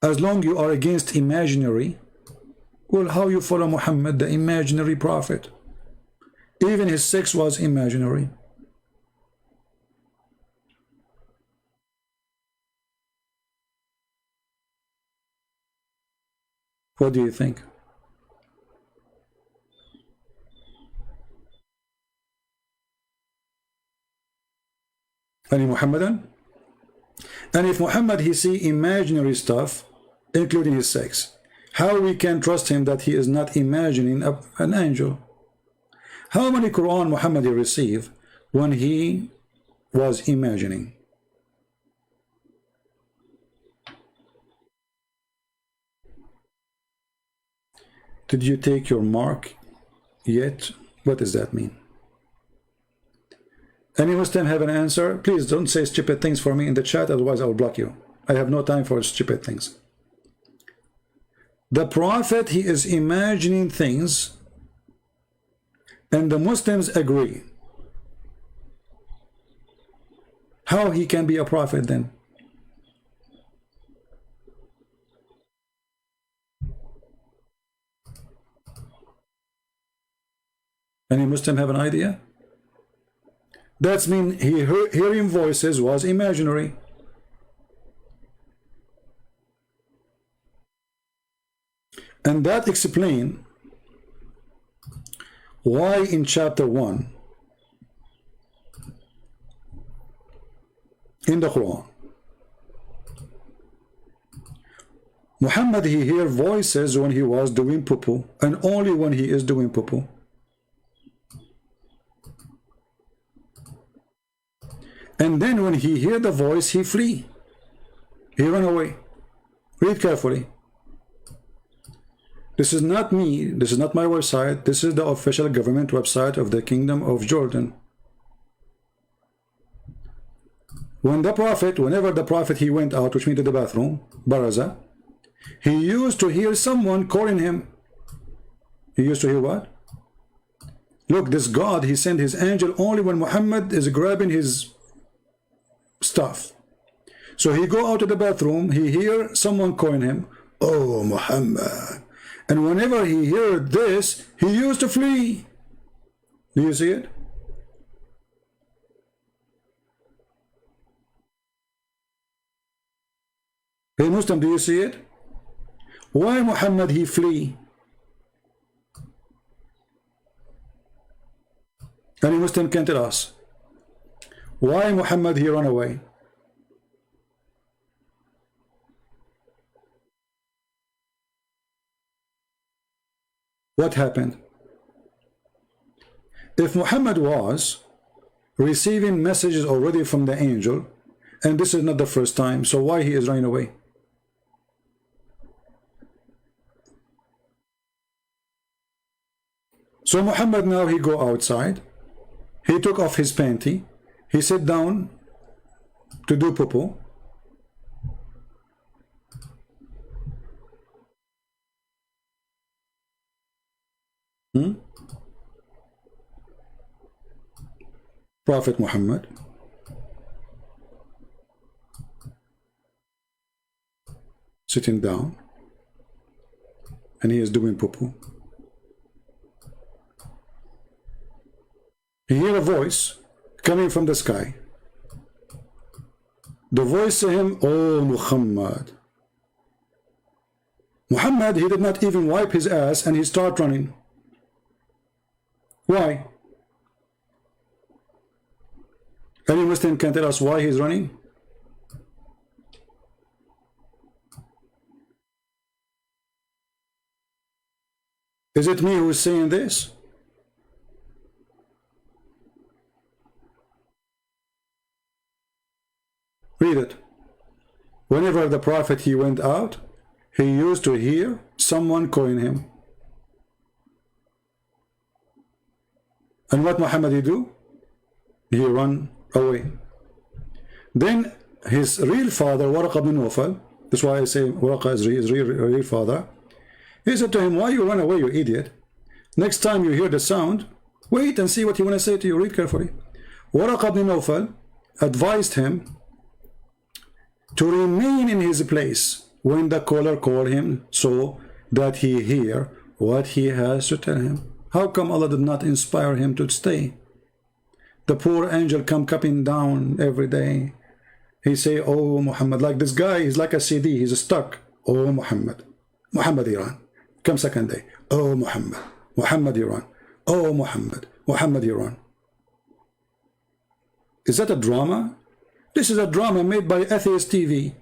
As long you are against imaginary, well, how you follow Muhammad, the imaginary prophet? Even his sex was imaginary. What do you think? Any Muhammadan? And if Muhammad he see imaginary stuff, including his sex, how we can trust him that he is not imagining an angel? How many Quran Muhammad he received when he was imagining? Did you take your mark yet? What does that mean? Any Muslim have an answer? Please don't say stupid things for me in the chat, otherwise I will block you. I have no time for stupid things. The prophet, he is imagining things, and the Muslims agree. How he can be a prophet then? Any Muslim have an idea? That's mean he hearing voices was imaginary. And that explains why in chapter 1 in the Quran, Muhammad he hear voices when he was doing poo-poo, and only when he is doing poo-poo. And then when he hear the voice, he flee. He run away. Read carefully. This is not me. This is not my website. This is the official government website of the Kingdom of Jordan. When the prophet, whenever the prophet he went out, which means to the bathroom, Baraza, he used to hear someone calling him. He used to hear what? Look, this God, he sent his angel only when Muhammad is grabbing his stuff. So he go out to the bathroom, he hear someone calling him, oh Muhammad. And whenever he heard this, he used to flee. Do you see it? Hey Muslim, do you see it? Why Muhammad he flee? Any Muslim can tell us. Why Muhammad he run away? What happened? If Muhammad was receiving messages already from the angel, and this is not the first time, so why he is running away? So Muhammad now he go outside, he took off his panty, he sat down to do poo-poo. Prophet Muhammad sitting down and he is doing poo-poo. He hear a voice coming from the sky. The voice to him, "Oh Muhammad." Muhammad, he did not even wipe his ass and he start running. Why? Any Muslim can tell us why he's running? Is it me who is saying this? Read it. Whenever the Prophet he went out, he used to hear someone calling him. And what Muhammad he do? He run away. Then his real father, Waraq ibn Nawfal, that's why I say Waraq is his real father, he said to him, "Why you run away, you idiot? Next time you hear the sound, wait and see what he want to say to you. Read carefully." Waraq ibn Nawfal advised him to remain in his place when the caller called him, so that he hear what he has to tell him. How come Allah did not inspire him to stay? The poor angel come coming down every day. He say, "Oh Muhammad," like this guy is like a CD, he's stuck. "Oh Muhammad, Muhammad Iran." Come second day, "Oh Muhammad, Muhammad Iran. Oh Muhammad, Muhammad Iran." Is that a drama? This is a drama made by Atheist TV.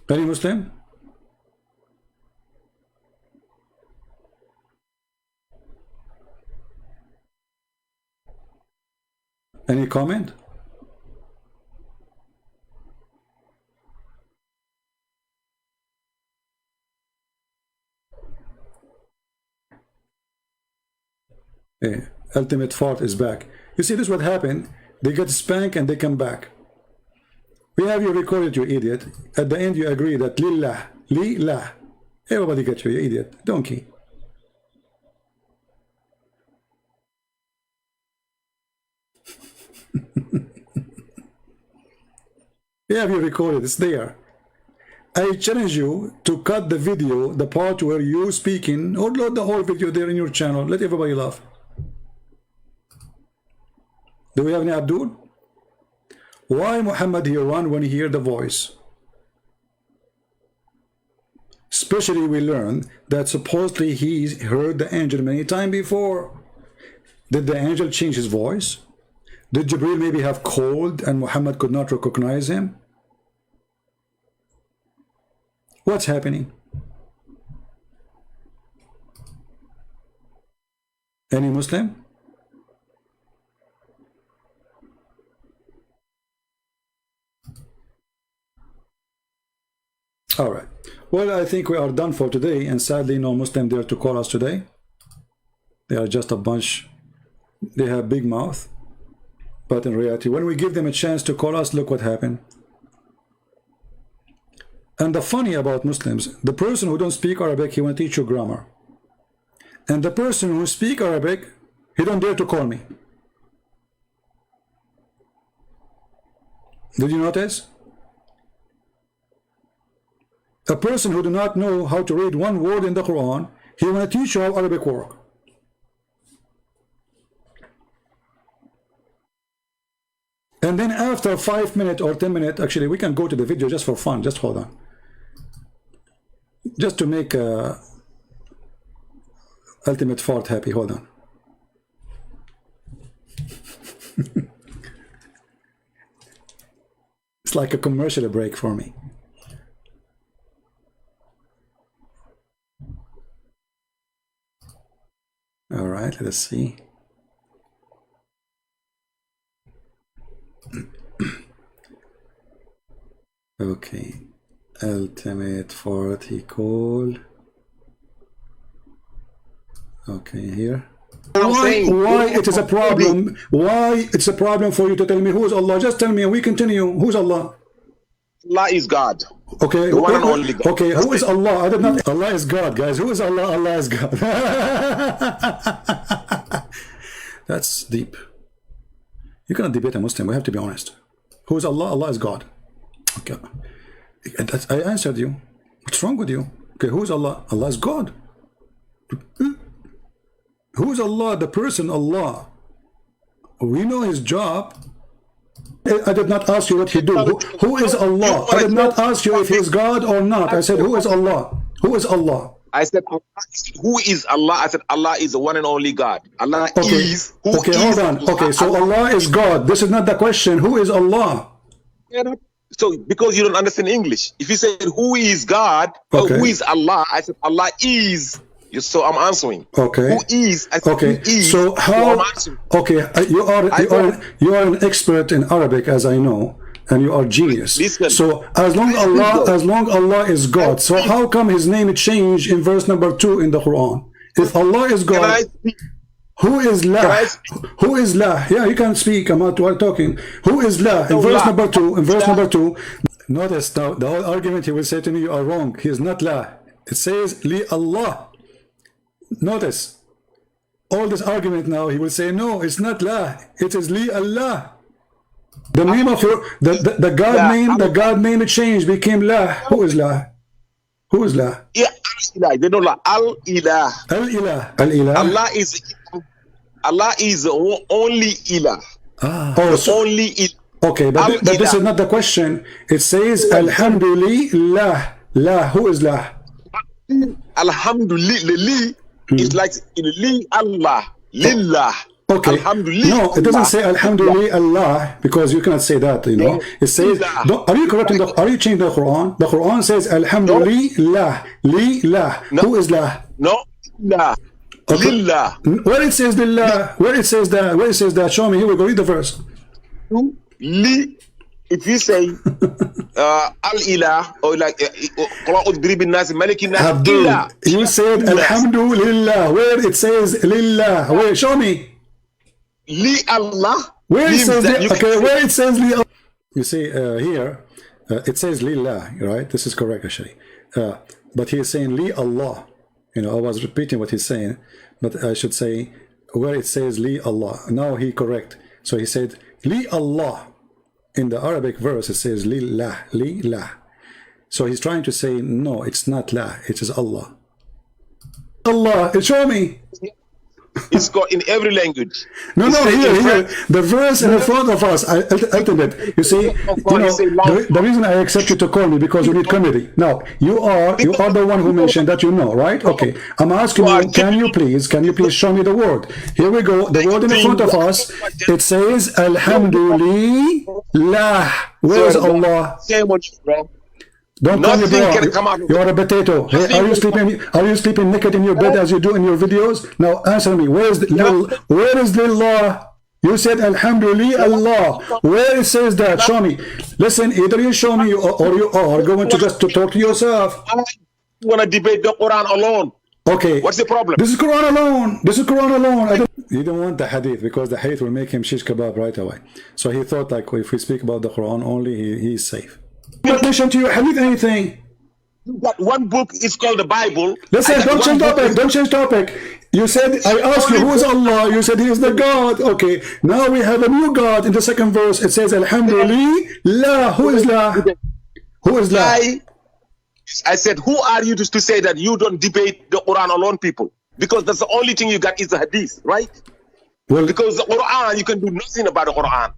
Any Muslim? Any comment? Yeah. Ultimate fault is back. You see, this is what happened. They get spanked and they come back. We have you recorded, you idiot. At the end you agree that lillah, lillah. Everybody get you, you idiot. Donkey. We have you recorded, it's there. I challenge you to cut the video, the part where you speaking, or load the whole video there in your channel. Let everybody laugh. Do we have any Abdul? Why Muhammad he run when he hear the voice? Especially we learn that supposedly he heard the angel many times before. Did the angel change his voice? Did Jibril maybe have called and Muhammad could not recognize him? What's happening? Any Muslim? All right. Well, I think we are done for today, and sadly no Muslim there to call us today. They are just a bunch. They have big mouth, but in reality, when we give them a chance to call us, look what happened. And the funny about Muslims, the person who don't speak Arabic, he want to teach you grammar, and the person who speak Arabic, he don't dare to call me. Did you notice? A person who do not know how to read one word in the Quran, he want to teach you how Arabic work. And then after 5 minutes or 10 minutes, actually we can go to the video just for fun. Just hold on. Just to make ultimate fault happy. Hold on. It's like a commercial break for me. All right, let us see. Okay, ultimate vertical. Okay, here. Why it is a problem? Why it's a problem for you to tell me who is Allah? Just tell me and we continue. Who's Allah? Allah is God. Okay, the one and only God. Okay, who is Allah? I did not. Allah is God, guys. Who is Allah? Allah is God. That's deep. You cannot debate a Muslim. We have to be honest. Who is Allah? Allah is God. Okay, I answered you. What's wrong with you? Okay, who is Allah? Allah is God. Who is Allah? The person Allah. We know his job. I did not ask you what he do. Who is Allah? I did not ask you if he is God or not. I said, who is Allah? Who is Allah? I said, who is Allah? I said, Allah is the one and only God. Allah is. Okay, hold on. Okay, so Allah is God. This is not the question. Who is Allah? So, because you don't understand English, if you said, who is God, or who is Allah? I said, Allah is. So I'm answering. Okay. Who is? I said, okay. Who is? So how? Okay, you are an expert in Arabic, as I know, and you are genius. Listen. So as long Allah is God, so how come His name changed in verse number 2 in the Quran? If Allah is God, who is La? Who is La? Yeah, you can speak. I'm not talking. Who is La? In verse number 2. In verse number 2. Notice now the whole argument he will say to me, you are wrong. He is not La. It says Li Allah. Notice all this argument now. He will say, no, it's not La. It is Li Allah. The name of your the God name, the God name changed, became La. Who is La? Who is La? Yeah, Al-Ilah. They know La. Al-Ilah. Al-Ilah. Al-Ilah. Allah is the only Ilah. Only Ilah. Okay, but this is not the question. It says Alhamdulillah. La. Who is La? Alhamdulillah. It's like in Li Allah. Lillah. Okay. No, it doesn't say Alhamdulillah Allah, because you cannot say that, you know. It says, are you correcting are you changing the Quran? The Quran says Alhamdulillah. Lillah. Who is La? No. La. Okay. Lillah. Where it says Lillah, where it says that, show me. Here we go, read the verse. Li. If you say Al-Ilah, or like Abdul, you said Alhamdulillah. Where it says Lillah? Where? Show me. Li Allah. Where it says where it says Li Allah. You see here, it says Lillah, right? This is correct actually. But he is saying Li Allah. You know, I was repeating what he's saying, but I should say where it says Li Allah. Now he correct. So he said Li Allah. In the Arabic verse, it says Lillah, Lillah. So he's trying to say, no, it's not La, it is Allah. Allah, show me. It's got in every language. No, here. The verse in front of us, ultimate. You see, the reason I accept you to call me, because you need comedy. Now, you are the one who mentioned that you know, right? Okay. I'm asking you, can you please show me the word? Here we go. The word in front of us, it says Alhamdulillah. Where is Allah? Don't call me bro. You are a potato. Hey, are you sleeping naked in your bed as you do in your videos? Now answer me. Where is the law? You said Alhamdulillah Allah. Where it says that? Show me. Listen, either you show me or you are going to just to talk to yourself. I want to debate the Quran alone. Okay. What's the problem? This is Quran alone. This is Quran alone. You don't want the hadith, because the hadith will make him shish kebab right away. So he thought like if we speak about the Quran only, he is safe. Not mention to you hadith anything. That one book is called the Bible. Listen, don't change topic. Don't change topic. You said, I asked you who is Allah. You said he is the God. Okay. Now we have a new God in the second verse. It says Alhamdulillah. Who is La? Who is La? I said, who are you to say that you don't debate the Quran alone, people? Because that's the only thing you got is the hadith, right? Well, because the Quran, you can do nothing about the Quran.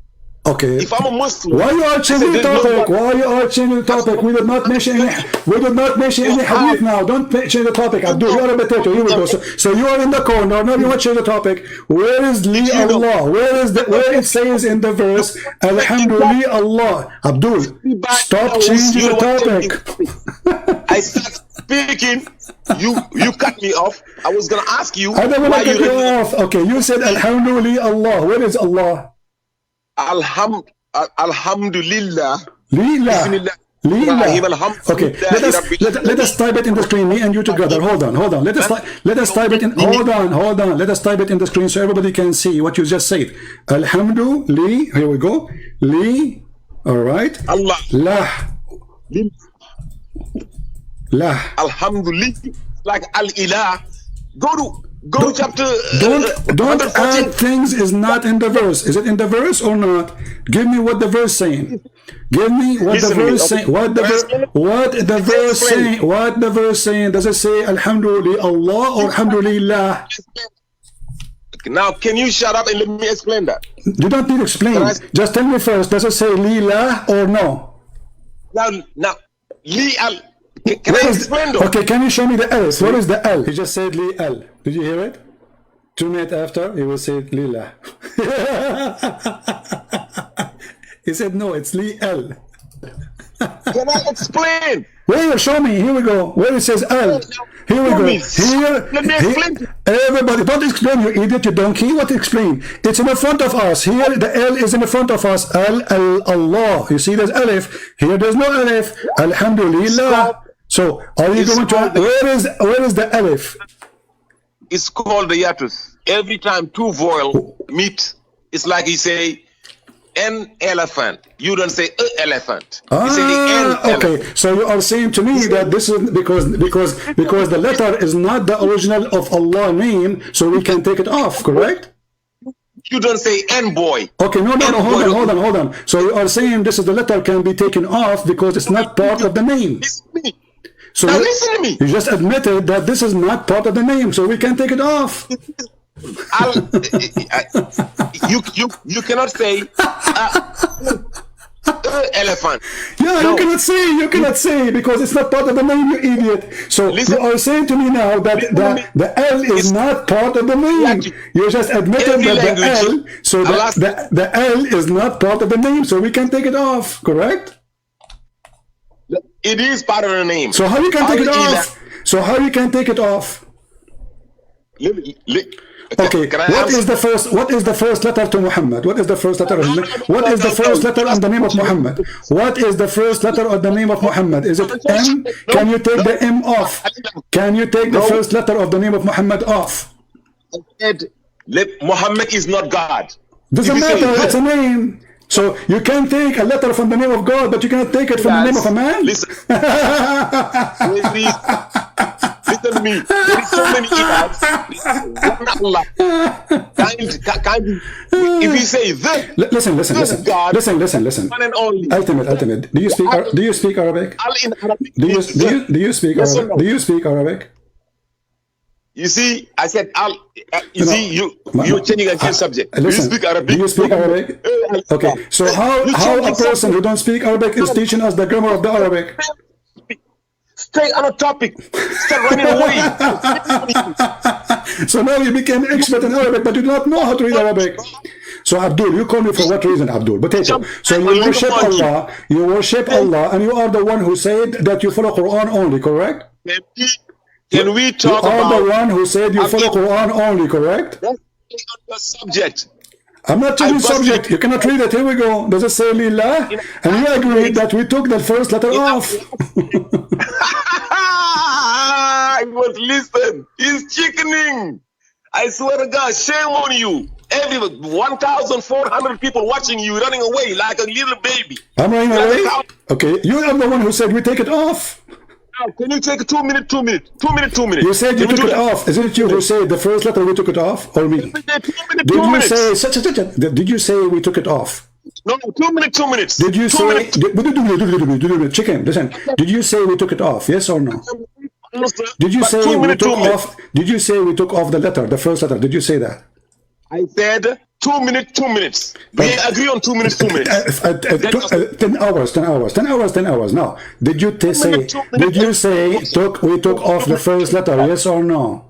Okay. If I'm a Muslim, why you are changing the topic? Why you are changing the topic? We did not mention any. We did not mention any hadith now. Don't change the topic. Abdul, you are a potato. Here we go. So you are in the corner. Now you want to change the topic. Where is Li Allah? Where it says in the verse Alhamdulillah Allah? Abdul, stop changing the topic. I started speaking. You cut me off. I was gonna ask you. I don't want to cut you off. Okay, you said Alhamdulillah Allah. Where is Allah? Alhamdulillah. Lillah. Okay, let us type it in the screen, me and you together. Hold on. Let us type it in. Hold on. Let us type it in the screen so everybody can see what you just said. Alhamdulillah. Here we go. Li. All right. Allah. Lah. Lah. Alhamdulillah. Like al-ilah. Go to chapter. Don't add things is not in the verse. Is it in the verse or not? Give me what the verse saying. Give me what the verse saying. What the verse saying? What the verse saying? Does it say Alhamdulillah Allah or Alhamdulillah? Now, can you shut up and let me explain that? You don't need to explain. Just tell me first. Does it say Lillah or no? Now, Li al. Can I explain though? Okay, can you show me the L? What is the L? He just said Li L. Did you hear it? 2 minutes after, he will say Lillah. He said no, it's Li L. Can I explain? Where? Show me. Here we go. Where it says L. Here we go. Here. Let me explain. Everybody, don't explain, you idiot, you donkey. What to explain? It's in the front of us. Here, the L is in the front of us. Allah. You see, there's Alif. Here, there's no Alif. Alhamdulillah. So, are you going to? Where is the Alif? It's called the yatus. Every time two vowel meet, it's like you say an elephant. You don't say a elephant. You say an okay. elephant. So you are saying to me that this is because the letter is not the original of Allah name, so we can take it off, correct? You don't say N boy. Okay, no, hold on. So you are saying this is the letter can be taken off because it's not part of the name. So now listen to me. You just admitted that this is not part of the name, so we can take it off. You cannot say elephant. Yeah, no. You cannot say because it's not part of the name, you idiot. So you are saying to me now that the L is not part of the name. You just admitted that the L, so the L is not part of the name, so we can take it off, correct? It is part of the name. So how you can take it off? So how you can take it off? Okay. What is the first letter to Muhammad? What is the first letter? What is the first letter on the name of Muhammad? What is the first letter of the name of Muhammad? Is it M? Can you take the M off? Can you take the first letter of the name of Muhammad off? I said, Muhammad is not God. Doesn't matter. It's a name. So you can take a letter from the name of God, but you cannot take it from the name of a man? Listen. Listen to me. There is so many ilahs. If you say listen. One and only. Ultimate. Do you speak Arabic? Do you speak Arabic? Do you speak Arabic? You see, I said, you're changing a subject. Listen, do you speak Arabic? Do you speak Arabic? Okay, so how a person who don't speak Arabic is teaching us the grammar of the Arabic? Stay on a topic. Stop running away. So now you became expert in Arabic, but you do not know how to read Arabic. So Abdul, you call me for what reason, Abdul? Potato. So you worship Allah, and you are the one who said that you follow Quran only, correct? Can we talk about... You are the one who said you follow Quran only, correct? That's the subject. I'm not changing subject. You cannot read it. Here we go. Does it say Lillah? And you agree that we took the first letter off. I was listening. He's chickening. I swear to God, shame on you. Every 1,400 people watching you, running away like a little baby. I'm running away? Okay, you are the one who said we take it off. Now, can you take 2 minutes? 2 minutes. You said you took it off. Isn't it you who said the first letter we took it off, or me? Did you say we took it off? No, 2 minutes. Did you say? Chicken, listen. Did you say we took it off? Yes or no? Did you say we took off? Did you say we took off the letter, the first letter? Did you say that? I said 2 minutes. We agree on 2 minutes. 10 hours. Now, did you say? Did you say we took off the first letter? Yes or no?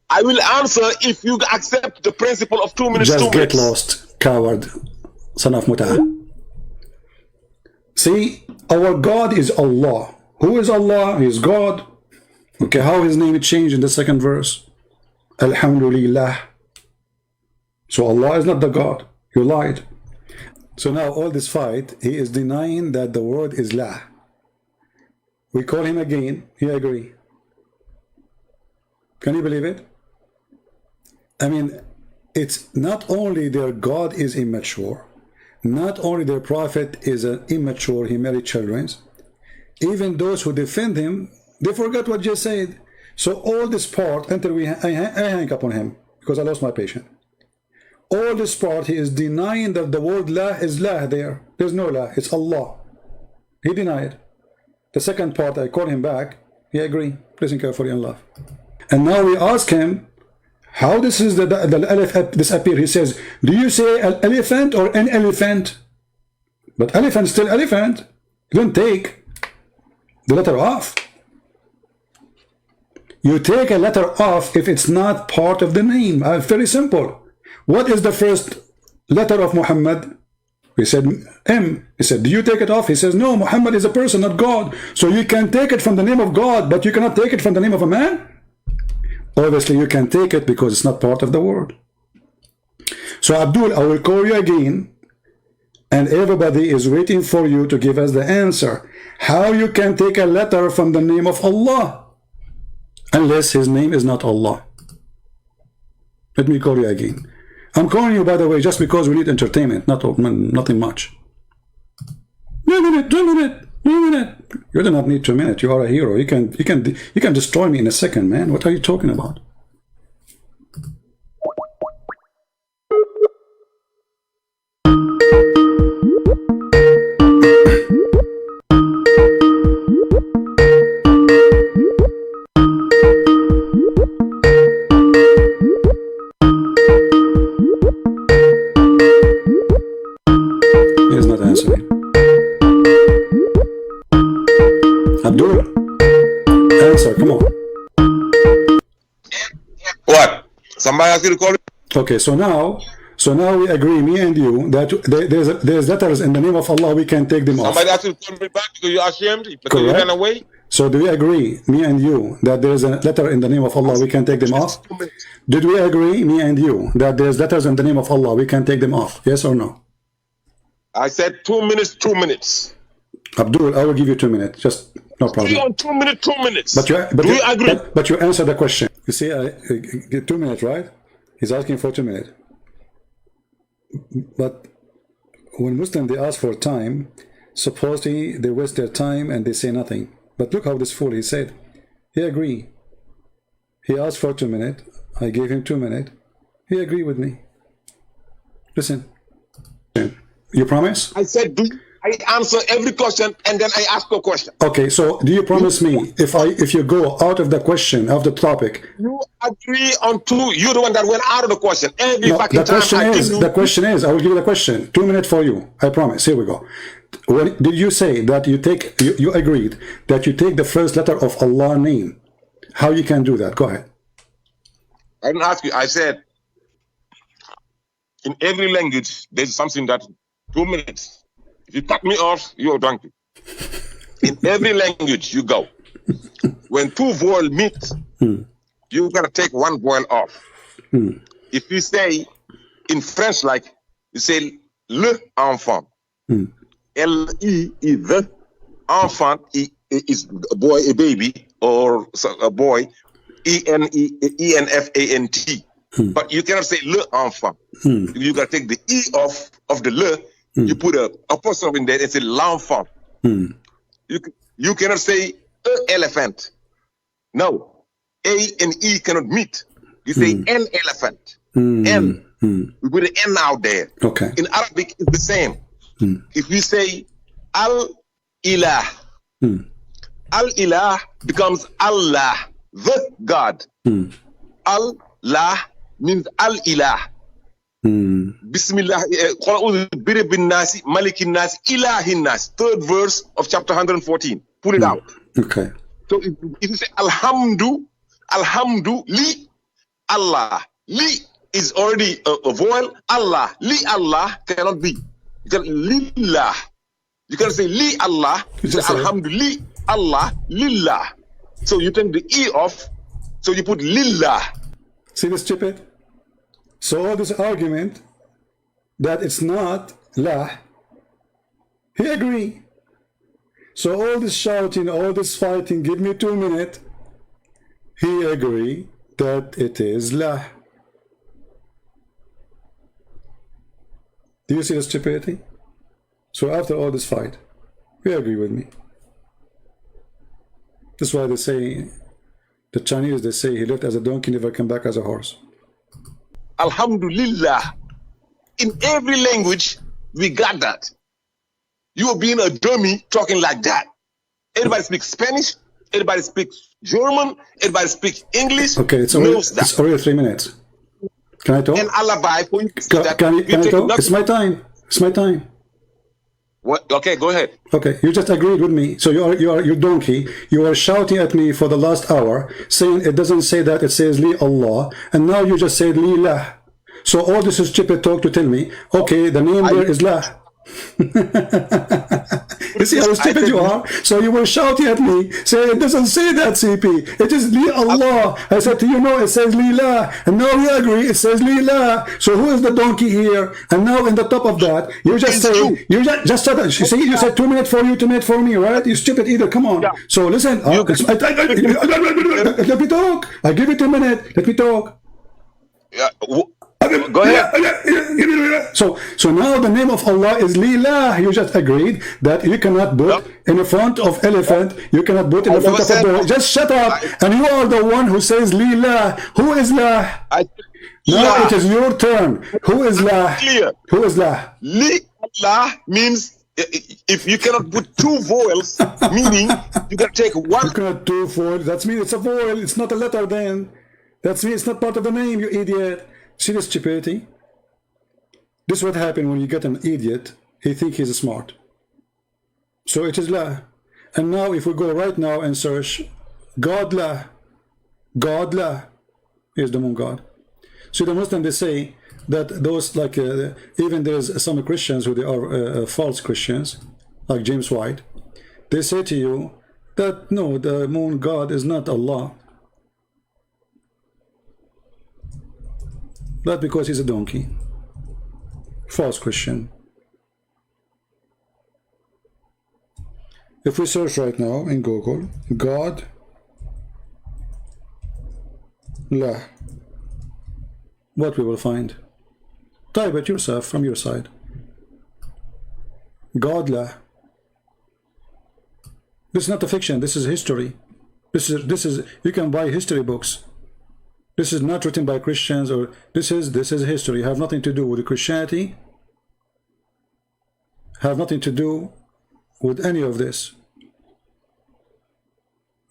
I will answer if you accept the principle of 2 minutes. Just get lost, coward, son of Mutah. See, our God is Allah. Who is Allah? He is God. Okay, how his name is changed in the second verse? Alhamdulillah. So Allah is not the God. You lied. So now all this fight, he is denying that the word is lah. We call him again, he agree. Can you believe it? I mean, it's not only their God is immature, not only their prophet is an immature, he married children, even those who defend him, they forgot what just said. So all this part, until I hang up on him, because I lost my patience. All this part, he is denying that the word lah is lah there. There's no lah, it's Allah. He denied. The second part, I call him back, he agreed. Listen carefully and laugh. And now we ask him, how this is the alif disappear? He says, do you say an elephant or an elephant? But elephant still elephant. You don't take the letter off. You take a letter off if it's not part of the name. Very simple. What is the first letter of Muhammad? We said M. He said, do you take it off? He says, no, Muhammad is a person, not God. So you can take it from the name of God, but you cannot take it from the name of a man? Obviously, you can take it because it's not part of the word. So Abdul, I will call you again, and everybody is waiting for you to give us the answer. How you can take a letter from the name of Allah, unless his name is not Allah. Let me call you again. I'm calling you, by the way, just because we need entertainment, nothing much. 1 minute, 2 minutes, 1 minute. You do not need 2 minutes. You are a hero. You can destroy me in a second, man. What are you talking about? He's not answering. Abdul, answer, come on. What? Somebody asked you to call me? Okay, so now we agree, me and you, that there's letters in the name of Allah, we can take them off. Somebody asked you to call me back because you're ashamed because you ran away? So do we agree, me and you, that there's a letter in the name of Allah, we can take them off? Did we agree, me and you, that there's letters in the name of Allah, we can take them off? Yes or no? I said 2 minutes, 2 minutes. Abdul, I will give you 2 minutes, just no problem. On 2 minutes, 2 minutes. But do you agree? But you answer the question. You see, I get 2 minutes, right? He's asking for 2 minutes. But when Muslims, they ask for time, supposedly they waste their time and they say nothing. But look how this fool, he said, he agreed. He asked for 2 minutes. I gave him 2 minutes. He agreed with me. Listen. You promise? I said, I answer every question and then I ask a question. Okay, so do you promise me if you go out of the question, of the topic? You agree on 2. You're the one that went out of the question. Every fucking the question is, I will give you the question. 2 minutes for you. I promise. Here we go. When did you say that you agreed that you take the first letter of Allah name? How you can do that? Go ahead. I didn't ask you. I said, in every language, there's something that 2 minutes. If you cut me off, you're a donkey. In every language you go, when 2 vowels meet, you gotta take 1 vowel off. If you say in French, like you say le enfant, L-E is the enfant is a boy, a baby, or a boy, E-N-F-A-N-T. But you cannot say le enfant. You gotta take the E off of the le. You put a apostrophe in there and say l'enfant. You cannot say elephant. No. A and E cannot meet. You say an elephant. N. We put an N out there. Okay. In Arabic, it's the same. If we say al-ilah, al-ilah becomes Allah, the God. Allah means al-ilah. Bismillah, bin nasi, malikin nasi, ilahin nasi. 3rd verse of chapter 114. Pull it out. Okay. So if you say alhamdu, li Allah. Li is already a vowel. Allah, li Allah cannot be. You can lillah. You can say li Allah. You say alhamdu li Allah, lillah. So you take the E off. So you put lillah. See this stupid? So all this argument that it's not lah, He agree. So all this shouting, all this fighting, give me 2 minutes. He agree that it is lah. Do you see the stupidity? So after all this fight, he agree with me. That's why they say, the Chinese, they say he left as a donkey, never come back as a horse. Alhamdulillah. In every language, we got that. You are being a dummy talking like that. Everybody speaks Spanish, everybody speaks German, everybody speaks English. Okay, it's already 3 minutes. Can I talk? And alibi for you. Can I talk? It's my time. It's my time. What? Okay, go ahead. Okay, you just agreed with me. So you donkey. You are shouting at me for the last hour, saying it doesn't say that, it says li Allah, and now you just said li lah. So all this is stupid talk to tell me, okay, the name there is lah. You see how stupid you are? So you were shouting at me, saying it doesn't say that, CP. It is li Allah. I said to you, no, it says li lah. And now you agree, it says li lah. So who is the donkey here? And now in the top of that, you just say, you just said, you see, you said 2 minutes for you, 2 minutes for me, right? You stupid either. Come on. So listen, let me talk. I give you 2 minutes. Let me talk. Go ahead. So now the name of Allah is Lillah. You just agreed that you cannot put in the front of elephant, you cannot put in the front of a boy. Just shut up. And you are the one who says Lillah. Who is lah? Now it is your turn. Who is lah? Who is lah? Lillah means if you cannot put 2 vowels, meaning you can take one. You cannot 2 vowels. That means it's a vowel. It's not a letter then. That means it's not part of the name, you idiot. See the stupidity? This is what happens when you get an idiot. He thinks he's smart. So it is lah. And now if we go right now and search God lah, God lah is the moon god. So the Muslims, they say that those, like even there's some Christians who they are false Christians, like James White, they say to you that no, the moon god is not Allah. Not because he's a donkey. False Christian. If we search right now in Google, God lah, what we will find? Type it yourself from your side. God lah. This is not a fiction. This is history. This is you can buy history books. This is not written by Christians, or this is history. Have nothing to do with Christianity. Have nothing to do with any of this.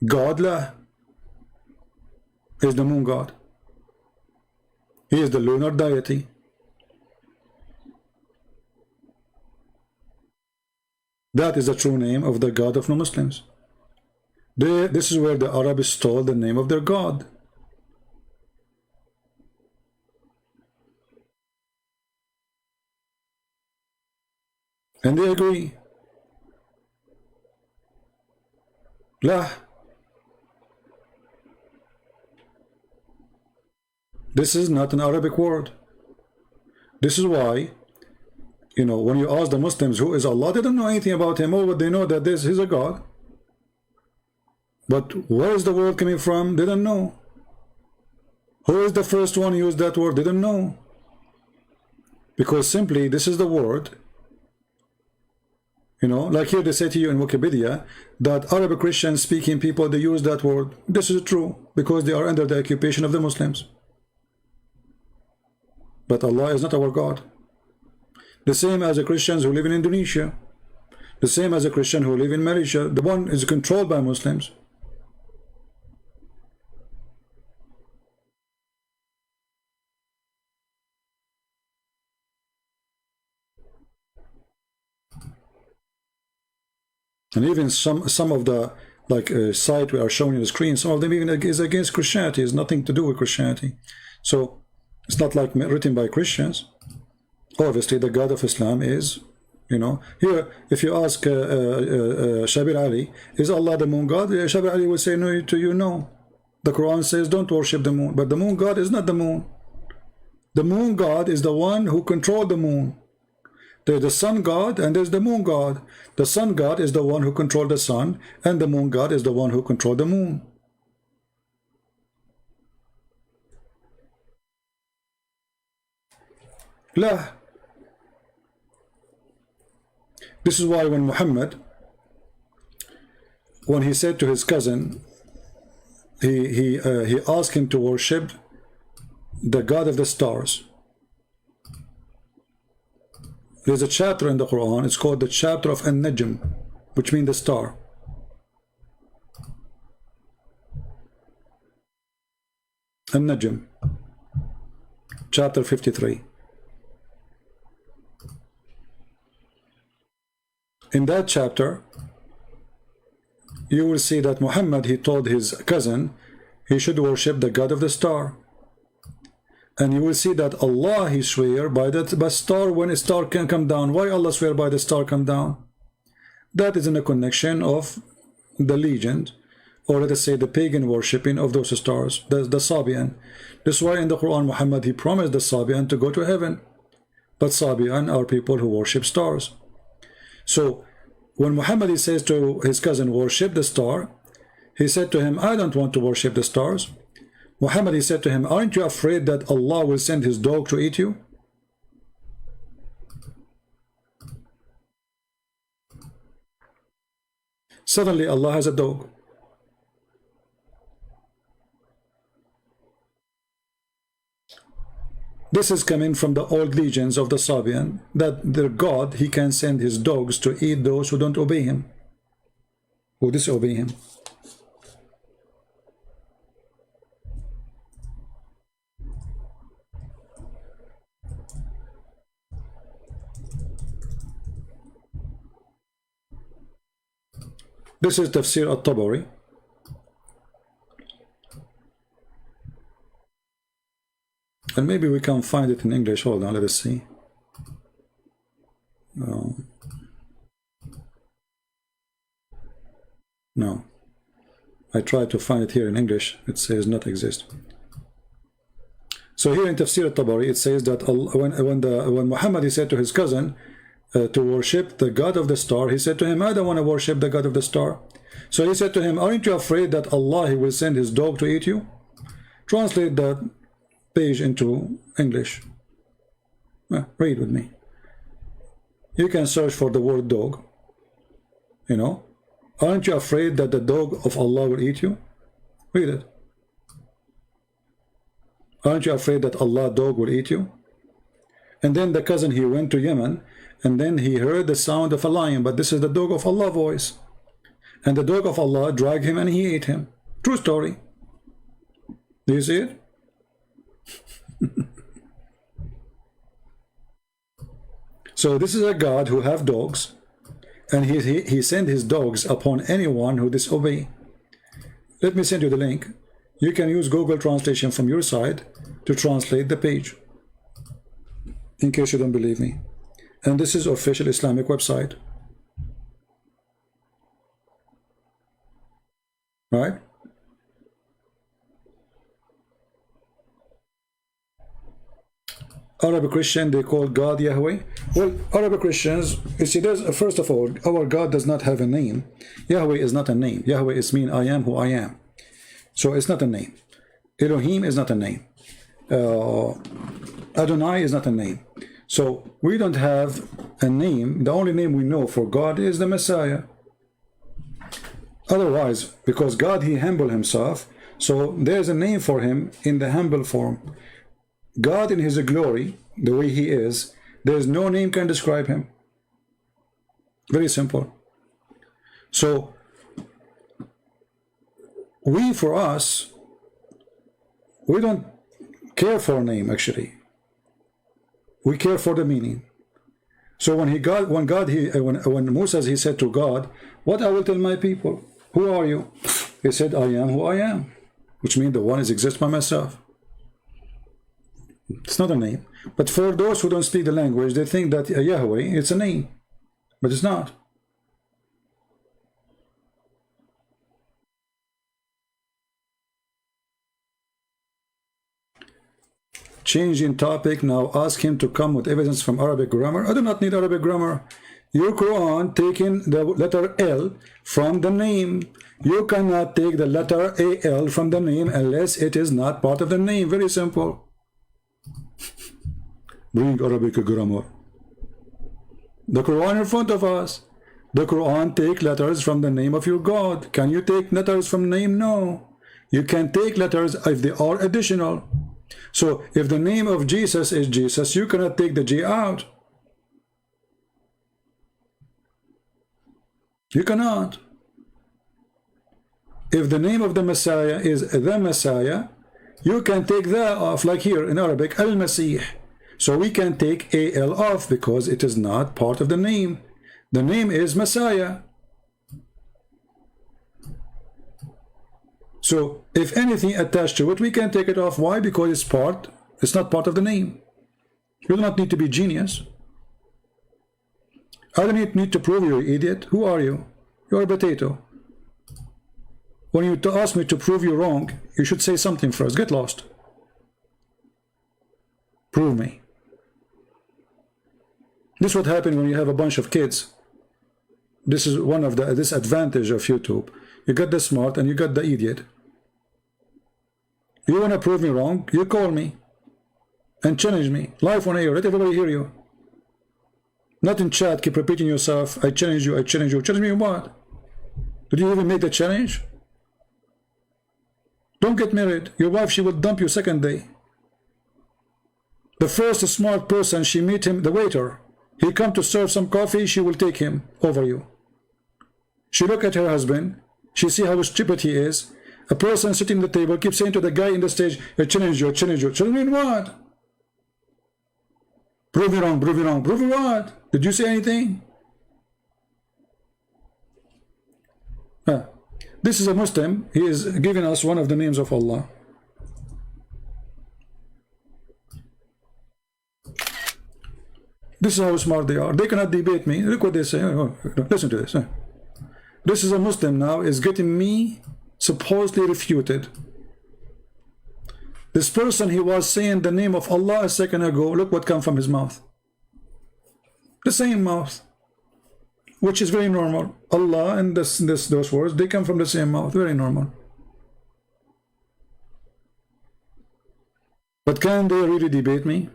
God lah is the moon god. He is the lunar deity. That is the true name of the god of non-Muslims. This is where the Arabs stole the name of their god. And they agree. Lah. This is not an Arabic word. This is why, you know, when you ask the Muslims who is Allah, they don't know anything about him. Oh, but they know that this is a God. But where is the word coming from? They don't know. Who is the first one who used that word? They don't know. Because simply, this is the word. You know, like here they say to you in Wikipedia that Arabic Christian speaking people, they use that word. This is true because they are under the occupation of the Muslims. But Allah is not our God. The same as the Christians who live in Indonesia. The same as the Christian who live in Malaysia. The one is controlled by Muslims. And even some of the site we are showing on the screen, some of them even is against Christianity. It's nothing to do with Christianity. So it's not like written by Christians. Obviously, the God of Islam is, you know, here if you ask Shabir Ali, is Allah the moon God? Shabir Ali will say no to you, no. The Quran says don't worship the moon, but the moon God is not the moon. The moon God is the one who controlled the moon. There's the sun god and there's the moon god. The sun god is the one who controls the sun, and the moon god is the one who controls the moon. La. This is why when Muhammad, when he said to his cousin, he asked him to worship the god of the stars. There's a chapter in the Quran, it's called the chapter of An-Najm, which means the star. An-Najm, chapter 53. In that chapter, you will see that Muhammad, he told his cousin he should worship the god of the star. And you will see that Allah, he swear by that by star, when a star can come down. Why Allah swear by the star come down? That is in a connection of the legend, or let us say the pagan worshipping of those stars, the Sabian. This is why in the Quran Muhammad, he promised the Sabian to go to heaven. But Sabian are people who worship stars. So when Muhammad, he says to his cousin, worship the star, he said to him, I don't want to worship the stars. Muhammad, he said to him, aren't you afraid that Allah will send his dog to eat you? Suddenly Allah has a dog. This is coming from the old legends of the Sabian, that their God, he can send his dogs to eat those who don't obey him, who disobey him. This is Tafsir At-Tabari. And maybe we can find it in English. Hold on, let us see. No. I tried to find it here in English. It says not exist. So here in Tafsir At-Tabari, it says that when Muhammad, he said to his cousin to worship the god of the star, he said to him, I don't want to worship the god of the star. So he said to him, aren't you afraid that Allah, he will send his dog to eat you? Translate that page into English. Read with me. You can search for the word dog. You know, aren't you afraid that the dog of Allah will eat you? Read it. Aren't you afraid that Allah dog will eat you? And then the cousin, he went to Yemen, and then he heard the sound of a lion, but this is the dog of Allah voice. And the dog of Allah dragged him and he ate him. True story. Do you see it? So this is a God who have dogs, and he sent his dogs upon anyone who disobey. Let me send you the link. You can use Google translation from your side to translate the page, in case you don't believe me. And this is official Islamic website. Right? Arab Christian, they call God Yahweh. Well, Arab Christians, you see, first of all, our God does not have a name. Yahweh is not a name. Yahweh is mean I am who I am. So it's not a name. Elohim is not a name. Adonai is not a name. So we don't have a name. The only name we know for God is the Messiah. Otherwise, because God, he humbled himself, so there's a name for him in the humble form. God in his glory, the way he is, there's no name can describe him. Very simple. So for us, we don't care for a name actually. We care for the meaning. So when Moses, he said to God, what I will tell my people? Who are you? He said, I am who I am, which means the one is exists by myself. It's not a name. But for those who don't speak the language, they think that Yahweh, it's a name. But it's not. changing topic now. Ask him to come with evidence from Arabic grammar. I do not need Arabic grammar. Your Quran taking the letter L from the name. You cannot take the letter AL from the name unless it is not part of the name. Very simple. Bring Arabic grammar. The Quran in front of us. The Quran take letters from the name of your God. Can you take letters from name? No. You can take letters if they are additional. So if the name of Jesus is Jesus, you cannot take the J out. You cannot. If the name of the Messiah is the Messiah, you can take the off, like here in Arabic, Al-Masih. So we can take AL off because it is not part of the name. The name is Messiah. So if anything attached to it, we can take it off. Why? Because it's not part of the name. You do not need to be genius. I don't need to prove you're an idiot. Who are you? You're a potato. When you ask me to prove you wrong, you should say something first. Get lost. Prove me. This is what happens when you have a bunch of kids. This is one of the disadvantage of YouTube. You got the smart and you got the idiot. You want to prove me wrong? You call me and challenge me. Live on air. Let everybody hear you. Not in chat. Keep repeating yourself. I challenge you. I challenge you. Challenge me in what? Did you even make the challenge? Don't get married. Your wife, she will dump you second day. The first smart person, she meet him, the waiter. He come to serve some coffee, she will take him over you. She look at her husband. She see how stupid he is. A person sitting at the table keeps saying to the guy in the stage, I challenge you, I challenge you. Challenge me in what? Prove me wrong, prove me wrong. Prove me what? Did you say anything? This is a Muslim. He is giving us one of the names of Allah. This is how smart they are. They cannot debate me. Look what they say. Listen to this. This is a Muslim now, is getting me supposedly refuted. This person, he was saying the name of Allah a second ago. Look what come from his mouth. The same mouth. Which is very normal. Allah and those words, they come from the same mouth. Very normal. But can they really debate me?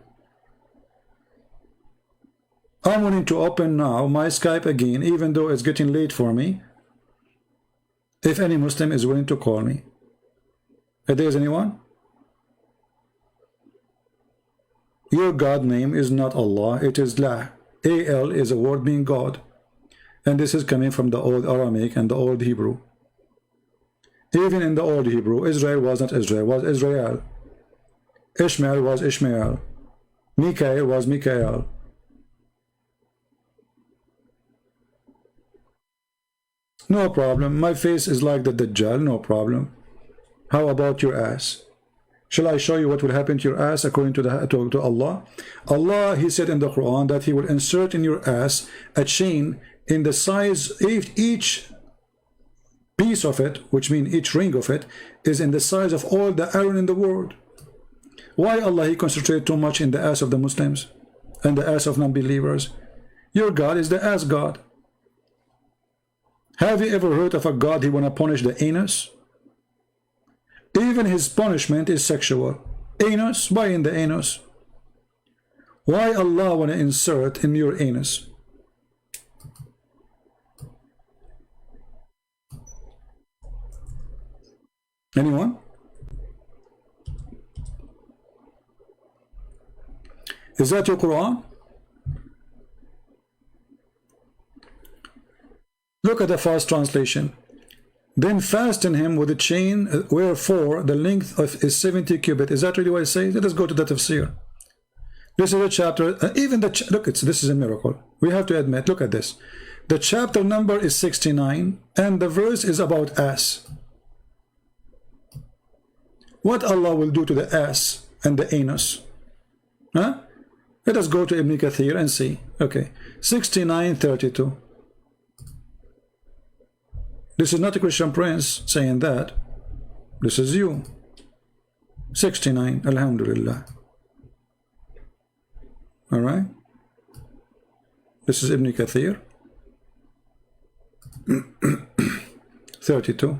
I'm willing to open now my Skype again, even though it's getting late for me. If any Muslim is willing to call me. If there is anyone? Your God name is not Allah, it is La. AL is a word meaning God. And this is coming from the old Aramaic and the old Hebrew. Even in the old Hebrew, Israel was not Israel, was Israel. Ishmael was Ishmael. Mikael was Mikael. No problem. My face is like the Dajjal, no problem. How about your ass? Shall I show you what will happen to your ass according to Allah? Allah, he said in the Quran that he will insert in your ass a chain in the size, each piece of it, which means each ring of it, is in the size of all the iron in the world. Why Allah, he concentrated too much in the ass of the Muslims and the ass of non-believers? Your God is the ass God. Have you ever heard of a God he want to punish the anus? Even his punishment is sexual. Anus? Why in the anus? Why Allah want to insert in your anus? Anyone? Is that your Quran? Look at the fast translation. Then fasten him with a chain, wherefore the length of is 70 cubits. Is that really what it says? Let us go to the tafsir. This is a chapter. Even the look, this is a miracle. We have to admit. Look at this. The chapter number is 69, and the verse is about ass. What Allah will do to the ass and the anus? Huh? Let us go to Ibn Kathir and see. Okay, 69:32. This is not a Christian prince saying that. This is you. 69. Alhamdulillah. All right. This is Ibn Kathir. 32.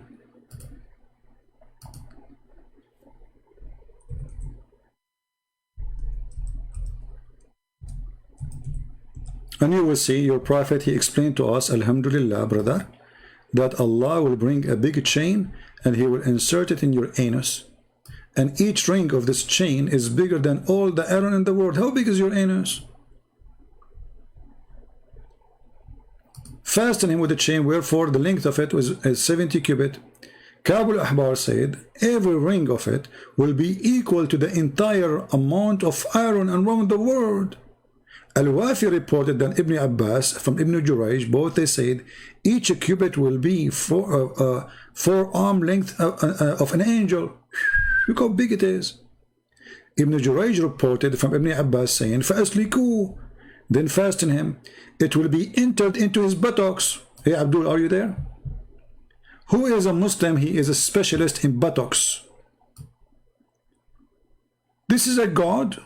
And you will see your prophet, he explained to us, Alhamdulillah, brother, that Allah will bring a big chain and he will insert it in your anus. And each ring of this chain is bigger than all the iron in the world. How big is your anus? Fasten him with a chain, wherefore the length of it was 70 cubit. Kabul Ahbar said, every ring of it will be equal to the entire amount of iron around the world. Al-Wafi reported that Ibn Abbas from Ibn Jurayj, both they said, each cubit will be forearm length of an angel. Look how big it is. Ibn Jurayj reported from Ibn Abbas saying, فَأَسْلِكُوا, then fasten him. It will be entered into his buttocks. Hey Abdul, are you there? Who is a Muslim? He is a specialist in buttocks. This is a god?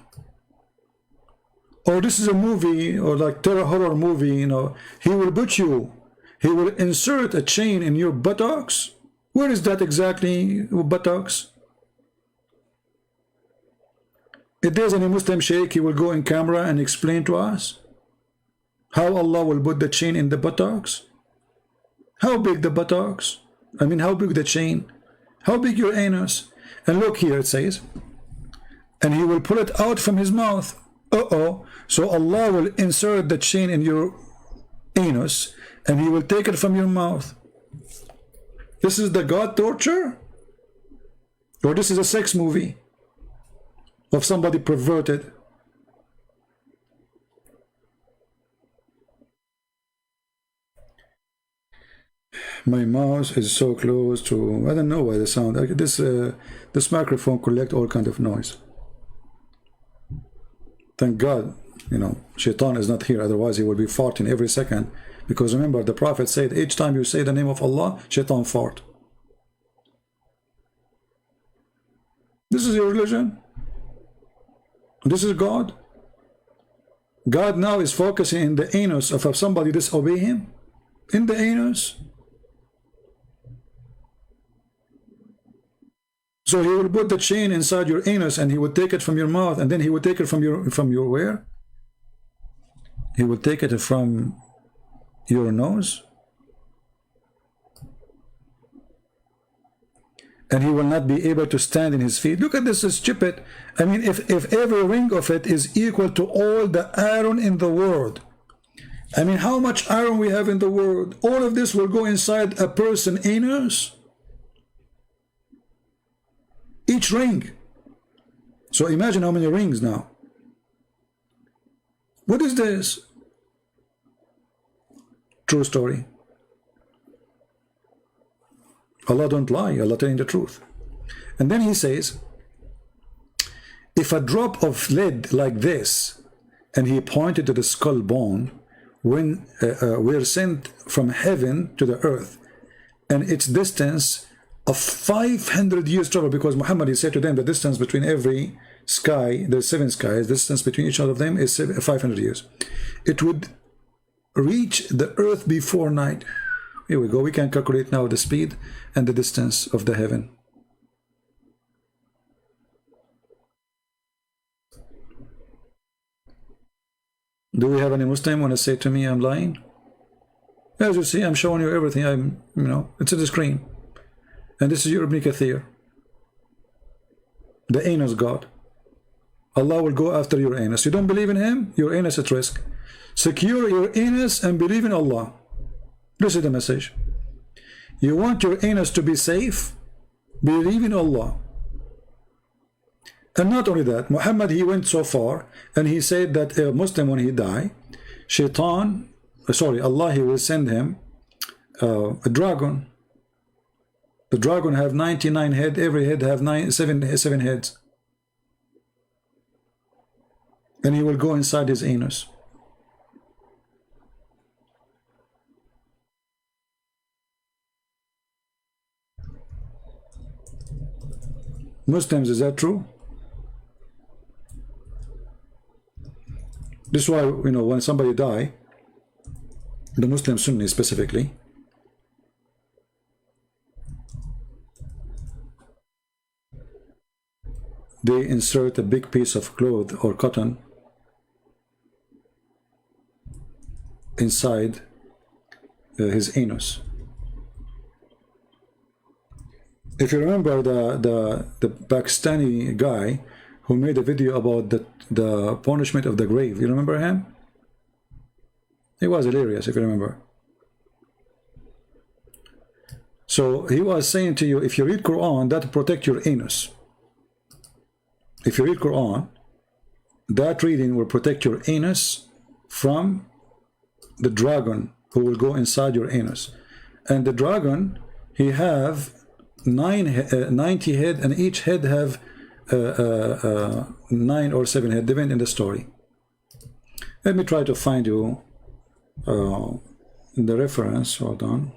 Or this is a movie, or like terror horror movie, you know. He will put you, he will insert a chain in your buttocks. Where is that exactly, buttocks? If there's any Muslim sheikh, he will go in camera and explain to us how Allah will put the chain in the buttocks. How big the buttocks? I mean, how big the chain? How big your anus? And look here, it says, and he will pull it out from his mouth. So Allah will insert the chain in your anus and he will take it from your mouth. This is the God torture? Or this is a sex movie of somebody perverted? My mouse is so close to, I don't know why the sound, this microphone collect all kind of noise. Thank God, you know, Shaitan is not here, otherwise he will be farting every second. Because remember, the Prophet said, each time you say the name of Allah, Shaitan fart. This is your religion? This is God? God now is focusing in the anus of somebody disobey him? In the anus? So he will put the chain inside your anus and he will take it from your mouth, and then he will take it from your where? He will take it from your nose. And he will not be able to stand in his feet. Look at this, is stupid. I mean, if every ring of it is equal to all the iron in the world, I mean, how much iron we have in the world? All of this will go inside a person's anus? Each ring. So imagine how many rings now. What is this? True story. Allah don't lie, Allah telling the truth. And then he says, if a drop of lead like this, and he pointed to the skull bone, when we're sent from heaven to the earth, and its distance of 500 years travel, because Muhammad, he said to them, the distance between every sky, there's 7 skies, the distance between each of them is 500 years. It would reach the earth before night. Here we go, we can calculate now the speed and the distance of the heaven. Do we have any Muslim want to say to me I'm lying? As you see, I'm showing you everything. You know, it's on the screen. And this is your Ibn Kathir. The anus God. Allah will go after your anus. You don't believe in him? Your anus at risk. Secure your anus and believe in Allah. This is the message. You want your anus to be safe? Believe in Allah. And not only that, Muhammad, he went so far and he said that a Muslim, when he die, Allah, he will send him a dragon. The dragon have 99 heads, every head have seven heads. And he will go inside his anus. Muslims, is that true? This is why, you know, when somebody die, the Muslim Sunni specifically, they insert a big piece of cloth or cotton inside his anus. If you remember the Pakistani guy who made a video about the punishment of the grave, you remember him? He was hilarious, if you remember. So he was saying to you, if you read Quran, that protect your anus. If you read Quran, that reading will protect your anus from the dragon who will go inside your anus. And the dragon, he have 90 head, and each head have 9 or 7 head, depending on the story. Let me try to find you the reference. Hold on.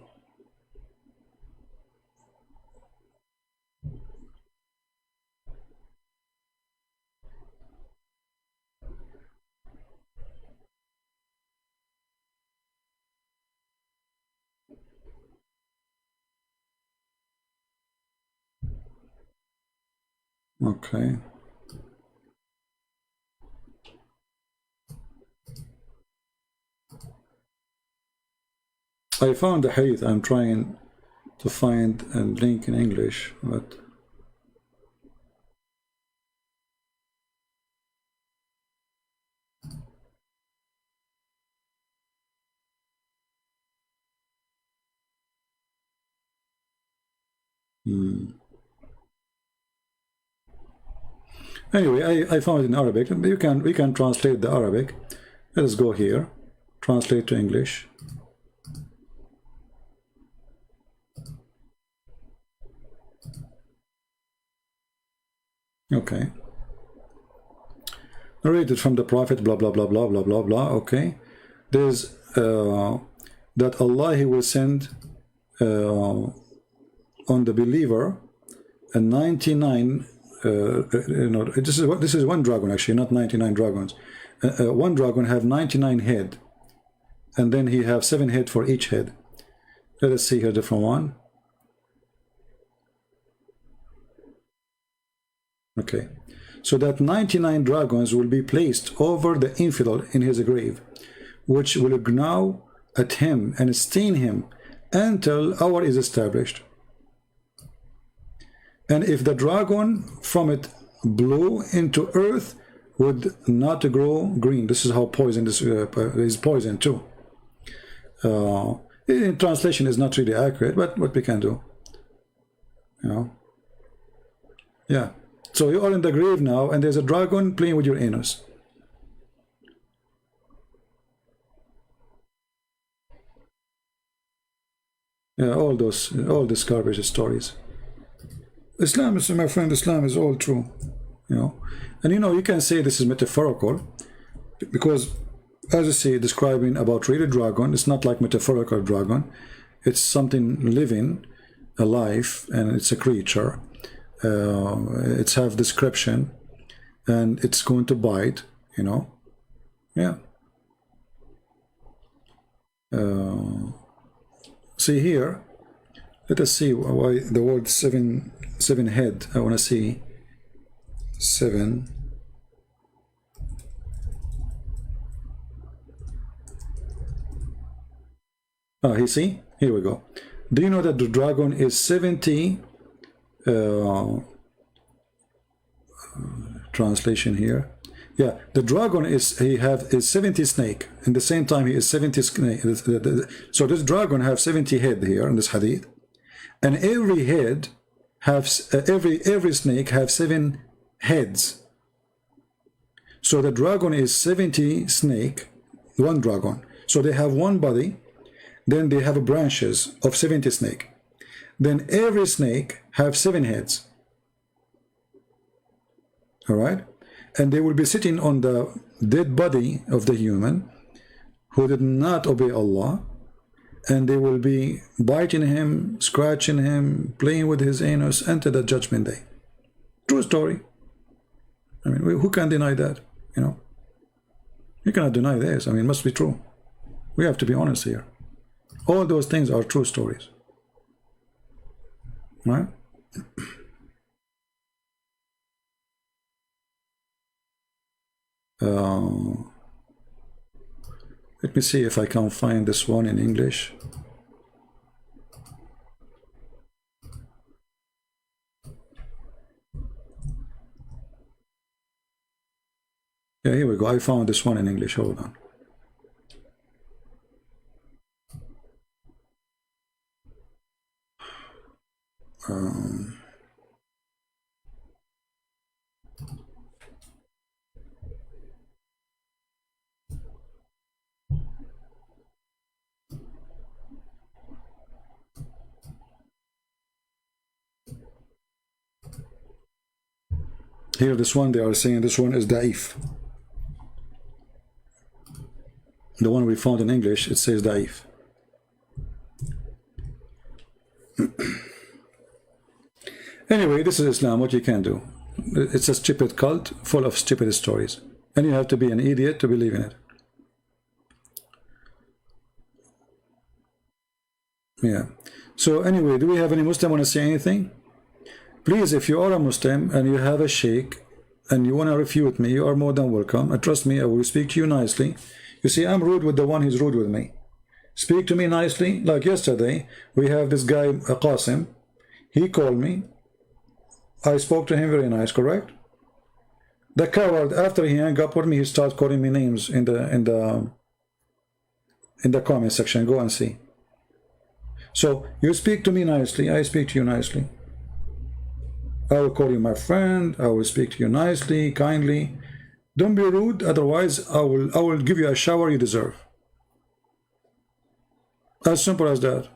Okay. I found the hadith. I'm trying to find a link in English, but anyway, I found it in Arabic. We can translate the Arabic. Let us go here, translate to English. Okay. Narrated from the Prophet, blah blah blah blah blah blah blah. Okay. There's that Allah, He will send on the believer a 99. You know, this is one dragon, actually, not 99 dragons. One dragon have 99 head, and then he have 7 head for each head. Let us see here different one. Okay, so that 99 dragons will be placed over the infidel in his grave, which will gnaw at him and stain him until hour is established. And if the dragon from it blew into earth, would not grow green. This is how poison this is poison too. In translation is not really accurate, but what we can do, you know. Yeah. So you are in the grave now, and there's a dragon playing with your anus. Yeah, all this garbage stories. Islam is, my friend, Islam is all true, you know. And you know, you can say this is metaphorical, because as I say, describing about real dragon, it's not like metaphorical dragon. It's something living, alive, and it's a creature. It's have description, and it's going to bite, you know. Yeah. See here, let us see why the word seven head. I want to see 7. You see, here we go. Do you know that the dragon is 70? Translation here. Yeah, the dragon is 70 snake. In the same time, he is 70 snake. So this dragon have 70 head here in this hadith, and every head has every snake have 7 heads. So the dragon is 70 snake, one dragon. So they have one body, then they have branches of 70 snake. Then every snake have 7 heads. All right, and they will be sitting on the dead body of the human who did not obey Allah, and they will be biting him, scratching him, playing with his anus until the judgment day. True story. I mean, who can deny that? You know. You cannot deny this. I mean, it must be true. We have to be honest here. All those things are true stories. Right? Let me see if I can find this one in English. Yeah, here we go. I found this one in English. Hold on. Here, this one, they are saying this one is da'if. The one we found in English, it says da'if. Anyway, this is Islam, what you can do. It's a stupid cult full of stupid stories. And you have to be an idiot to believe in it. Yeah. So anyway, do we have any Muslim want to say anything? Please, if you are a Muslim and you have a sheikh and you want to refute me, you are more than welcome. And trust me, I will speak to you nicely. You see, I'm rude with the one who's rude with me. Speak to me nicely. Like yesterday, we have this guy, Qasim. He called me. I spoke to him very nice, correct? The coward, after he hung up with me, he started calling me names in the comment section. Go and see. So you speak to me nicely, I speak to you nicely. I will call you my friend. I will speak to you nicely, kindly. Don't be rude, otherwise I will give you a shower you deserve. As simple as that.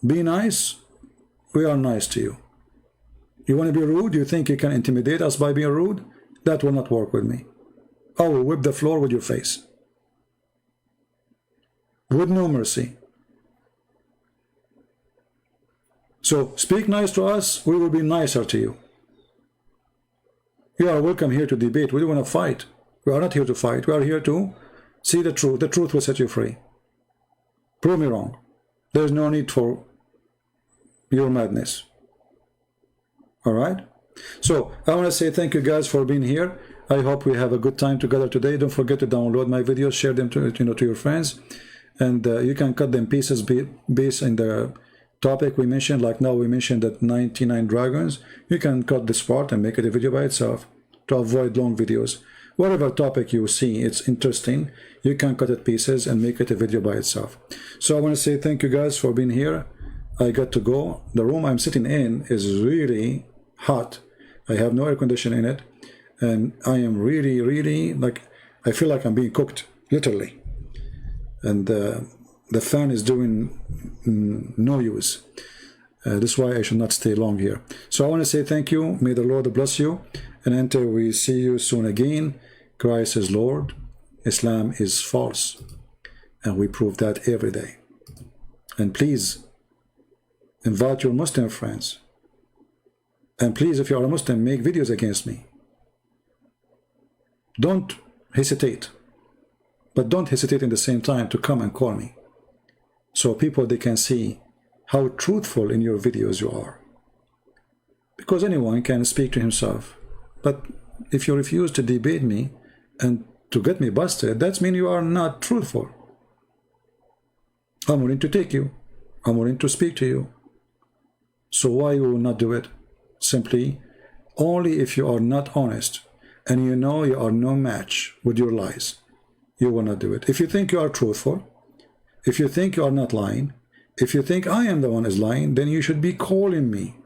Be nice. We are nice to you. You want to be rude? You think you can intimidate us by being rude? That will not work with me. I will whip the floor with your face. With no mercy. So speak nice to us, we will be nicer to you. You are welcome here to debate. We don't want to fight. We are not here to fight. We are here to see the truth. The truth will set you free. Prove me wrong. There is no need for your madness. All right? So I want to say thank you guys for being here. I hope we have a good time together today. Don't forget to download my videos, share them to your friends, and you can cut them pieces based on the topic we mentioned. Like now we mentioned that 99 dragons. You can cut this part and make it a video by itself to avoid long videos. Whatever topic you see it's interesting, you can cut it pieces and make it a video by itself. So I want to say thank you guys for being here. I got to go. The room I'm sitting in is really hot. I have no air conditioning in it, and I am really like, I feel like I'm being cooked, literally. And the fan is doing no use. This is why I should not stay long here. So I want to say thank you. May the Lord bless you. And until we see you soon again, Christ is Lord, Islam is false. And we prove that every day. And please invite your Muslim friends. And please, if you are a Muslim, make videos against me. Don't hesitate. But don't hesitate in the same time to come and call me. So people, they can see how truthful in your videos you are. Because anyone can speak to himself. But if you refuse to debate me and to get me busted, that means you are not truthful. I'm willing to take you. I'm willing to speak to you. So why you will not do it? Simply, only if you are not honest and you know you are no match with your lies, you will not do it. If you think you are truthful, if you think you are not lying, if you think I am the one is lying, then you should be calling me.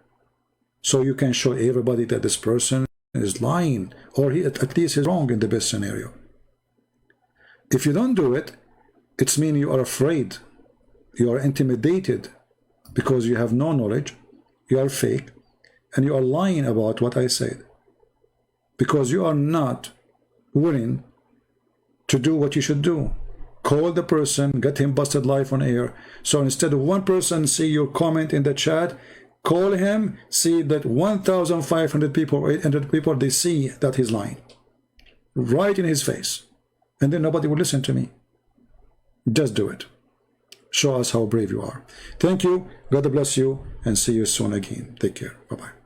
So you can show everybody that this person is lying, or he at least is wrong in the best scenario. If you don't do it, it's mean you are afraid, you are intimidated because you have no knowledge, you are fake, and you are lying about what I said. Because you are not willing to do what you should do. Call the person, get him busted live on air. So instead of one person see your comment in the chat, call him, see that 1,500 people or 800 people, they see that he's lying. right in his face, and then nobody will listen to me. Just do it. Show us how brave you are. Thank you. God bless you, and see you soon again. Take care. Bye-bye.